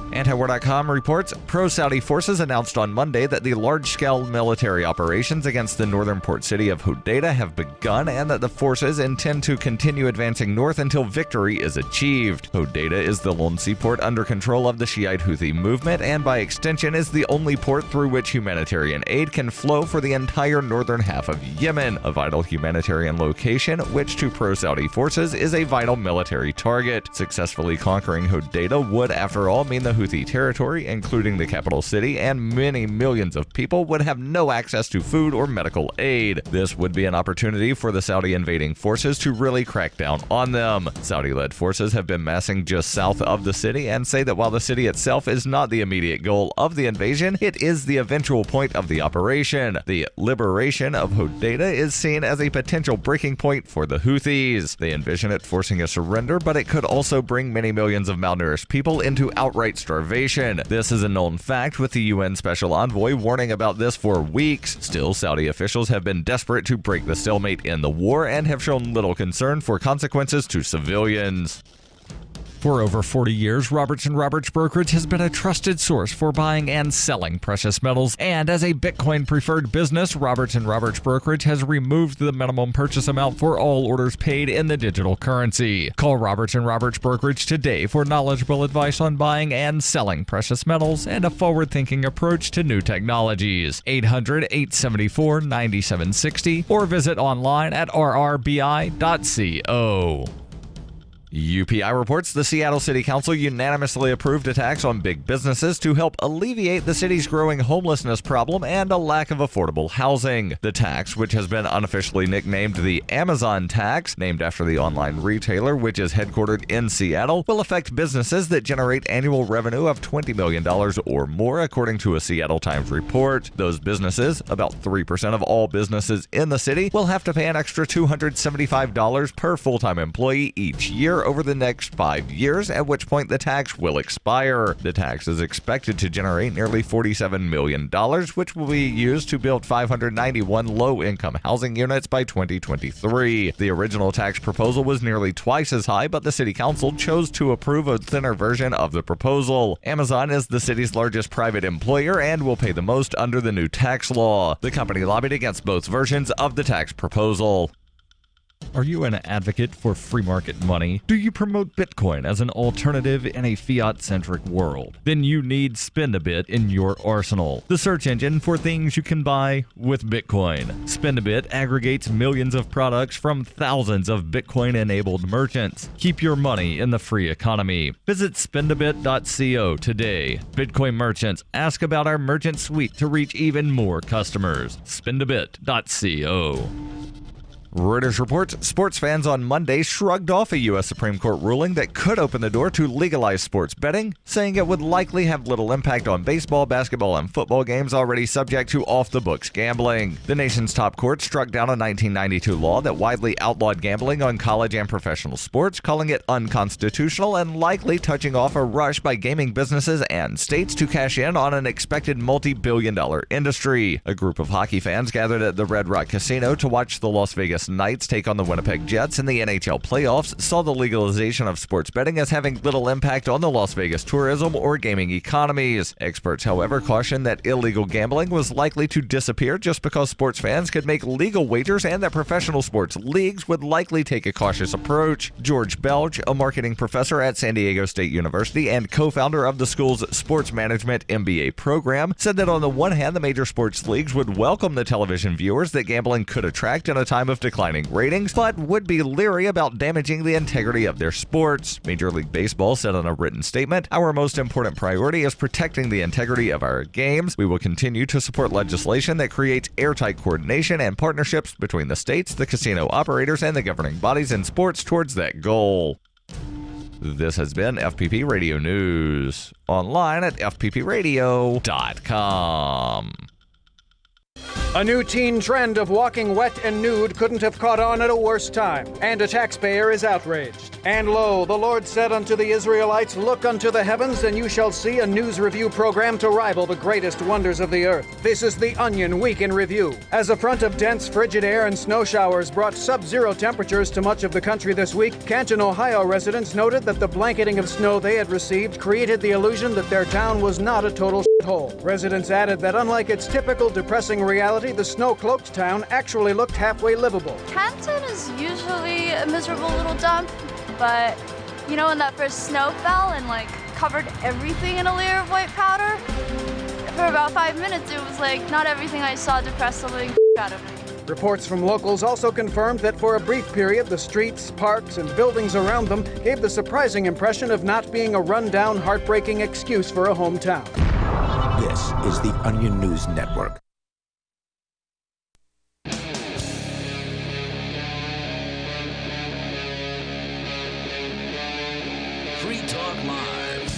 Antiwar.com reports pro-Saudi forces announced on Monday that the large-scale military operations against the northern port city of Hodeidah have begun and that the forces intend to continue advancing north until victory is achieved. Hodeidah is the lone seaport under control of the Shiite Houthi movement and by extension is the only port through which humanitarian aid can flow for the entire northern half of Yemen, a vital humanitarian location which to pro-Saudi forces is a vital military target. Successfully conquering Hodeidah would, after all, mean the Houthi territory, including the capital city, and many millions of people would have no access to food or medical aid. This would be an opportunity for the Saudi invading forces to really crack down on them. Saudi-led forces have been massing just south of the city and say that while the city itself is not the immediate goal of the invasion, it is the eventual point of the operation. The liberation of Hodeidah is seen as a potential breaking point for the Houthis. They envision it forcing a surrender, but it could also bring many millions of malnourished people into outright starvation. This is a known fact, with the UN Special Envoy warning about this for weeks. Still, Saudi officials have been desperate to break the stalemate in the war and have shown little concern for consequences to civilians. For over 40 years, Roberts & Roberts Brokerage has been a trusted source for buying and selling precious metals. And as a Bitcoin-preferred business, Roberts & Roberts Brokerage has removed the minimum purchase amount for all orders paid in the digital currency. Call Roberts & Roberts Brokerage today for knowledgeable advice on buying and selling precious metals and a forward-thinking approach to new technologies. 800-874-9760 or visit online at rrbi.co. UPI reports the Seattle City Council unanimously approved a tax on big businesses to help alleviate the city's growing homelessness problem and a lack of affordable housing. The tax, which has been unofficially nicknamed the Amazon tax, named after the online retailer which is headquartered in Seattle, will affect businesses that generate annual revenue of $20 million or more, according to a Seattle Times report. Those businesses, about 3% of all businesses in the city, will have to pay an extra $275 per full-time employee each year over the next 5 years, at which point the tax will expire. The tax is expected to generate nearly $47 million, which will be used to build 591 low-income housing units by 2023. The original tax proposal was nearly twice as high, but the City Council chose to approve a thinner version of the proposal. Amazon is the city's largest private employer and will pay the most under the new tax law. The company lobbied against both versions of the tax proposal. Are you an advocate for free market money? Do you promote Bitcoin as an alternative in a fiat-centric world? Then you need Spend a Bit in your arsenal, the search engine for things you can buy with Bitcoin. Spend a Bit aggregates millions of products from thousands of Bitcoin-enabled merchants. Keep your money in the free economy. Visit spendabit.co today. Bitcoin merchants, ask about our merchant suite to reach even more customers. Spendabit.co. Reuters reports sports fans on Monday shrugged off a U.S. Supreme Court ruling that could open the door to legalize sports betting, saying it would likely have little impact on baseball, basketball, and football games already subject to off-the-books gambling. The nation's top court struck down a 1992 law that widely outlawed gambling on college and professional sports, calling it unconstitutional and likely touching off a rush by gaming businesses and states to cash in on an expected multi-billion-dollar industry. A group of hockey fans gathered at the Red Rock Casino to watch the Las Vegas Knights take on the Winnipeg Jets in the NHL playoffs saw the legalization of sports betting as having little impact on the Las Vegas tourism or gaming economies. Experts, however, caution that illegal gambling was likely to disappear just because sports fans could make legal wagers and that professional sports leagues would likely take a cautious approach. George Belge, a marketing professor at San Diego State University and co-founder of the school's sports management MBA program, said that on the one hand, the major sports leagues would welcome the television viewers that gambling could attract in a time of declining ratings, but would be leery about damaging the integrity of their sports. Major League Baseball said in a written statement, "Our most important priority is protecting the integrity of our games. We will continue to support legislation that creates airtight coordination and partnerships between the states, the casino operators, and the governing bodies in sports towards that goal." This has been FPP Radio News, online at fppradio.com. A new teen trend of walking wet and nude couldn't have caught on at a worse time, and a taxpayer is outraged. And lo, the Lord said unto the Israelites, "Look unto the heavens, and you shall see a news review program to rival the greatest wonders of the earth." This is the Onion Week in Review. As a front of dense, frigid air and snow showers brought sub-zero temperatures to much of the country this week, Canton, Ohio residents noted that the blanketing of snow they had received created the illusion that their town was not a total shithole. Residents added that unlike its typical depressing reality, the snow-cloaked town actually looked halfway livable. Canton is usually a miserable little dump, but you know when that first snow fell and covered everything in a layer of white powder? For about 5 minutes it was like not everything I saw depressed the living out of me. Reports from locals also confirmed that for a brief period, the streets, parks, and buildings around them gave the surprising impression of not being a run-down, heartbreaking excuse for a hometown. This is the Onion News Network. Free Talk Live.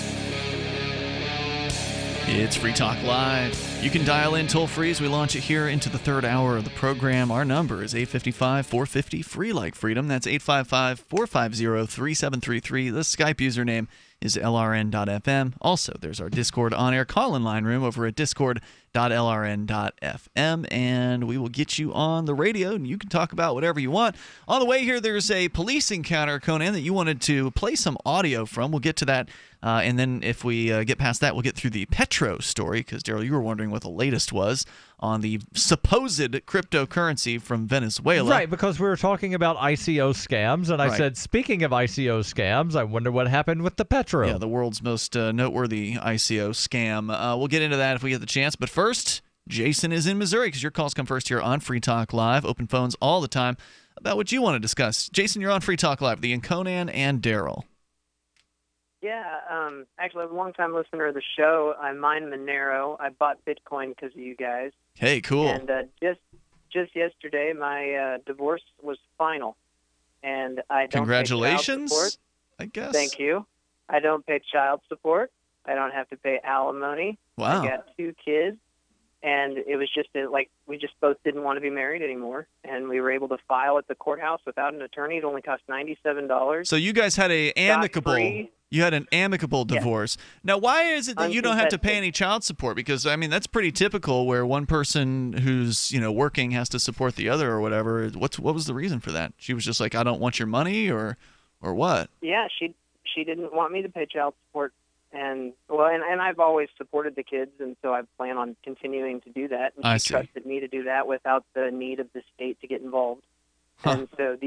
It's Free Talk Live. You can dial in toll-free as we launch it here into the third hour of the program. Our number is 855-450, free like freedom. That's 855-450-3733. The Skype username is lrn.fm. Also, there's our Discord on-air call-in line room over at discord.lrn.fm, and we will get you on the radio, and you can talk about whatever you want. On the way here, there's a police encounter, Conan, that you wanted to play some audio from. We'll get to that, and then if we get past that, we'll get through the Petro story, because, Darryl, you were wondering what the latest was on the supposed cryptocurrency from Venezuela. Right, because we were talking about ICO scams, and I said, speaking of ICO scams, I wonder what happened with the Petro. Yeah, the world's most noteworthy ICO scam. We'll get into that if we get the chance, but first, Jason is in Missouri, because your calls come first here on Free Talk Live. Open phones all the time about what you want to discuss. Jason, you're on Free Talk Live, the Conan and Darryl. Yeah, actually, I'm a long-time listener of the show. I mine Monero. I bought Bitcoin because of you guys. Hey, cool. And just yesterday, my divorce was final, and I don't Congratulations, pay child support. I guess. Thank you. I don't pay child support. I don't have to pay alimony. Wow. I got 2 kids, and it was just we just both didn't want to be married anymore, and we were able to file at the courthouse without an attorney. It only cost $97. So you guys had an amicable. Scot-free. You had an amicable divorce. Now, why is it that you don't have to pay any child support? Because I mean, that's pretty typical, where one person who's working has to support the other or whatever. What was the reason for that? She was just like, I don't want your money, or what? Yeah, she didn't want me to pay child support, and I've always supported the kids, and so I plan on continuing to do that. And she trusted me to do that without the need of the state to get involved. And so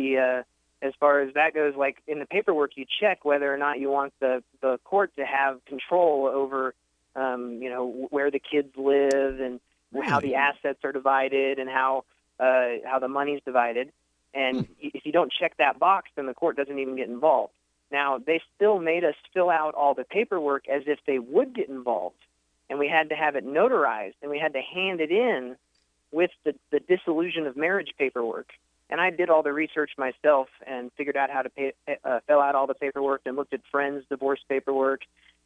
as far as that goes, like in the paperwork, you check whether or not you want the court to have control over, where the kids live and how the assets are divided and how the money's divided. And if you don't check that box, then the court doesn't even get involved. Now, they still made us fill out all the paperwork as if they would get involved, and we had to have it notarized, and we had to hand it in with the dissolution of marriage paperwork. And I did all the research myself and figured out how to fill out all the paperwork and looked at friends' divorce paperwork,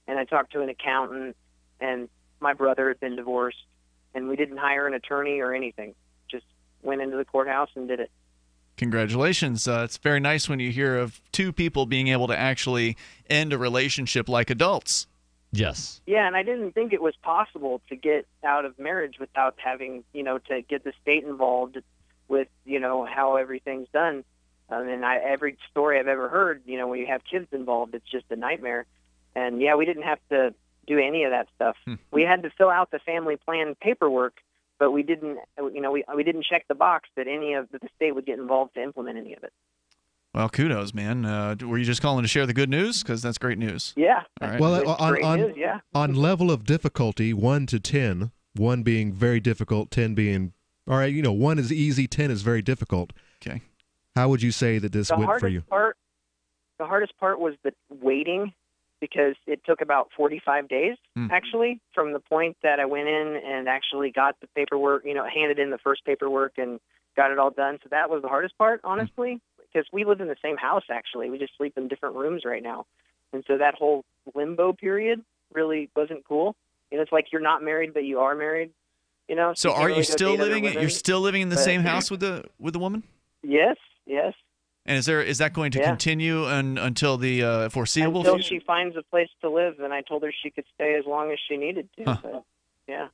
and I talked to an accountant, and my brother had been divorced, and we didn't hire an attorney or anything. Just went into the courthouse and did it. Congratulations. It's very nice when you hear of two people being able to actually end a relationship like adults. Yes. Yeah, and I didn't think it was possible to get out of marriage without having, to get the state involved with, how everything's done. And every story I've ever heard, when you have kids involved, it's just a nightmare. And, yeah, we didn't have to do any of that stuff. We had to fill out the family plan paperwork, but we didn't, we didn't check the box that the state would get involved to implement any of it. Well, kudos, man. Were you just calling to share the good news? Because that's great news. Yeah. All right. Well, on level of difficulty, 1 to 10, 1 being very difficult, 10 being, all right, 1 is easy, 10 is very difficult. Okay. How would you say that this went for you? The hardest part was the waiting, because it took about 45 days, actually, from the point that I went in and actually got the paperwork, handed in the first paperwork and got it all done. So that was the hardest part, honestly, because we live in the same house, actually. We just sleep in different rooms right now. And so that whole limbo period really wasn't cool. It's like you're not married, but you are married, So are you still living? You're still living in the same house with the woman? Yes. And is that going to continue until the foreseeable until future? she finds a place to live? And I told her she could stay as long as she needed to. Huh. But, yeah,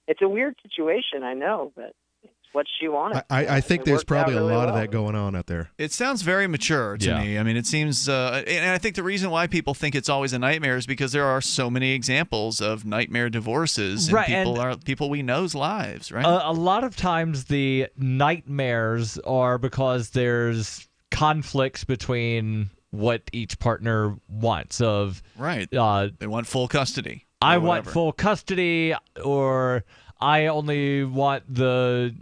it's a weird situation, I know, but it's what she wanted. I think there's probably a lot of that going on out there. It sounds very mature to me. I mean, it seems, and I think the reason why people think it's always a nightmare is because there are so many examples of nightmare divorces in people we know's lives, right? A lot of times the nightmares are because there's conflicts between what each partner wants. They want full custody. I want full custody, or I only want the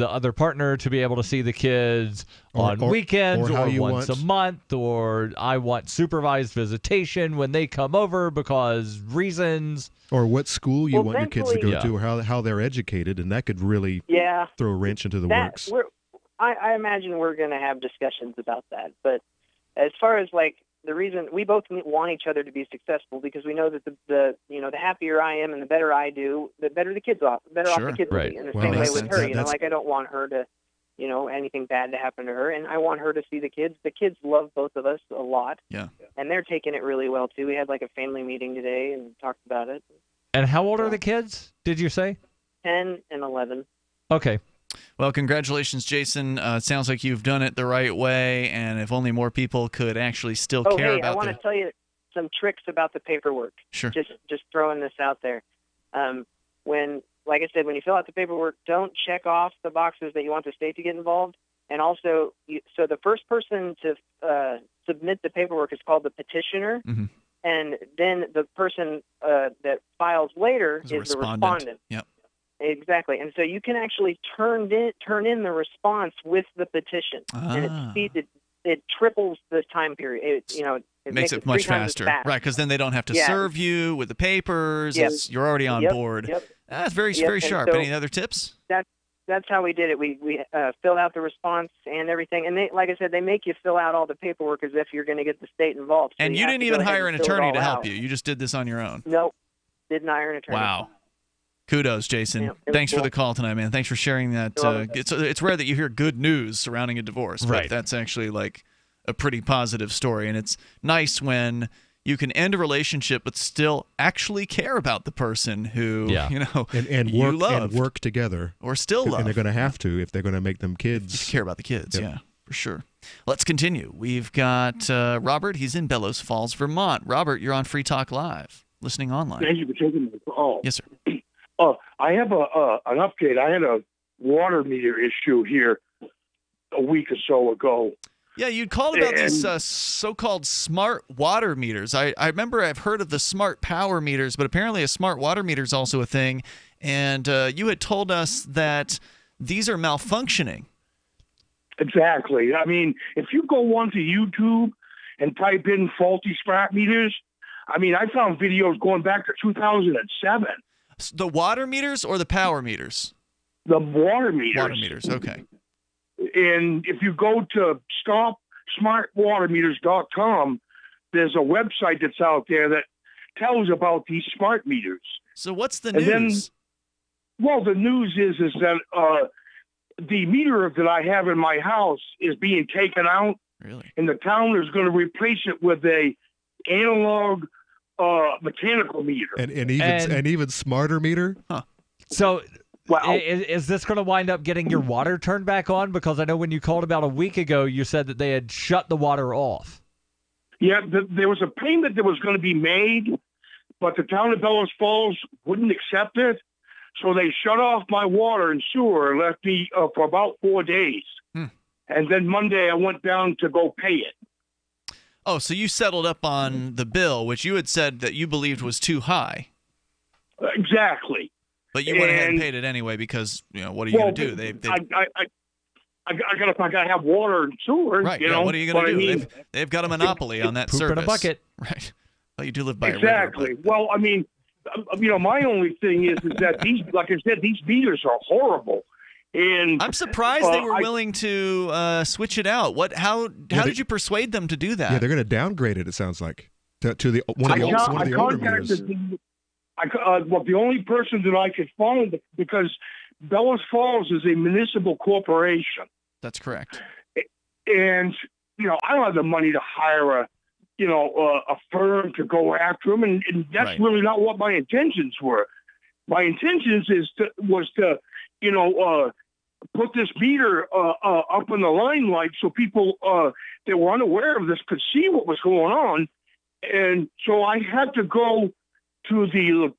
other partner to be able to see the kids on weekends or once a month, or I want supervised visitation when they come over because reasons. Or what school you want your kids to go to, or how they're educated, and that could really throw a wrench into the works. I imagine we're going to have discussions about that. But as far as the reason, we both want each other to be successful, because we know that the happier I am and the better I do, the better the kids off. The better off the kids will be. In the same way with her, I don't want her to, anything bad to happen to her, and I want her to see the kids. The kids love both of us a lot. Yeah. And they're taking it really well too. We had a family meeting today and talked about it. And how old are the kids? Did you say? 10 and 11. Okay. Well, congratulations, Jason. It sounds like you've done it the right way, and if only more people could actually still care about I want to tell you some tricks about the paperwork. Sure. Just throwing this out there. Like I said, when you fill out the paperwork, don't check off the boxes that you want the state to get involved. And also, so the first person to submit the paperwork is called the petitioner, and then the person that files later is the respondent. Yep. Exactly, and so you can actually turn in the response with the petition, and it triples the time period. It makes it much faster, right? Because then they don't have to serve you with the papers. Yep. You're already on board. Yep. That's very sharp. So any other tips? That's how we did it. We filled out the response and everything, and like I said, they make you fill out all the paperwork as if you're going to get the state involved. So and you didn't even hire an attorney to help you. You just did this on your own. Nope, didn't hire an attorney. Wow. Kudos, Jason. Thanks for the call tonight, man. Thanks for sharing that. It's rare that you hear good news surrounding a divorce, but that's actually a pretty positive story. And it's nice when you can end a relationship but still actually care about the person who and work together, or still love. And they're going to have to if they're going to make them kids. Care about the kids, yeah, for sure. Let's continue. We've got Robert. He's in Bellows Falls, Vermont. Robert, you're on Free Talk Live, listening online. Thank you for taking the call. Yes, sir. I have an update. I had a water meter issue here a week or so ago. Yeah, you'd called about these so-called smart water meters. I remember I've heard of the smart power meters, but apparently a smart water meter is also a thing. And you had told us that these are malfunctioning. Exactly. I mean, if you go onto YouTube and type in faulty smart meters, I mean, I found videos going back to 2007. The water meters or the power meters? The water meters. Water meters, okay. And if you go to stopsmartwatermeters.com, there's a website that's out there that tells about these smart meters. So what's the news? Well, the news is that the meter that I have in my house is being taken out. Really? And the town is going to replace it with a analog mechanical meter. And even smarter meter? Huh. So is this going to wind up getting your water turned back on? Because I know when you called about a week ago, you said that they had shut the water off. Yeah, there was a payment that was going to be made, but the town of Bellows Falls wouldn't accept it. So they shut off my water and sewer and left me for about 4 days. And then Monday I went down to go pay it. Oh, so you settled up on the bill, which you had said that you believed was too high. Exactly. But you went ahead and paid it anyway because, what are you going to do? I gotta have water and sewer. Right. You know, what are you going to do? I mean, they've got a monopoly on that Poop service. in a bucket. Right. Well, you do live by exactly. a river. Well, I mean, my only thing is that these, like I said, these meters are horrible. And I'm surprised they were willing to switch it out. How did you persuade them to do that? Yeah, they're going to downgrade it. It sounds like to one of the older meters. The only person that I could find, because Bellows Falls is a municipal corporation. That's correct. And I don't have the money to hire a firm to go after them, and that's really not what my intentions were. My intentions was to put this meter up in the limelight so people that were unaware of this could see what was going on. And so I had to go to the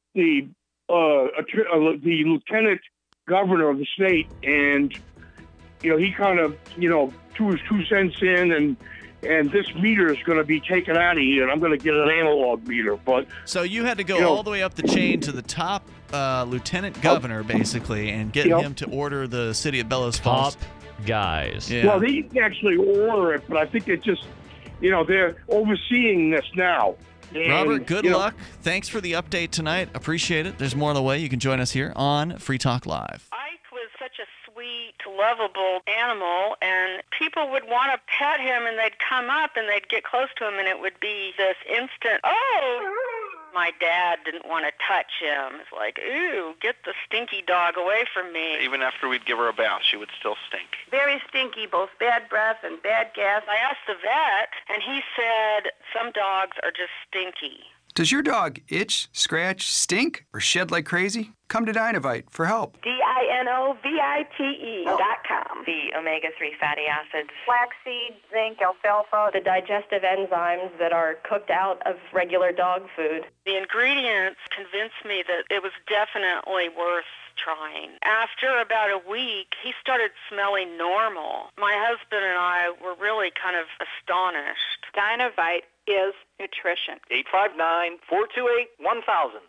lieutenant governor of the state, and he kind of threw his 2 cents in, and this meter is going to be taken out of here, and I'm going to get an analog meter. But so you had to go all the way up the chain to the top lieutenant governor, basically, and get him to order the city of Bellows Falls. Top guys. Yeah. Well, they didn't actually order it, but I think it just, they're overseeing this now. And, Robert, good luck. Thanks for the update tonight. Appreciate it. There's more on the way. You can join us here on Free Talk Live. Ike was such a sweet, lovable animal, and people would want to pet him, and they'd come up and they'd get close to him, and it would be this instant, oh! My dad didn't want to touch him. It's like, ooh, get the stinky dog away from me. Even after we'd give her a bath, she would still stink. Very stinky, both bad breath and bad gas. I asked the vet, and he said some dogs are just stinky. Does your dog itch, scratch, stink, or shed like crazy? Come to Dinovite for help. DINOVITE.com. The omega-3 fatty acids, flaxseed, zinc, alfalfa, the digestive enzymes that are cooked out of regular dog food. The ingredients convinced me that it was definitely worth trying. After about a week, he started smelling normal. My husband and I were really kind of astonished. Dinovite is nutrition. 859-428-1000.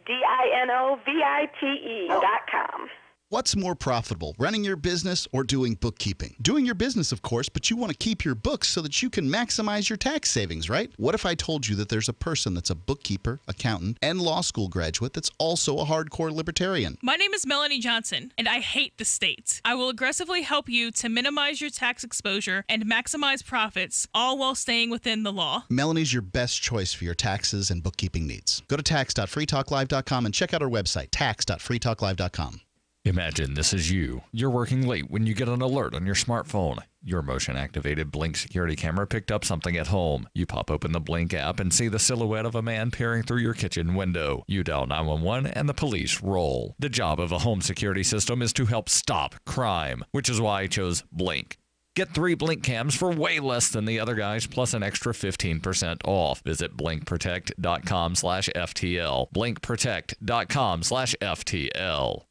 DINOVITE.com. What's more profitable, running your business or doing bookkeeping? Doing your business, of course, but you want to keep your books so that you can maximize your tax savings, right? What if I told you that there's a person that's a bookkeeper, accountant, and law school graduate that's also a hardcore libertarian? My name is Melanie Johnson, and I hate the state. I will aggressively help you to minimize your tax exposure and maximize profits, all while staying within the law. Melanie's your best choice for your taxes and bookkeeping needs. Go to tax.freetalklive.com and check out our website, tax.freetalklive.com. Imagine this is you. You're working late when you get an alert on your smartphone. Your motion-activated Blink security camera picked up something at home. You pop open the Blink app and see the silhouette of a man peering through your kitchen window. You dial 911 and the police roll. The job of a home security system is to help stop crime, which is why I chose Blink. Get 3 Blink cams for way less than the other guys, plus an extra 15% off. Visit blinkprotect.com/FTL. blinkprotect.com/FTL.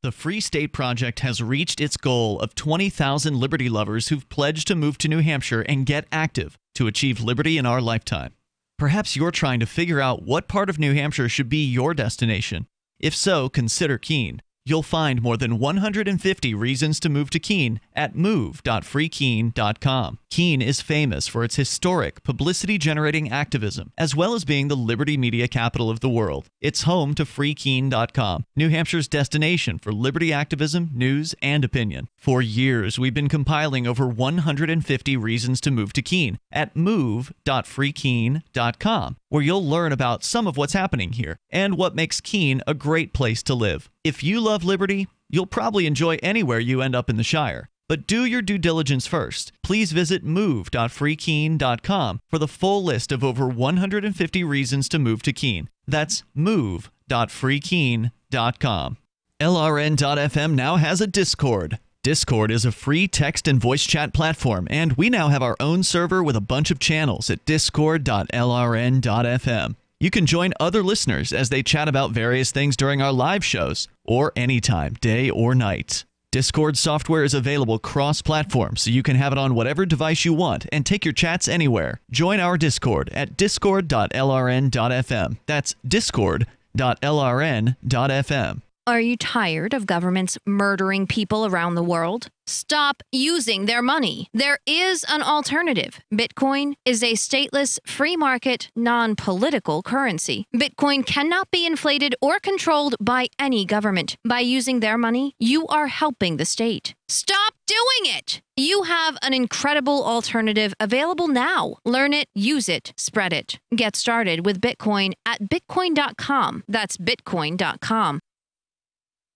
The Free State Project has reached its goal of 20,000 liberty lovers who've pledged to move to New Hampshire and get active to achieve liberty in our lifetime. Perhaps you're trying to figure out what part of New Hampshire should be your destination. If so, consider Keene. You'll find more than 150 reasons to move to Keene at move.freekeene.com. Keene is famous for its historic, publicity-generating activism, as well as being the liberty media capital of the world. It's home to freekeene.com, New Hampshire's destination for liberty activism, news, and opinion. For years, we've been compiling over 150 reasons to move to Keene at move.freekeene.com, where you'll learn about some of what's happening here and what makes Keene a great place to live. If you love liberty, you'll probably enjoy anywhere you end up in the Shire. But do your due diligence first. Please visit move.freekeene.com for the full list of over 150 reasons to move to Keene. That's move.freekeene.com. LRN.FM now has a Discord. Discord is a free text and voice chat platform, and we now have our own server with a bunch of channels at discord.lrn.fm. You can join other listeners as they chat about various things during our live shows, or anytime, day or night. Discord software is available cross-platform, so you can have it on whatever device you want and take your chats anywhere. Join our Discord at discord.lrn.fm. That's discord.lrn.fm. Are you tired of governments murdering people around the world? Stop using their money. There is an alternative. Bitcoin is a stateless, free market, non-political currency. Bitcoin cannot be inflated or controlled by any government. By using their money, you are helping the state. Stop doing it! You have an incredible alternative available now. Learn it, use it, spread it. Get started with Bitcoin at bitcoin.com. That's bitcoin.com.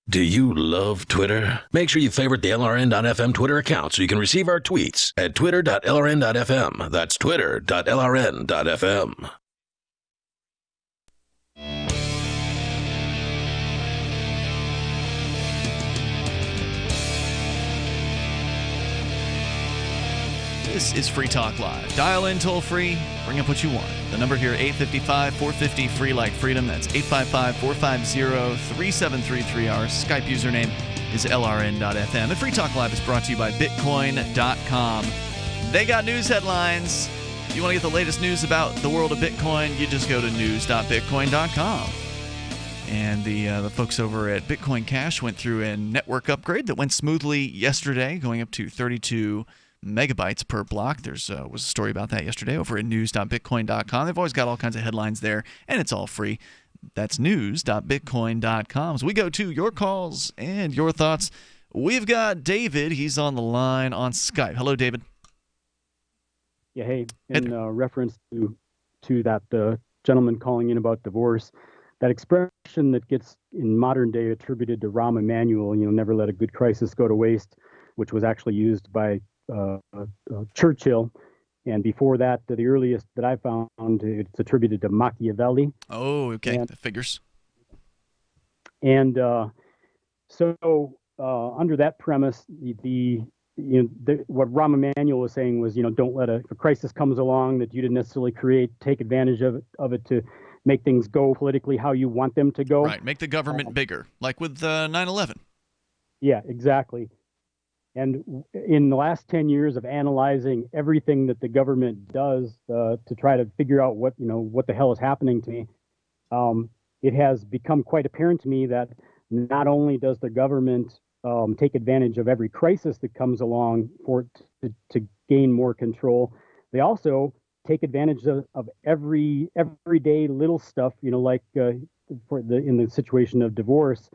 Do you love Twitter? Make sure you favorite the LRN.FM Twitter account so you can receive our tweets at twitter.lrn.fm. That's twitter.lrn.fm. This is Free Talk Live. Dial in toll free, bring up what you want. The number here, 855-450 free like freedom. That's 855-450-3733. Our Skype username is LRN.FM. And Free Talk Live is brought to you by Bitcoin.com. They got news headlines. If you want to get the latest news about the world of Bitcoin, you just go to news.bitcoin.com. And the folks over at Bitcoin Cash went through a network upgrade that went smoothly yesterday, going up to 32 megabytes per block. There's was a story about that yesterday over at news.bitcoin.com. They've always got all kinds of headlines there, and it's all free. That's news.bitcoin.com. So we go to your calls and your thoughts. We've got David. He's on the line on Skype. Hello, David. Yeah, hey. In reference to that gentleman calling in about divorce, that expression that gets in modern day attributed to Rahm Emanuel, never let a good crisis go to waste, which was actually used by Churchill, and before that, the earliest that I found, it's attributed to Machiavelli. Oh, okay, that figures. And so under that premise, what Rahm Emanuel was saying was, don't let if a crisis comes along that you didn't necessarily create, take advantage of it to make things go politically how you want them to go. Right, make the government bigger, like with 9/11. Yeah, exactly. And in the last 10 years of analyzing everything that the government does to try to figure out what the hell is happening to me, it has become quite apparent to me that not only does the government take advantage of every crisis that comes along to gain more control, they also take advantage of everyday little stuff, like in the situation of divorce.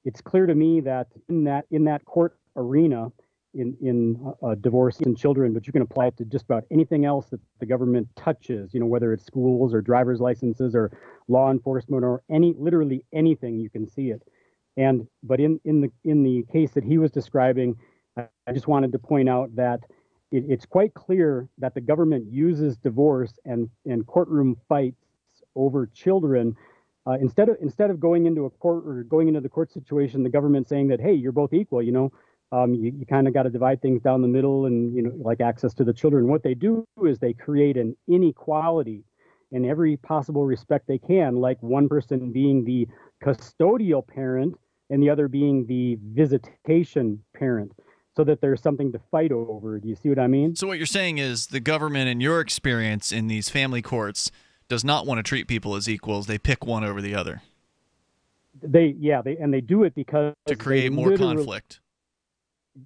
It's clear to me that in that court arena, in divorce and children, but you can apply it to just about anything else that the government touches, whether it's schools or driver's licenses or law enforcement or literally anything, you can see it. But in the case that he was describing, I just wanted to point out that it's quite clear that the government uses divorce and courtroom fights over children. Instead of going into a court or going into the court situation, the government saying that, hey, you're both equal, you kind of got to divide things down the middle and, like access to the children. What they do is they create an inequality in every possible respect they can, like one person being the custodial parent and the other being the visitation parent, so that there's something to fight over. Do you see what I mean? So what you're saying is the government, in your experience in these family courts, does not want to treat people as equals. They pick one over the other. They do it because to create more conflict.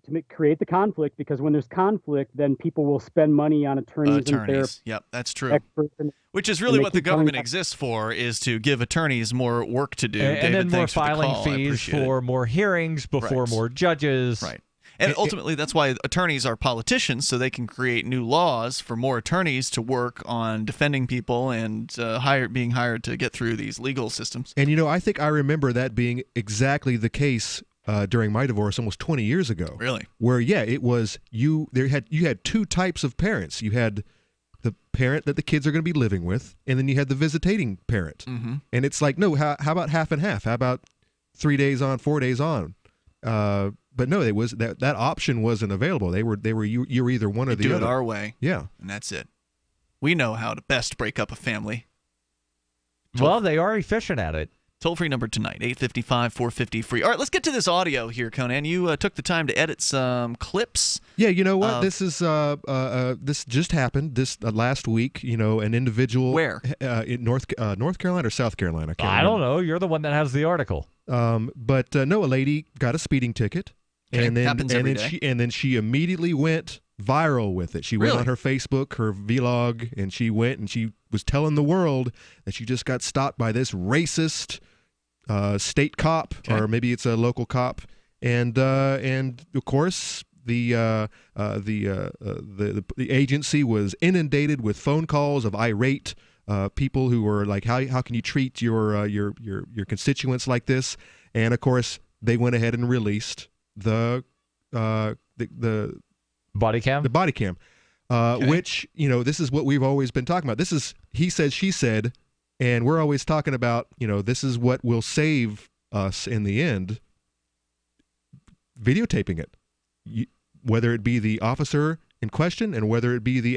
To create the conflict, because when there's conflict, then people will spend money on attorneys. And therapists. Yep, that's true. Which is really what the government exists for, is to give attorneys more work to do. And then more filing fees for more hearings before more judges. Right. And ultimately, that's why attorneys are politicians, so they can create new laws for more attorneys to work on defending people and being hired to get through these legal systems. And, I think I remember that being exactly the case during my divorce almost 20 years ago. Really? Where, it was you had two types of parents. You had the parent that the kids are going to be living with, and then you had the visitating parent. Mm-hmm. And it's like, no, how about half and half? How about 3 days on, 4 days on? But no, it was that option wasn't available. You were either one or the other. Do it our way. Yeah. And that's it. We know how to best break up a family. Well, they are efficient at it. Toll-free number tonight, 855-450-FREE. All right, let's get to this audio here, Conan. You took the time to edit some clips. Yeah, you know what? This just happened this last week. An individual. Where? In North Carolina or South Carolina? I don't know. You're the one that has the article. But a lady got a speeding ticket, okay. and then she immediately went viral with it. She went on her Facebook, her vlog, and she went and she was telling the world that she just got stopped by this racist state cop, or maybe it's a local cop, and of course the agency was inundated with phone calls of irate people who were like, how can you treat your constituents like this? And of course they went ahead and released the body cam. The body cam, which this is what we've always been talking about. This is he said, she said. And we're always talking about, this is what will save us in the end, videotaping it, whether it be the officer in question and whether it be the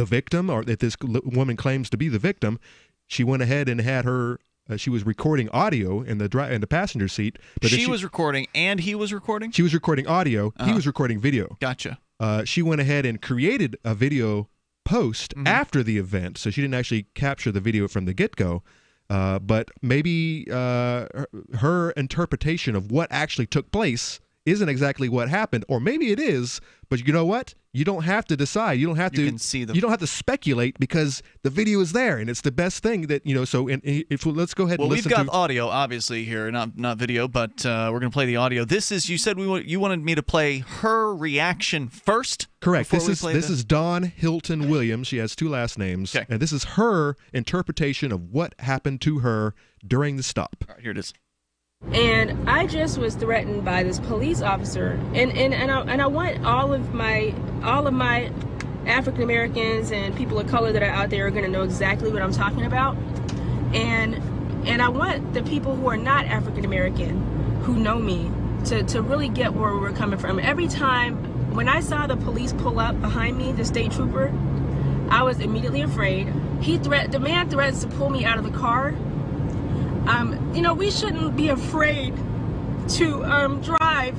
victim, or if this woman claims to be the victim. She went ahead and had her, she was recording audio in the passenger seat. But she was recording and he was recording? She was recording audio. He was recording video. Gotcha. She went ahead and created a video post after the event, so she didn't actually capture the video from the get-go, but maybe her interpretation of what actually took place isn't exactly what happened, or maybe it is, but you know what? You don't have to decide. You don't have to. You don't have to speculate, because the video is there, and it's the best thing that So, let's go ahead and listen. Well, we've got audio, obviously here, not video, but we're going to play the audio. This is. You said you wanted me to play her reaction first. Correct. This is Dawn Hilton Williams. She has two last names, and this is her interpretation of what happened to her during the stop. All right, here it is. And I just was threatened by this police officer, and I want all of my African Americans and people of color that are out there are going to know exactly what I'm talking about, and I want the people who are not African American, who know me, to really get where we're coming from. Every time when I saw the police pull up behind me, the state trooper, I was immediately afraid. The man threatens to pull me out of the car. We shouldn't be afraid to drive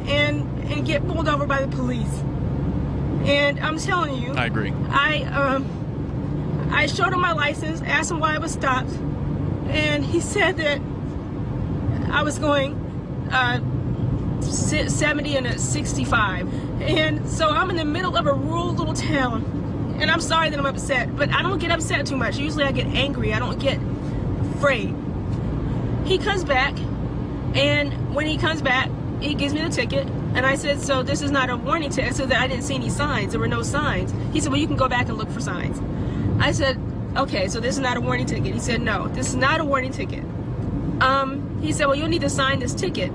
and get pulled over by the police. And I'm telling you, I agree. I showed him my license, asked him why I was stopped, and he said that I was going 70 and a 65. And so I'm in the middle of a rural little town, and I'm sorry that I'm upset, but I don't get upset too much. Usually I get angry. I don't get afraid. He comes back, and when he comes back, he gives me the ticket, and I said, so this is not a warning ticket. I said that I didn't see any signs. There were no signs. He said, well, you can go back and look for signs. I said, okay, so this is not a warning ticket. He said, no, this is not a warning ticket. He said, well, you'll need to sign this ticket.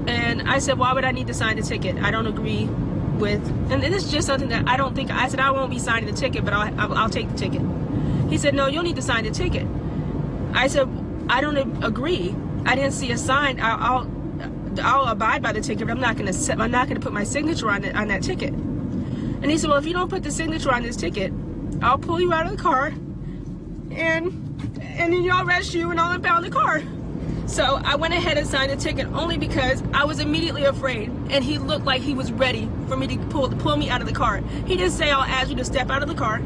And I said, why would I need to sign the ticket? I don't agree with, and this is just something that I don't think, I said, I won't be signing the ticket, but I'll take the ticket. He said, no, you'll need to sign the ticket. I said, I don't agree. I didn't see a sign. I'll abide by the ticket, but I'm not going to put my signature on that ticket. And he said, well, if you don't put the signature on this ticket, I'll pull you out of the car, and then I'll arrest you, and I'll impound the car. So I went ahead and signed the ticket only because I was immediately afraid, and he looked like he was ready for me to pull me out of the car. He didn't say, I'll ask you to step out of the car.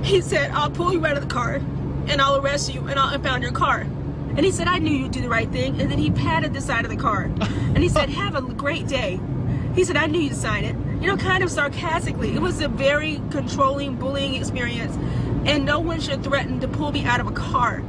He said, I'll pull you out of the car, and I'll arrest you, and I'll impound your car. And he said, I knew you'd do the right thing. And then he patted the side of the car. And he said, have a great day. He said, I knew you'd sign it. You know, kind of sarcastically. It was a very controlling, bullying experience. And no one should threaten to pull me out of a car.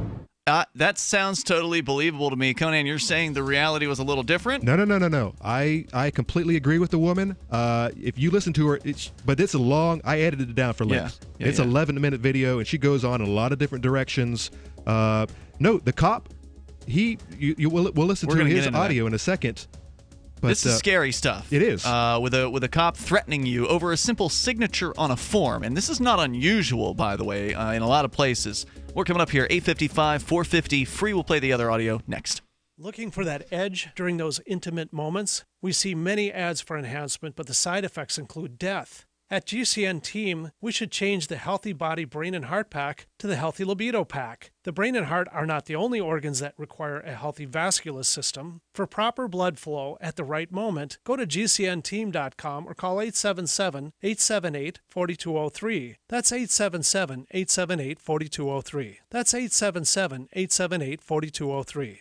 That sounds totally believable to me. Conan, you're saying the reality was a little different? No. I completely agree with the woman. If you listen to her, but it's a long, I edited it down for length. It's an 11-minute video, and she goes on in a lot of different directions. No, the cop, we'll listen to his audio in a second. But, this is scary stuff. It is. With a cop threatening you over a simple signature on a form. And this is not unusual, by the way, in a lot of places. We're coming up here, 8:55, 4:50. Free will play the other audio next. Looking for that edge during those intimate moments? We see many ads for enhancement, but the side effects include death. At GCN Team, we should change the Healthy Body, Brain, and Heart Pack to the Healthy Libido Pack. The brain and heart are not the only organs that require a healthy vascular system. For proper blood flow at the right moment, go to GCNteam.com or call 877-878-4203. That's 877-878-4203. That's 877-878-4203.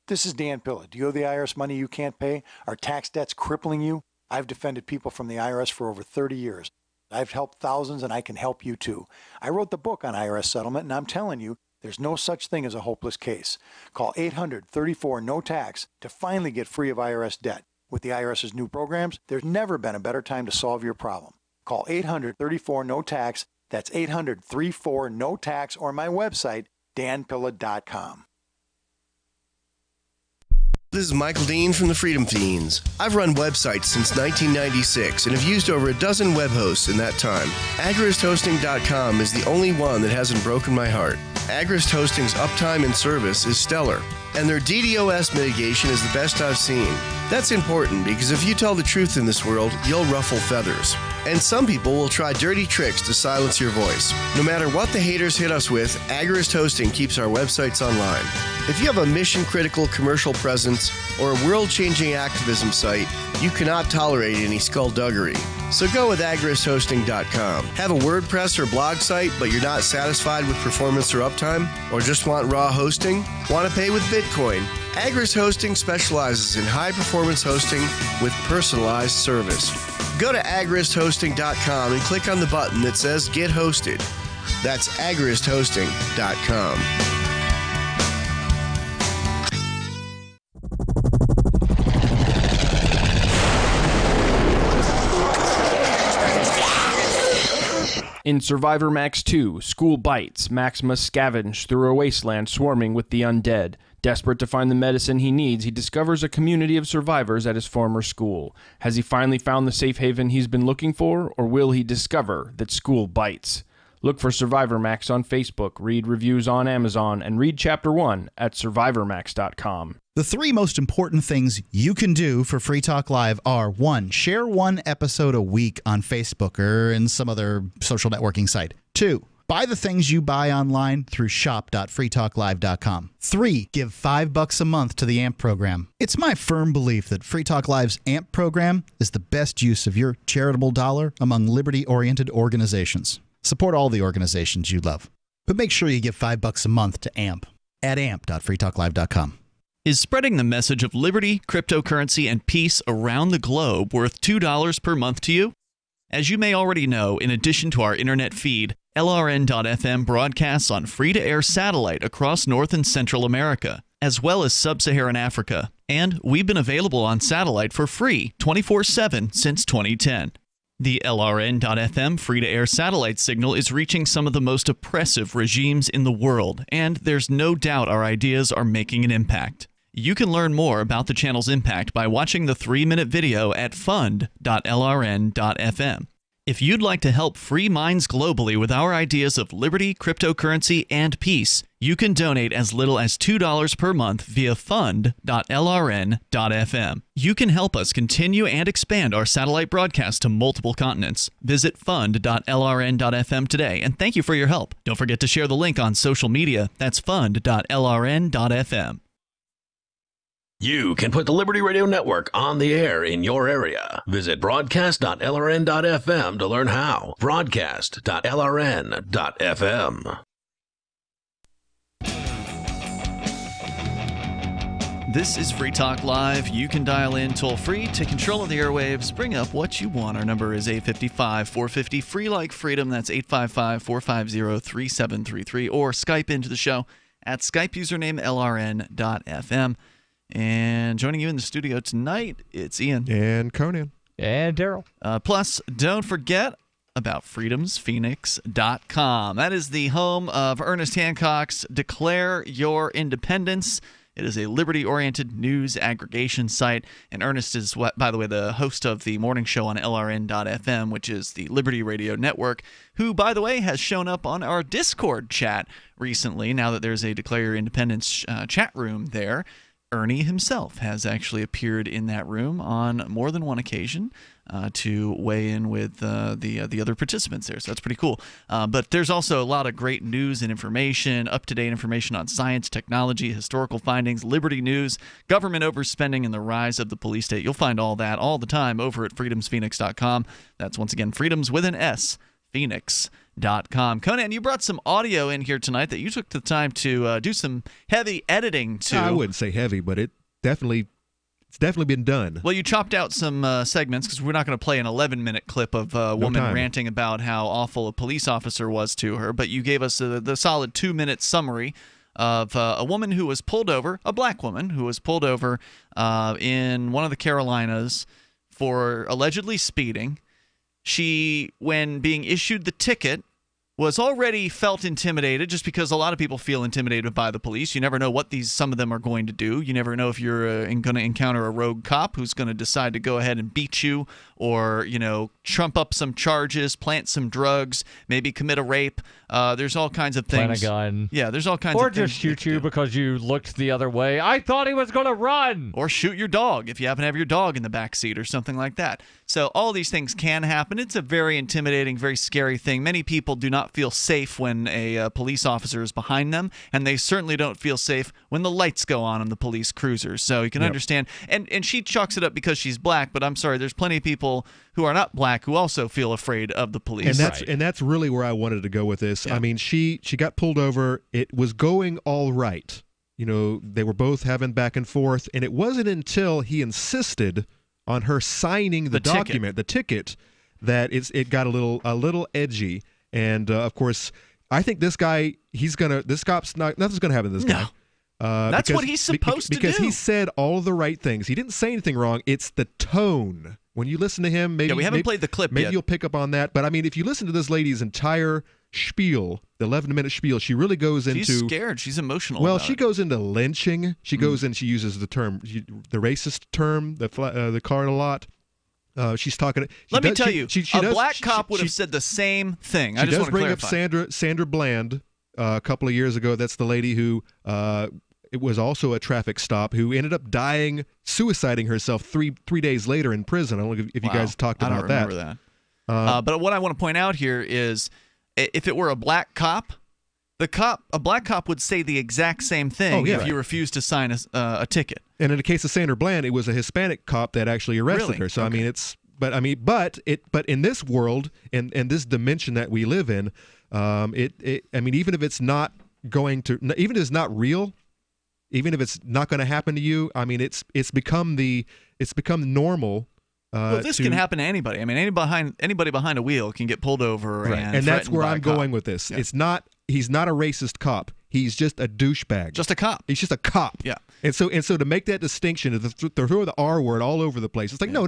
This is Dan Pilla. Do you owe the IRS money you can't pay? Are tax debts crippling you? I've defended people from the IRS for over 30 years. I've helped thousands, and I can help you too. I wrote the book on IRS settlement, and I'm telling you, there's no such thing as a hopeless case. Call 800-34-NO-TAX to finally get free of IRS debt. With the IRS's new programs, there's never been a better time to solve your problem. Call 800-34-NO-TAX. That's 800-34-NO-TAX, or my website, danpilla.com. This is Michael Dean from the Freedom Fiends. I've run websites since 1996 and have used over a dozen web hosts in that time. AgristHosting.com is the only one that hasn't broken my heart. Agrist Hosting's uptime and service is stellar, and their DDoS mitigation is the best I've seen. That's important because if you tell the truth in this world, you'll ruffle feathers. And some people will try dirty tricks to silence your voice. No matter what the haters hit us with, Agrist Hosting keeps our websites online. If you have a mission-critical commercial presence or a world-changing activism site, you cannot tolerate any skullduggery. So go with AgristHosting.com. Have a WordPress or blog site, but you're not satisfied with performance or uptime? Or just want raw hosting? Want to pay with Bitcoin? Agrist Hosting specializes in high-performance hosting with personalized service. Go to AgristHosting.com and click on the button that says Get Hosted. That's AgristHosting.com. In Survivor Max 2, School Bites, Max must scavenge through a wasteland swarming with the undead. Desperate to find the medicine he needs, he discovers a community of survivors at his former school. Has he finally found the safe haven he's been looking for, or will he discover that school bites? Look for Survivor Max on Facebook, read reviews on Amazon, and read Chapter 1 at SurvivorMax.com. The three most important things you can do for Free Talk Live are: 1, share one episode a week on Facebook or in some other social networking site. 2, buy the things you buy online through shop.freetalklive.com. 3, give $5 a month to the AMP program. It's my firm belief that Free Talk Live's AMP program is the best use of your charitable dollar among liberty-oriented organizations. Support all the organizations you love, but make sure you give $5 a month to AMP at amp.freetalklive.com. Is spreading the message of liberty, cryptocurrency, and peace around the globe worth $2 per month to you? As you may already know, in addition to our internet feed, LRN.FM broadcasts on free-to-air satellite across North and Central America, as well as Sub-Saharan Africa. And we've been available on satellite for free 24/7 since 2010. The LRN.FM free-to-air satellite signal is reaching some of the most oppressive regimes in the world, and there's no doubt our ideas are making an impact. You can learn more about the channel's impact by watching the 3-minute video at fund.lrn.fm. If you'd like to help free minds globally with our ideas of liberty, cryptocurrency, and peace, you can donate as little as $2 per month via fund.lrn.fm. You can help us continue and expand our satellite broadcast to multiple continents. Visit fund.lrn.fm today, and thank you for your help. Don't forget to share the link on social media. That's fund.lrn.fm. You can put the Liberty Radio Network on the air in your area. Visit broadcast.lrn.fm to learn how. Broadcast.lrn.fm. This is Free Talk Live. You can dial in toll-free, take control of the airwaves, bring up what you want. Our number is 855-450, free like freedom. That's 855-450-3733. Or Skype into the show at Skype username lrn.fm. And joining you in the studio tonight, it's Ian. And Conan. And Darryl. Plus, don't forget about freedomsphoenix.com. That is the home of Ernest Hancock's Declare Your Independence. It is a liberty-oriented news aggregation site, and Ernest is, by the way, the host of the morning show on LRN.FM, which is the Liberty Radio Network, who, by the way, has shown up on our Discord chat recently, now that there's a Declare Your Independence chat room there. Ernie himself has actually appeared in that room on more than one occasion to weigh in with the other participants there. So that's pretty cool. But there's also a lot of great news and information, up-to-date information on science, technology, historical findings, liberty news, government overspending, and the rise of the police state. You'll find all that all the time over at freedomsphoenix.com. That's, once again, freedoms with an S, Phoenix.com. Conan, you brought some audio in here tonight that you took the time to do some heavy editing to. I wouldn't say heavy, but it's definitely been done. Well, you chopped out some segments because we're not going to play an 11-minute clip of a woman ranting about how awful a police officer was to her, but you gave us the solid 2-minute summary of a woman who was pulled over, a black woman who was pulled over in one of the Carolinas for allegedly speeding. She, when being issued the ticket, was already felt intimidated, just because a lot of people feel intimidated by the police. You never know what some of them are going to do. You never know if you're going to encounter a rogue cop who's going to decide to go ahead and beat you, or trump up some charges, plant some drugs, maybe commit a rape. There's all kinds of things. Plant a gun. Yeah, there's all kinds of things. Or just shoot you because you looked the other way. I thought he was going to run. Or shoot your dog if you happen to have your dog in the back seat or something like that. So all these things can happen. It's a very intimidating, very scary thing. Many people do not feel safe when a police officer is behind them, and they certainly don't feel safe when the lights go on the police cruisers. So you can understand. And she chalks it up because she's black, but I'm sorry, there's plenty of people who are not black who also feel afraid of the police. And that's really where I wanted to go with this. Yeah. I mean, she got pulled over. It was going all right. They were both having back and forth, and it wasn't until he insisted on her signing the document, the ticket, that it got a little edgy. And of course, I think this guy, nothing's gonna happen to this guy. That's what he's supposed to do. Because he said all the right things. He didn't say anything wrong. It's the tone. When you listen to him, maybe we haven't played the clip yet. Maybe you'll pick up on that. But I mean, if you listen to this lady's entire spiel, the 11-minute spiel, she really goes into. She's scared. She's emotional. Well, she goes into lynching. She goes in. She uses the term, the racist term, the card a lot. She's talking. Let me tell you, a black cop would have said the same thing. She does bring up Sandra Bland a couple of years ago. That's the lady who. It was also a traffic stop, who ended up suiciding herself three days later in prison. I don't know if you guys talked about that. I don't remember that. But what I want to point out here is, if it were a black cop, a black cop would say the exact same thing if you refused to sign a ticket. And in the case of Sandra Bland, it was a Hispanic cop that actually arrested her. So okay. But in this world, in this dimension that we live in, even if it's not going to, even if it's not real. Even if it's not going to happen to you, I mean, it's become normal. Well, this can happen to anybody. I mean, anybody behind a wheel can get pulled over, and that's where I'm going with this. Yeah. He's not a racist cop. He's just a douchebag. Just a cop. He's just a cop. Yeah. And so to make that distinction, to throw the R word all over the place, it's like no.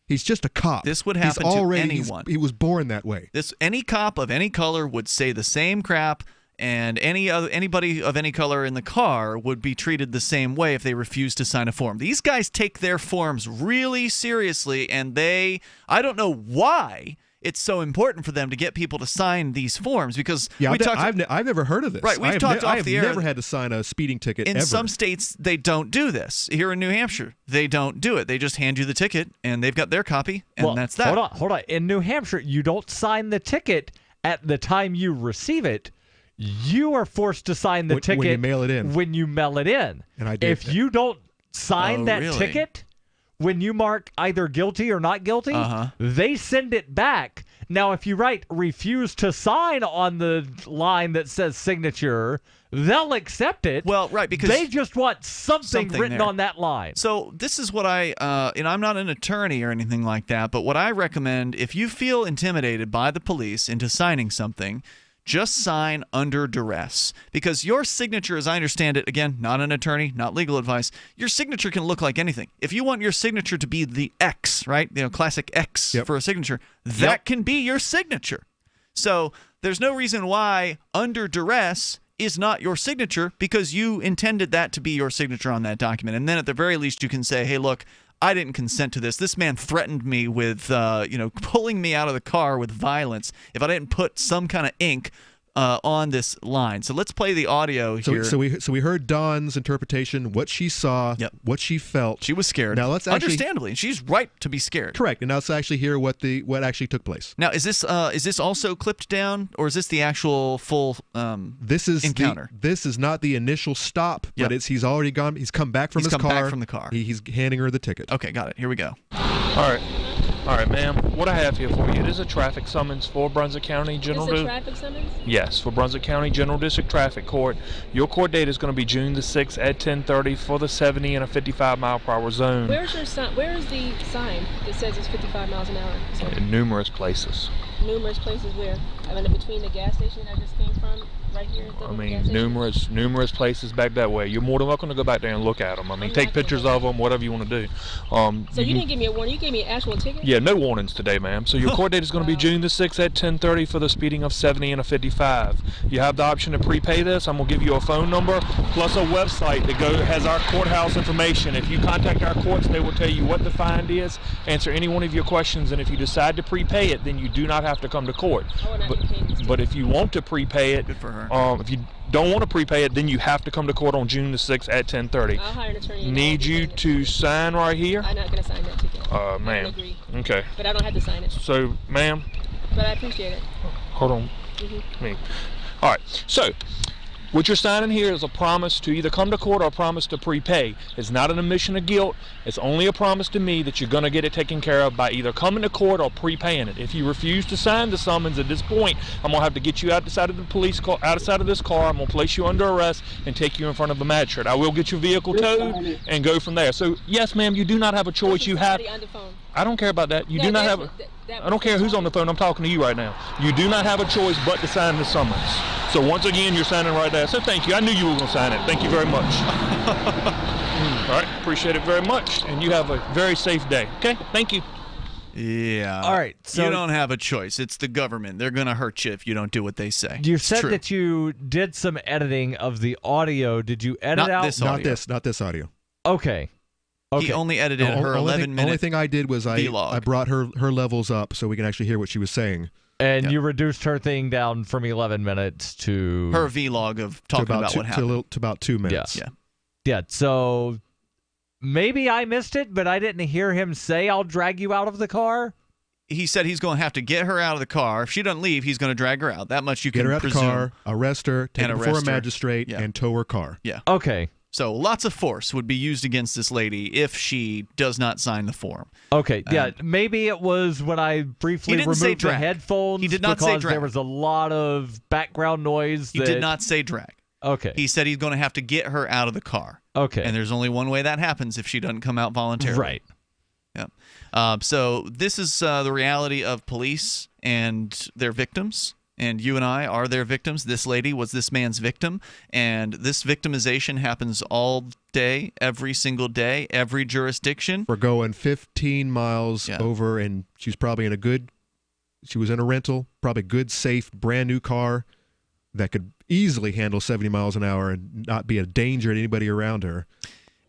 He's just a cop. This would happen to anyone. He was born that way. Any cop of any color would say the same crap. And anybody of any color in the car would be treated the same way if they refused to sign a form. These guys take their forms really seriously, and I don't know why it's so important for them to get people to sign these forms, because I've never heard of this. Right, we've talked off the air. I've never had to sign a speeding ticket ever. In some states, they don't do this. Here in New Hampshire, they don't do it. They just hand you the ticket, and they've got their copy, and that's that. Hold on. In New Hampshire, you don't sign the ticket at the time you receive it. You are forced to sign the ticket when you mail it in. When you mail it in. And I did. If you don't sign that ticket, when you mark either guilty or not guilty, they send it back. Now, if you write refuse to sign on the line that says signature, they'll accept it. Well, right, because they just want something written there on that line. So this is what I'm not an attorney or anything like that, but what I recommend, if you feel intimidated by the police into signing something, just sign under duress, because your signature, as I understand it, again, not an attorney, not legal advice, your signature can look like anything. If you want your signature to be the X, right, classic X for a signature, that can be your signature. So there's no reason why under duress is not your signature, because you intended that to be your signature on that document. And then at the very least you can say, hey, look, I didn't consent to this. This man threatened me with, pulling me out of the car with violence if I didn't put some kind of ink on this line. So let's play the audio here. So we heard Dawn's interpretation, what she saw, what she felt. She was scared. Now let's understandably, she's right to be scared. Correct. And now let's actually hear what actually took place. Now, is this also clipped down, or is this the actual full encounter? This is not the initial stop, but he's already gone. He's come back from his car. Back from the car. He's handing her the ticket. Okay, got it. Here we go. All right, ma'am. What I have here for you, it is a traffic summons for Brunswick County General District. Traffic summons? Yes, for Brunswick County General District Traffic Court. Your court date is going to be June the 6th at 10:30 for the 70 and a 55 mile per hour zone. Where is the sign that says it's 55 miles an hour? In numerous places. Numerous places where? I mean, between the gas station I just came from, right here. I mean, numerous places back that way. You're more than welcome to go back there and look at them. I mean, take pictures of them, whatever you want to do. So you didn't give me a warning. You gave me an actual ticket? Yeah, no warnings today, ma'am. So your court date is going to be June the 6th at 10:30 for the speeding of 70 and a 55. You have the option to prepay this. I'm going to give you a phone number plus a website that has our courthouse information. If you contact our courts, they will tell you what the fine is, answer any one of your questions, and if you decide to prepay it, then you do not have to come to court. But if you want to prepay it, good for her. If you don't want to prepay it, then you have to come to court on June the 6th at 10:30. I'll hire an attorney. Need you to sign right here? I'm not going to sign that ticket. Ma'am. I agree. Okay. But I don't have to sign it. So, ma'am. But I appreciate it. Hold on. All right. So, what you're signing here is a promise to either come to court or a promise to prepay. It's not an admission of guilt. It's only a promise to me that you're going to get it taken care of by either coming to court or prepaying it. If you refuse to sign the summons at this point, I'm going to have to get you outside of the police car, outside of this car. I'm going to place you under arrest and take you in front of a magistrate. I will get your vehicle towed and go from there. So, yes, ma'am, you do not have a choice. You have. I don't care about that. You do not have. I don't care who's on the phone. I'm talking to you right now. You do not have a choice but to sign the summons. So once again, you're signing right there. So thank you. I knew you were going to sign it. Thank you very much. All right. Appreciate it very much. And you have a very safe day. Okay? Thank you. Yeah. All right. So you don't have a choice. It's the government. They're going to hurt you if you don't do what they say. You said that you did some editing of the audio. Did you edit out? Not this audio. Okay. He only edited her 11-minute only thing I did was vlog. I brought her levels up so we can actually hear what she was saying. And you reduced her thing down from 11 minutes to... Her vlog of talking about what happened. To about 2 minutes. Yeah, so maybe I missed it, but I didn't hear him say, I'll drag you out of the car. He said he's going to have to get her out of the car. If she doesn't leave, he's going to drag her out. That much you can presume. Get her out of the car, arrest her, take her before a magistrate, and tow her car. Yeah. Okay. So lots of force would be used against this lady if she does not sign the form. Okay, yeah, maybe it was when I briefly removed the headphones. He did not say drag. Because there was a lot of background noise. He did not say drag. Okay. He said he's going to have to get her out of the car. Okay. And there's only one way that happens if she doesn't come out voluntarily. Right. Yeah. So this is the reality of police and their victims. And you and I are their victims. This lady was this man's victim. And this victimization happens all day, every single day, every jurisdiction. We're going 15 miles over, and she's probably she was in a rental, probably good, safe, brand new car that could easily handle 70 miles an hour and not be a danger to anybody around her.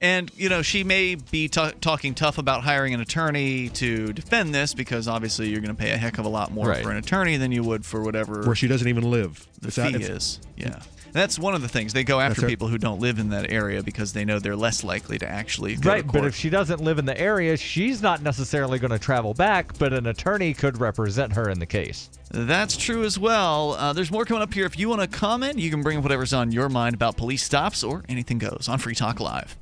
And, she may be talking tough about hiring an attorney to defend this because obviously you're going to pay a heck of a lot more for an attorney than you would for whatever... Where she doesn't even live. The fee is. Yeah. And that's one of the things. They go after people who don't live in that area because they know they're less likely to actually go to court. But if she doesn't live in the area, she's not necessarily going to travel back, but an attorney could represent her in the case. That's true as well. There's more coming up here. If you want to comment, you can bring up whatever's on your mind about police stops or anything goes on Free Talk Live.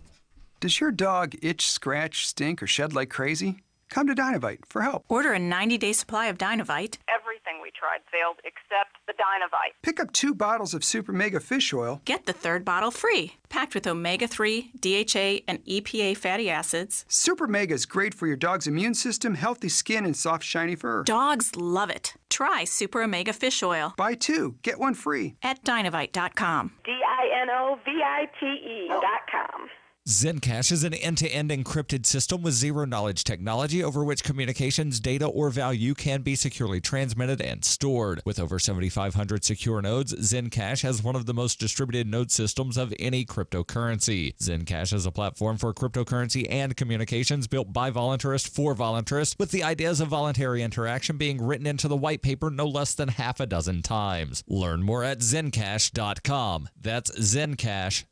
Does your dog itch, scratch, stink, or shed like crazy? Come to Dynovite for help. Order a 90-day supply of Dynovite. Everything we tried failed except the Dynovite. Pick up 2 bottles of Super Mega Fish Oil. Get the 3rd bottle free. Packed with omega-3, DHA, and EPA fatty acids. Super Mega is great for your dog's immune system, healthy skin, and soft, shiny fur. Dogs love it. Try Super Omega Fish Oil. Buy 2, get 1 free. At Dynovite.com. DINOVITE.com. Zencash is an end-to-end encrypted system with zero-knowledge technology over which communications, data, or value can be securely transmitted and stored. With over 7,500 secure nodes, Zencash has one of the most distributed node systems of any cryptocurrency. Zencash is a platform for cryptocurrency and communications built by voluntarists for voluntarists, with the ideas of voluntary interaction being written into the white paper no less than half a dozen times. Learn more at Zencash.com. That's Zencash.com.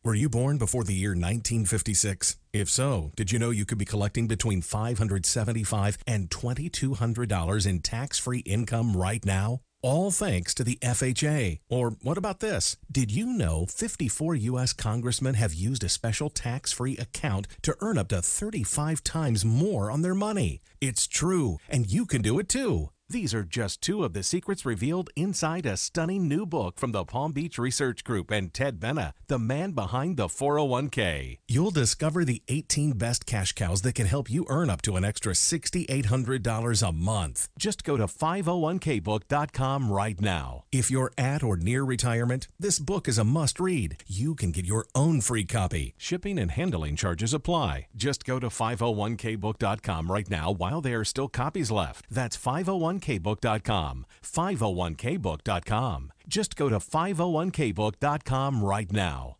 Were you born before the year 1956? If so, did you know you could be collecting between $575 and $2,200 in tax-free income right now? All thanks to the FHA. Or what about this? Did you know 54 U.S. congressmen have used a special tax-free account to earn up to 35 times more on their money? It's true, and you can do it too. These are just 2 of the secrets revealed inside a stunning new book from the Palm Beach Research Group and Ted Benna, the man behind the 401k. You'll discover the 18 best cash cows that can help you earn up to an extra $6,800 a month. Just go to 501kbook.com right now. If you're at or near retirement, this book is a must-read. You can get your own free copy. Shipping and handling charges apply. Just go to 501kbook.com right now while there are still copies left. That's 501kbook.com. 501kbook.com. Just go to 501kbook.com right now.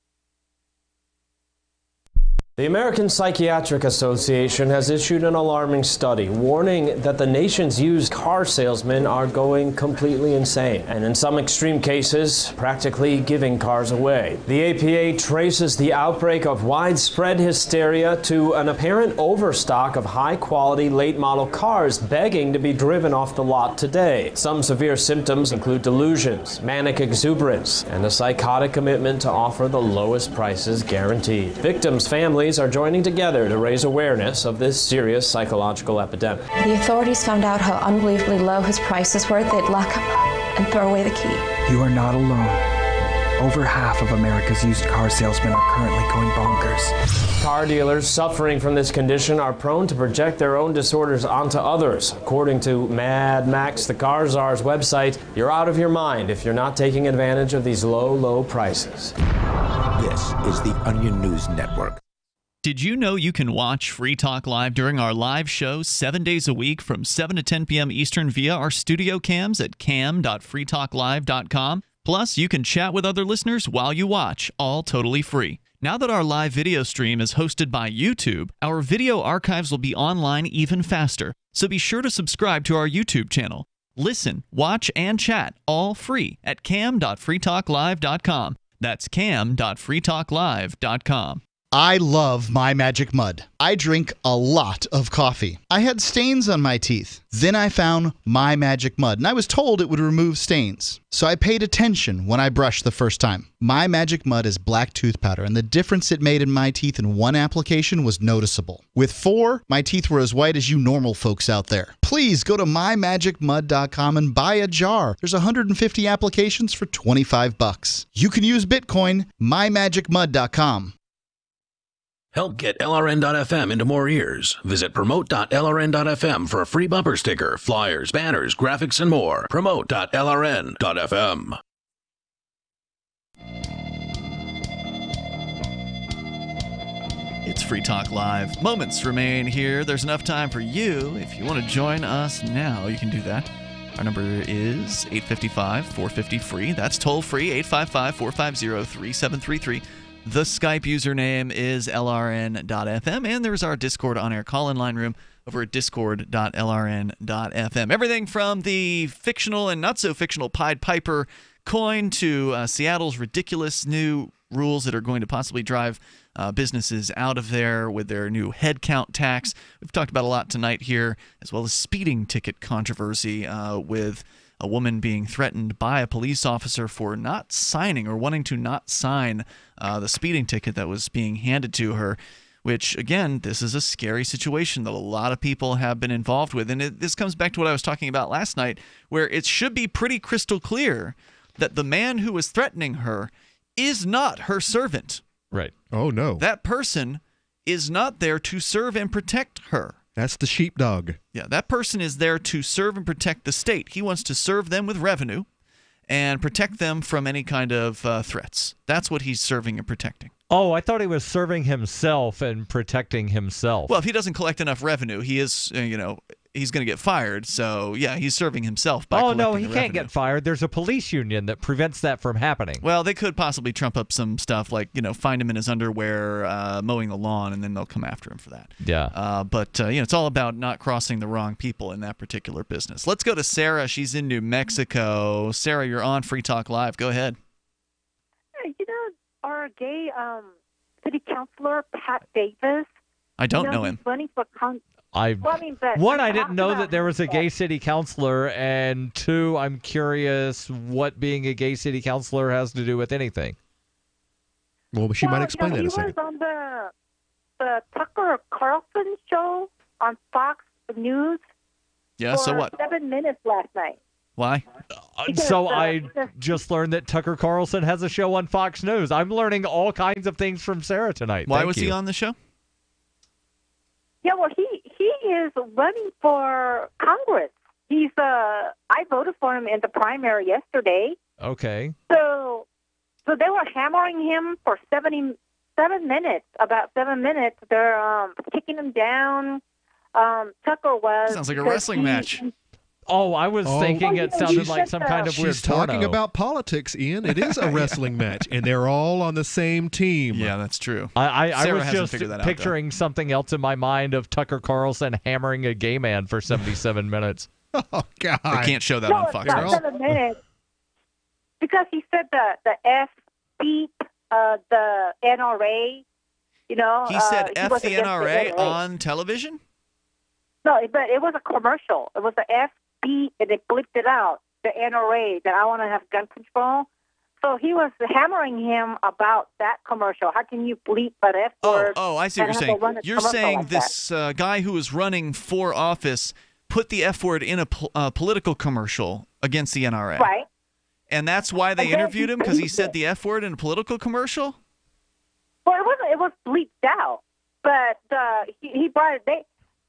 The American Psychiatric Association has issued an alarming study warning that the nation's used car salesmen are going completely insane, and in some extreme cases, practically giving cars away. The APA traces the outbreak of widespread hysteria to an apparent overstock of high-quality late-model cars begging to be driven off the lot today. Some severe symptoms include delusions, manic exuberance, and a psychotic commitment to offer the lowest prices guaranteed. Victims' families are joining together to raise awareness of this serious psychological epidemic. The authorities found out how unbelievably low his prices were. They'd lock him up and throw away the key. You are not alone. Over half of America's used car salesmen are currently going bonkers. Car dealers suffering from this condition are prone to project their own disorders onto others. According to Mad Max, the Car Czar's website, you're out of your mind if you're not taking advantage of these low prices. This is the Onion News Network. Did you know you can watch Free Talk Live during our live show 7 days a week from 7 to 10 p.m. Eastern via our studio cams at cam.freetalklive.com? Plus, you can chat with other listeners while you watch, all totally free. Now that our live video stream is hosted by YouTube, our video archives will be online even faster. So be sure to subscribe to our YouTube channel. Listen, watch, and chat all free at cam.freetalklive.com. That's cam.freetalklive.com. I love My Magic Mud. I drink a lot of coffee. I had stains on my teeth. Then I found My Magic Mud, and I was told it would remove stains. So I paid attention when I brushed the first time. My Magic Mud is black tooth powder, and the difference it made in my teeth in one application was noticeable. With 4, my teeth were as white as you normal folks out there. Please go to mymagicmud.com and buy a jar. There's 150 applications for $25. You can use Bitcoin, mymagicmud.com. Help get LRN.FM into more ears. Visit promote.lrn.fm for a free bumper sticker, flyers, banners, graphics, and more. Promote.lrn.fm. It's Free Talk Live. Moments remain here. There's enough time for you. If you want to join us now, you can do that. Our number is 855-450-FREE. That's toll-free, 855-450-3733. The Skype username is lrn.fm, and there's our Discord on-air call-in line room over at discord.lrn.fm. Everything from the fictional and not-so-fictional Pied Piper coin to Seattle's ridiculous new rules that are going to possibly drive businesses out of there with their new headcount tax. We've talked about a lot tonight here, as well as speeding ticket controversy with a woman being threatened by a police officer for not signing or wanting to not sign the speeding ticket that was being handed to her, which, again, this is a scary situation that a lot of people have been involved with. And this comes back to what I was talking about last night, where it should be pretty crystal clear that the man who was threatening her is not her servant. Right. Oh, no. That person is not there to serve and protect her. That's the sheepdog. Yeah, that person is there to serve and protect the state. He wants to serve them with revenue and protect them from any kind of threats. That's what he's serving and protecting. Oh, I thought he was serving himself and protecting himself. Well, if he doesn't collect enough revenue, he is, he's going to get fired. So, yeah, he's serving himself by collecting no, he the can't revenue. get fired. There's a police union that prevents that from happening. Well, they could possibly trump up some stuff like, find him in his underwear mowing the lawn, and then they'll come after him for that. Yeah. But it's all about not crossing the wrong people in that particular business. Let's go to Sarah. She's in New Mexico. Sarah, you're on Free Talk Live. Go ahead. Our gay city councilor, Pat Davis. I don't know him. He's running for I didn't know that there was a gay city councilor, and two, I'm curious what being a gay city councilor has to do with anything. Well, she might explain that in a second. He was on the Tucker Carlson show on Fox News. Yeah, so what? 7 minutes last night. Why? So I just learned that Tucker Carlson has a show on Fox News. I'm learning all kinds of things from Sarah tonight. Why was he on the show? Yeah, well, he is running for Congress. I voted for him in the primary yesterday. Okay. So they were hammering him for 7 minutes. About 7 minutes, they're kicking him down. Tucker was. Sounds like a wrestling match. Oh, I was thinking it sounded like some kind of weird She's talking about politics, Ian. It is a wrestling match, and they're all on the same team. Yeah, that's true. I was just picturing something else in my mind of Tucker Carlson hammering a gay man for 77 minutes. Oh, God. They can't show that on Fox. It's not 7 minutes. Because he said the F beat the NRA, He said F the NRA on television? No, but it was a commercial. It was the F beat, and they bleeped it out, the NRA, that I want to have gun control. So he was hammering him about that commercial. How can you bleep that F word? Oh, I see what you're saying. You're saying like this guy who was running for office put the F word in a political commercial against the NRA. Right. And that's why they interviewed him, because he said the F word in a political commercial? Well, it wasn't. It was bleeped out. But he brought it.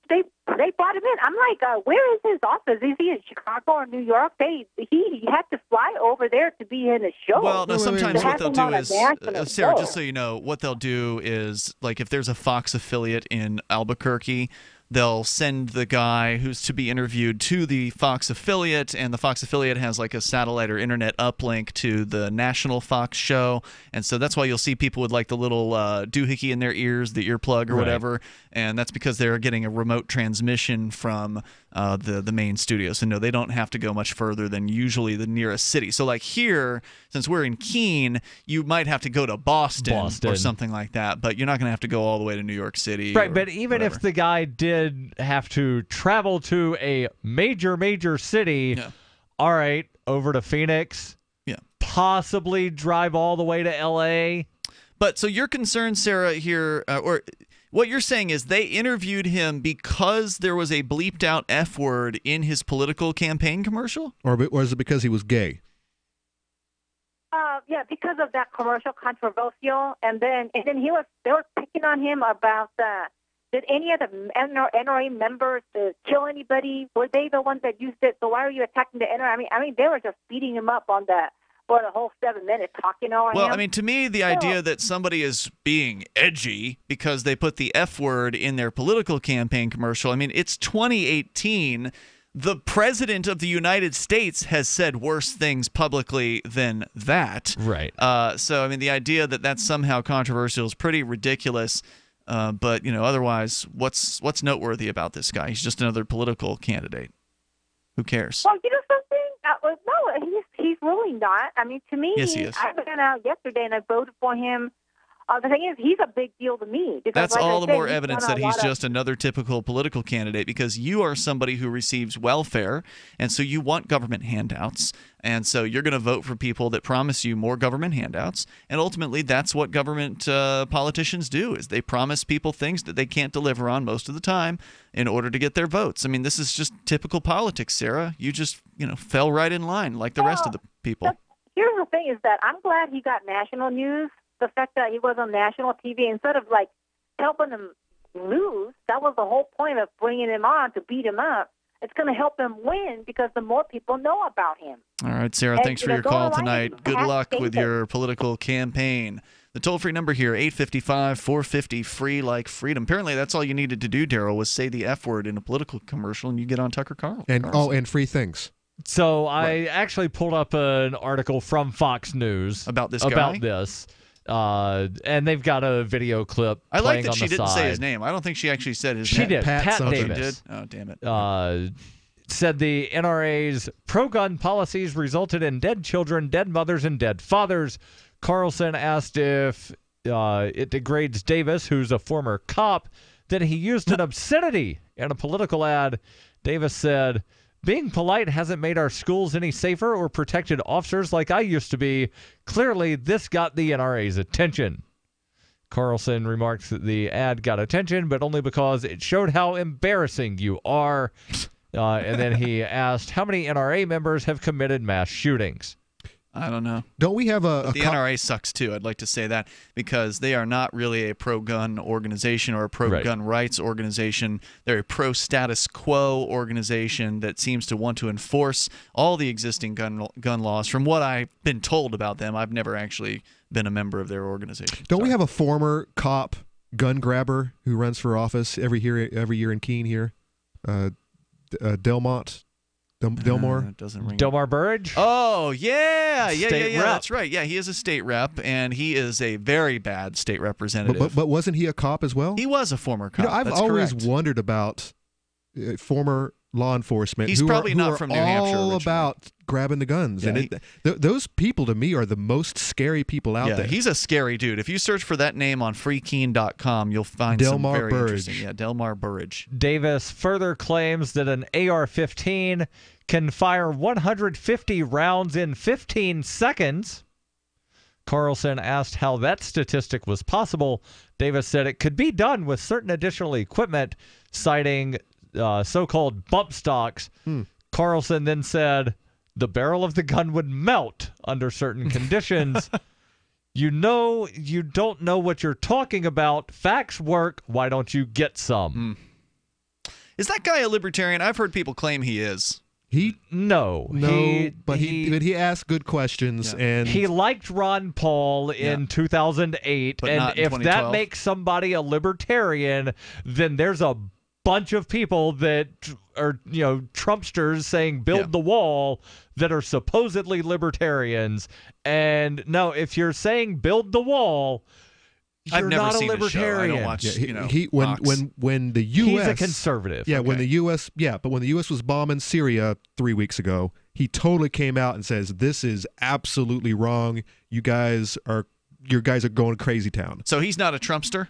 They brought him in. I'm like, where is his office? Is he in Chicago or New York? He had to fly over there to be in a show. Well, no, sometimes what they'll do is, Sarah, just so you know, what they'll do is, like, if there's a Fox affiliate in Albuquerque, they'll send the guy who's to be interviewed to the Fox affiliate, and the Fox affiliate has like a satellite or internet uplink to the national Fox show, and so that's why you'll see people with like the little doohickey in their ears, the earplug or whatever, and that's because they're getting a remote transmission from the main studio. So no, they don't have to go much further than usually the nearest city. So like here, since we're in Keene, you might have to go to Boston. Or something like that, but you're not going to have to go all the way to New York City. Right, but even if the guy did have to travel to a major city, all right, over to Phoenix, possibly drive all the way to L.A. But so your concern, Sarah, here, or what you're saying is they interviewed him because there was a bleeped out F word in his political campaign commercial? Or was it because he was gay? Yeah, because of that commercial controversial, and then they were picking on him about did any of the NRA members kill anybody? Were they the ones that used it? So why are you attacking the NRA? I mean, they were just beating him up on that for the whole 7 minutes, talking on him. Well, I mean, to me, the idea that somebody is being edgy because they put the F word in their political campaign commercial, I mean, it's 2018. The president of the United States has said worse things publicly than that. Right. So, I mean, the idea that that's somehow controversial is pretty ridiculous. But, otherwise, what's noteworthy about this guy? He's just another political candidate. Who cares? Well, you know something? No, he's really not. I mean, to me, yes, he is. I went out yesterday and I voted for him The thing is, he's a big deal to me. Because, That's like all I the said, more he's evidence done that a he's lot of- just another typical political candidate, because you are somebody who receives welfare, and so you want government handouts, and so you're going to vote for people that promise you more government handouts, and ultimately that's what government politicians do, is they promise people things that they can't deliver on most of the time in order to get their votes. I mean, this is just typical politics, Sarah. You just, fell right in line like the rest of the people. Here's the thing is that I'm glad he got national news. The fact that he was on national TV, instead of like helping him lose, that was the whole point of bringing him on, to beat him up. It's going to help him win because the more people know about him. All right, Sarah, And, thanks for your call tonight. Good Pat luck with Davis. your political campaign. The toll-free number here, 855-450, free like freedom. Apparently that's all you needed to do, Darryl, was say the F word in a political commercial and you get on Tucker Carlson. And free things. So I actually pulled up an article from Fox News about this guy? And they've got a video clip. I like playing that on she the didn't side. say his name. I don't think she actually said his She name. did. Pat Davis. Davis. Oh, damn it. Said the NRA's pro-gun policies resulted in dead children, dead mothers, and dead fathers. Carlson asked if it degrades Davis, who's a former cop, that he used an obscenity in a political ad. Davis said, "Being polite hasn't made our schools any safer or protected officers like I used to be. Clearly, this got the NRA's attention." Carlson remarked that the ad got attention, but only because it showed how embarrassing you are. And then he asked, how many NRA members have committed mass shootings? I don't know. Don't we have the NRA sucks too. I'd like to say that, because they are not really a pro-gun organization or a pro-gun rights organization. They're a pro-status quo organization that seems to want to enforce all the existing gun laws. From what I've been told about them, I've never actually been a member of their organization. Don't we have a former cop gun grabber who runs for office every year in Keene here? Delmore? Doesn't ring. Delmar Burridge? Oh, yeah. State rep. That's right. Yeah, he is a state rep, and he is a very bad state representative. But wasn't he a cop as well? He was a former cop. I've That's always correct. wondered about former law enforcement. He's probably not from New Hampshire all originally. about grabbing the guns. Yeah, And those people, to me, are the most scary people out there. He's a scary dude. If you search for that name on freekeen.com, you'll find Delmar some very Burridge. interesting. Yeah, Delmar Burridge. Davis further claims that an AR-15 can fire 150 rounds in 15 seconds. Carlson asked how that statistic was possible. Davis said it could be done with certain additional equipment, citing so-called bump stocks. Carlson then said the barrel of the gun would melt under certain conditions. You don't know what you're talking about. Facts work. Why don't you get some? Is that guy a libertarian? I've heard people claim he is. No, but he asked good questions, and he liked Ron Paul in 2008. But and not in if that 2012. makes somebody a libertarian, then there's a bunch of people that are, Trumpsters saying build the wall that are supposedly libertarians. And no, if you're saying build the wall, you're I've never not seen a his show. I libertarian. don't watch, when the U.S. He's a conservative. Yeah, when the U.S. but when the U.S. was bombing Syria 3 weeks ago, he totally came out and says, "This is absolutely wrong. You guys are going crazy town." So he's not a Trumpster?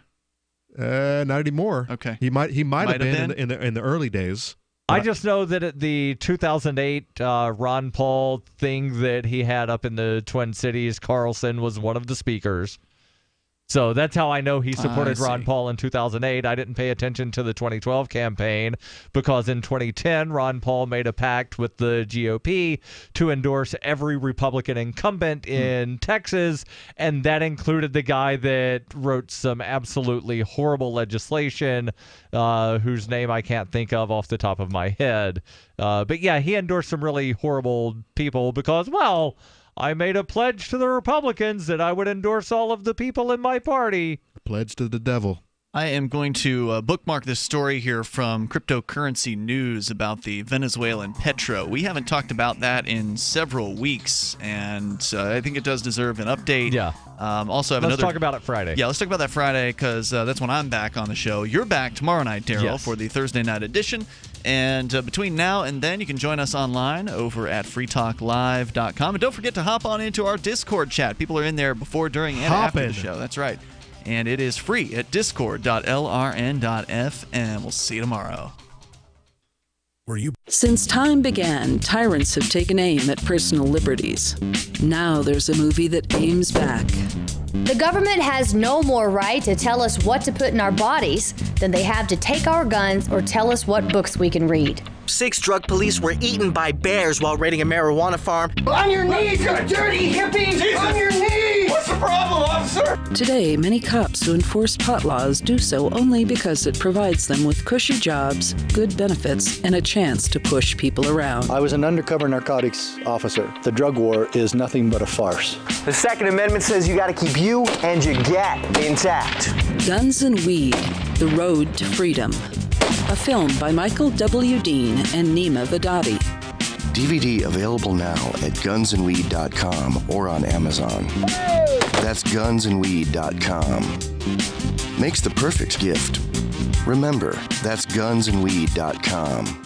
Not anymore. Okay. He might have been, been. in the early days. I just know that at the 2008 Ron Paul thing that he had up in the Twin Cities, Carlson was one of the speakers. So that's how I know he supported Ron Paul in 2008. I didn't pay attention to the 2012 campaign because in 2010, Ron Paul made a pact with the GOP to endorse every Republican incumbent in Texas, and that included the guy that wrote some absolutely horrible legislation, whose name I can't think of off the top of my head. But yeah, he endorsed some really horrible people because, well, I made a pledge to the Republicans that I would endorse all of the people in my party. Pledge to the devil. I am going to bookmark this story here from Cryptocurrency News about the Venezuelan petro. We haven't talked about that in several weeks, and I think it does deserve an update. Yeah. Also, Let's talk about it Friday. Yeah, let's talk about that Friday because that's when I'm back on the show. You're back tomorrow night, Darryl, Yes. for the Thursday night edition. And between now and then, you can join us online over at freetalklive.com. And don't forget to hop on into our Discord chat. People are in there before, during, and after the show. That's right. and it is free at discord.lrn.fm. We'll see you tomorrow. Since time began, tyrants have taken aim at personal liberties. Now there's a movie that aims back. The government has no more right to tell us what to put in our bodies than they have to take our guns or tell us what books we can read. 6 drug police were eaten by bears while raiding a marijuana farm. On your knees, you dirty hippies! Jesus. On your knees! What's the problem, officer? Today, many cops who enforce pot laws do so only because it provides them with cushy jobs, good benefits, and a chance to push people around. I was an undercover narcotics officer. The drug war is nothing but a farce. The Second Amendment says you gotta keep you and your gat intact. Guns and Weed, The Road to Freedom. A film by Michael W. Dean and Nima Vadadi. DVD available now at gunsandweed.com or on Amazon. That's gunsandweed.com. Makes the perfect gift. Remember, that's gunsandweed.com.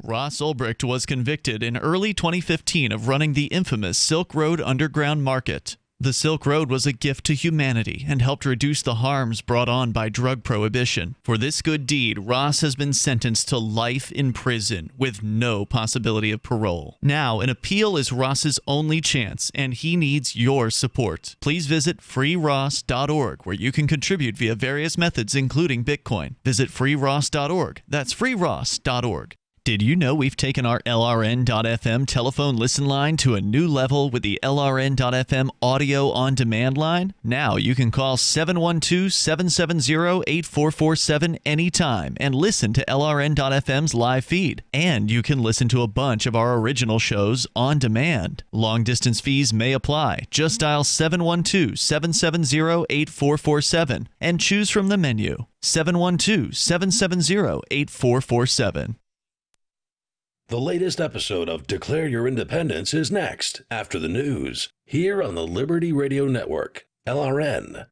Ross Ulbricht was convicted in early 2015 of running the infamous Silk Road Underground Market. The Silk Road was a gift to humanity and helped reduce the harms brought on by drug prohibition. For this good deed, Ross has been sentenced to life in prison with no possibility of parole. Now, an appeal is Ross's only chance, and he needs your support. Please visit freeross.org, where you can contribute via various methods, including Bitcoin. Visit freeross.org. That's freeross.org. Did you know we've taken our LRN.FM telephone listen line to a new level with the LRN.FM audio on demand line? Now you can call 712-770-8447 anytime and listen to LRN.FM's live feed. And you can listen to a bunch of our original shows on demand. Long distance fees may apply. Just dial 712-770-8447 and choose from the menu. 712-770-8447. The latest episode of Declare Your Independence is next, after the news, here on the Liberty Radio Network, LRN.FM.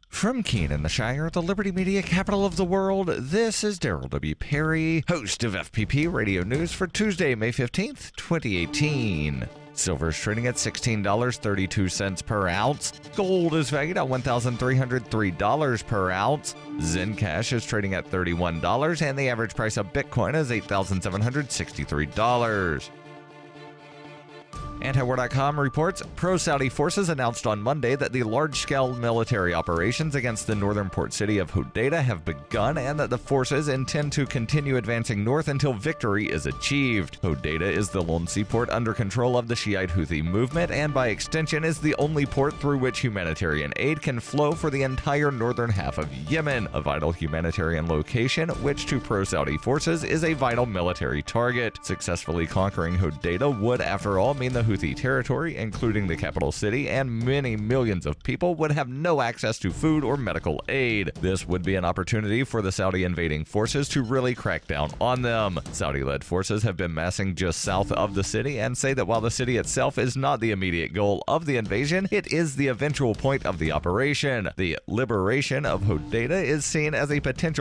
From Keene in the Shire, the Liberty Media capital of the world, this is Darryl W. Perry, host of FPP Radio News for Tuesday, May 15th, 2018. Silver is trading at $16.32 per ounce. Gold is valued at $1,303 per ounce. Zencash is trading at $31, and the average price of Bitcoin is $8,763. Antiwar.com reports pro-Saudi forces announced on Monday that the large-scale military operations against the northern port city of Hodeidah have begun and that the forces intend to continue advancing north until victory is achieved. Hodeidah is the lone seaport under control of the Shiite Houthi movement and by extension is the only port through which humanitarian aid can flow for the entire northern half of Yemen, a vital humanitarian location which to pro-Saudi forces is a vital military target. Successfully conquering Hodeidah would, after all, mean the Houthi territory, including the capital city, and many millions of people would have no access to food or medical aid. This would be an opportunity for the Saudi invading forces to really crack down on them. Saudi-led forces have been massing just south of the city and say that while the city itself is not the immediate goal of the invasion, it is the eventual point of the operation. The liberation of Hodeidah is seen as a potential